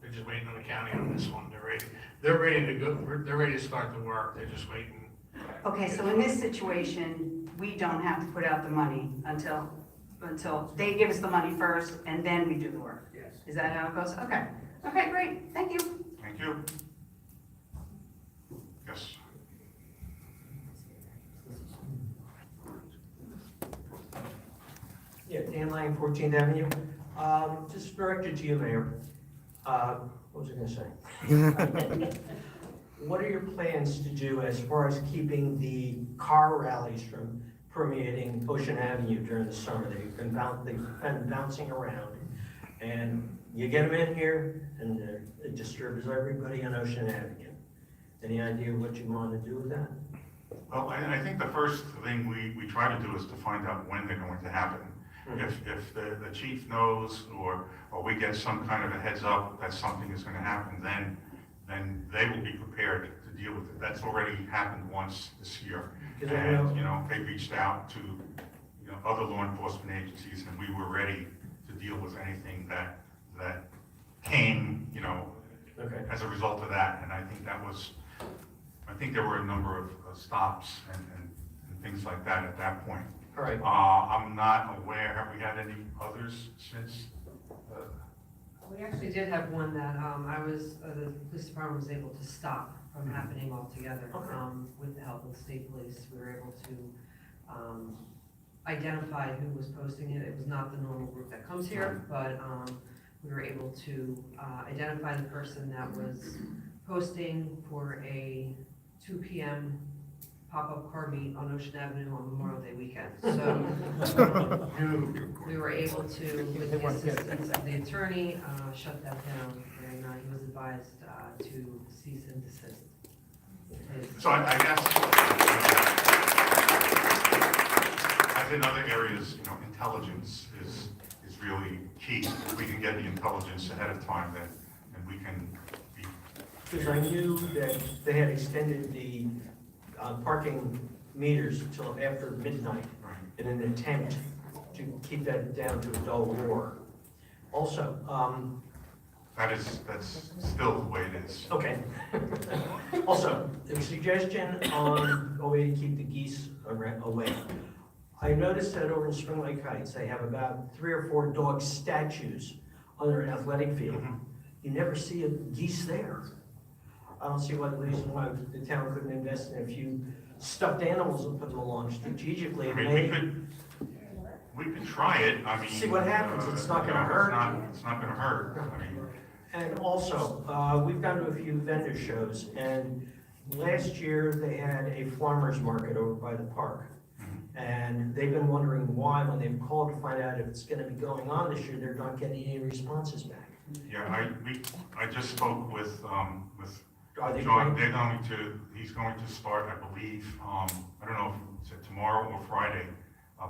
they're just waiting on the county on this one. They're ready to go, they're ready to start the work, they're just waiting. Okay, so in this situation, we don't have to put out the money until they give us the money first and then we do the work? Yes. Is that how it goes? Okay. Okay, great. Thank you. Thank you. Yes. Yeah, Dan Lang, 14th Avenue. Just directed to you, Mayor. What was I gonna say? What are your plans to do as far as keeping the car rallies from permeating Ocean Avenue during the summer? They've been bouncing around. And you get them in here and it disturbs everybody on Ocean Avenue. Any idea what you want to do with that? Well, I think the first thing we try to do is to find out when they're going to happen. If the chief knows, or we get some kind of a heads up that something is going to happen, then they will be prepared to deal with it. That's already happened once this year. And, they reached out to, other law enforcement agencies, and we were ready to deal with anything that came, as a result of that. And I think there were a number of stops and things like that at that point. All right. I'm not aware, have we had any others since? We actually did have one that, the police department was able to stop from happening altogether. With the help of the state police, we were able to, identify who was posting it. It was not the normal group that comes here, but, we were able to, identify the person that was posting for a 2 p.m. pop-up car meet on Ocean Avenue on Memorial Day weekend. So we were able to, with the assistance of the attorney, shut that down, and he was advised to cease and desist. So I guess, as in other areas, intelligence is really key. If we can get the intelligence ahead of time, then we can be. Because I knew that they had extended the parking meters until after midnight in an attempt to keep that down to a dull roar. Also, That's still the way it is. okay. Also, the suggestion on a way to keep the geese away. I noticed that over in Spring Lake Heights, they have about 3 or 4 dog statues on their athletic field. You never see a geese there. I don't see what reason why the town couldn't invest in a few stuffed animals and put them along strategically. I mean, we could try it. I mean, See what happens. It's not gonna hurt. It's not gonna hurt. I mean, And also, we've gone to a few vendor shows, and last year they had a farmer's market over by the park. And they've been wondering why, when they've called to find out if it's gonna be going on this year, they're not getting any responses back. yeah, I just spoke with Are they John. trying- He's going to start, I believe, I don't know if it's tomorrow or Friday,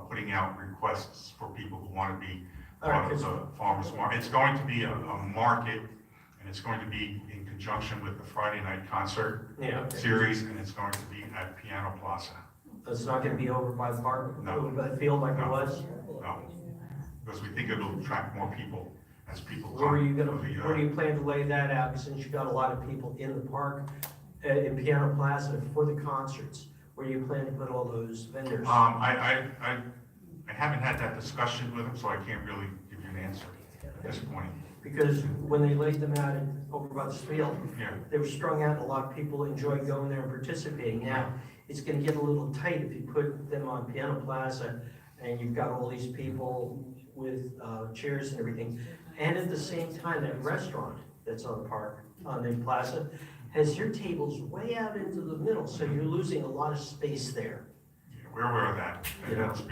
putting out requests for people who want to be part of the farmer's market. It's going to be a market, and it's going to be in conjunction with the Friday night concert series, and it's going to be at Piano Plaza. It's not gonna be over by the park, No. over by the field like it was? No, because we think it'll attract more people as people come. Where are you gonna, to the, where do you plan to lay that out, since you've got a lot of people in the park, in Piano Plaza for the concerts? Where do you plan to put all those vendors? I haven't had that discussion with him, so I can't really give you an answer at this point. Because when they laid them out over by the field, Yeah. they were strung out, and a lot of people enjoyed going there and participating. Now, it's gonna get a little tight if you put them on Piano Plaza, and you've got all these people with chairs and everything. And at the same time, that restaurant that's on the park, on the plaza, has your tables way out into the middle, so you're losing a lot of space there. Yeah, we're aware of that, and Yeah. that's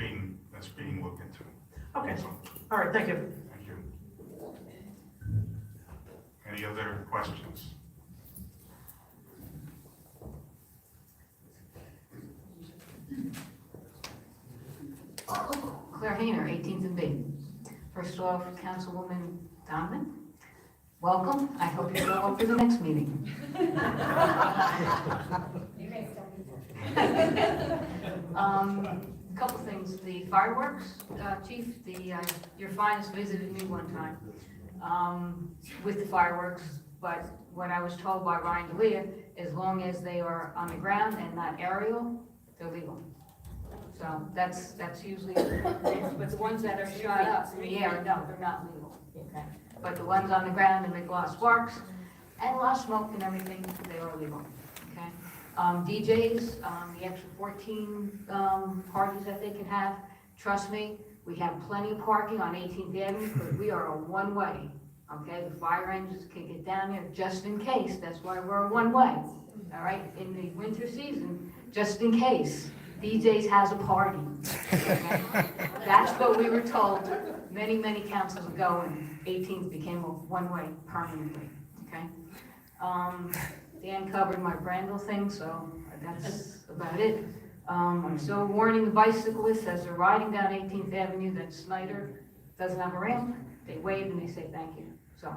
being looked into. Okay, So, all right, thank you. thank you. Any other questions? Claire Hayner, 18th and B. First off, Councilwoman Donovan, welcome. I hope you show up for the next meeting. Couple things. The fireworks, Chief, your finest visited me one time with the fireworks, but what I was told by Ryan D'Elia, as long as they are on the ground and not aerial, they're legal. So that's usually, but the ones that are shot up in the air, no, they're not legal, okay? But the ones on the ground that make a lot of sparks and a lot of smoke and everything, they are legal, okay? DJs, the extra 14 parties that they can have, trust me, we have plenty of parking on 18th Avenue, because we are a one-way, okay? The fire engines can get down there just in case, that's why we're a one-way, all right? In the winter season, just in case. DJs has a party. Okay? That's what we were told many, many councils ago, and 18th became a one-way permanently, okay? Dan covered my Brandel thing, so that's about it. I'm still warning the bicyclists as they're riding down 18th Avenue that Snyder doesn't have a ramp. They wave and they say thank you, so.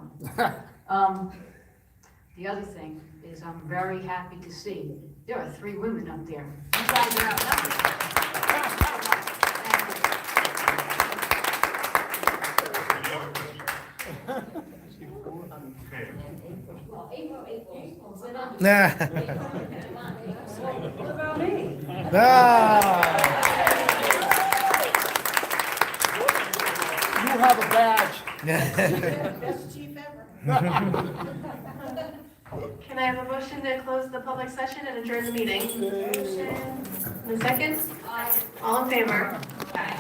The other thing is I'm very happy to see there are 3 women up there. You guys are outnumbered. Any other questions? Okay. Nah. What about me? Ah. You have a badge. Best chief ever. Can I have a motion to close the public session and adjourn the meeting? Motion. And a second? All in favor? Aye.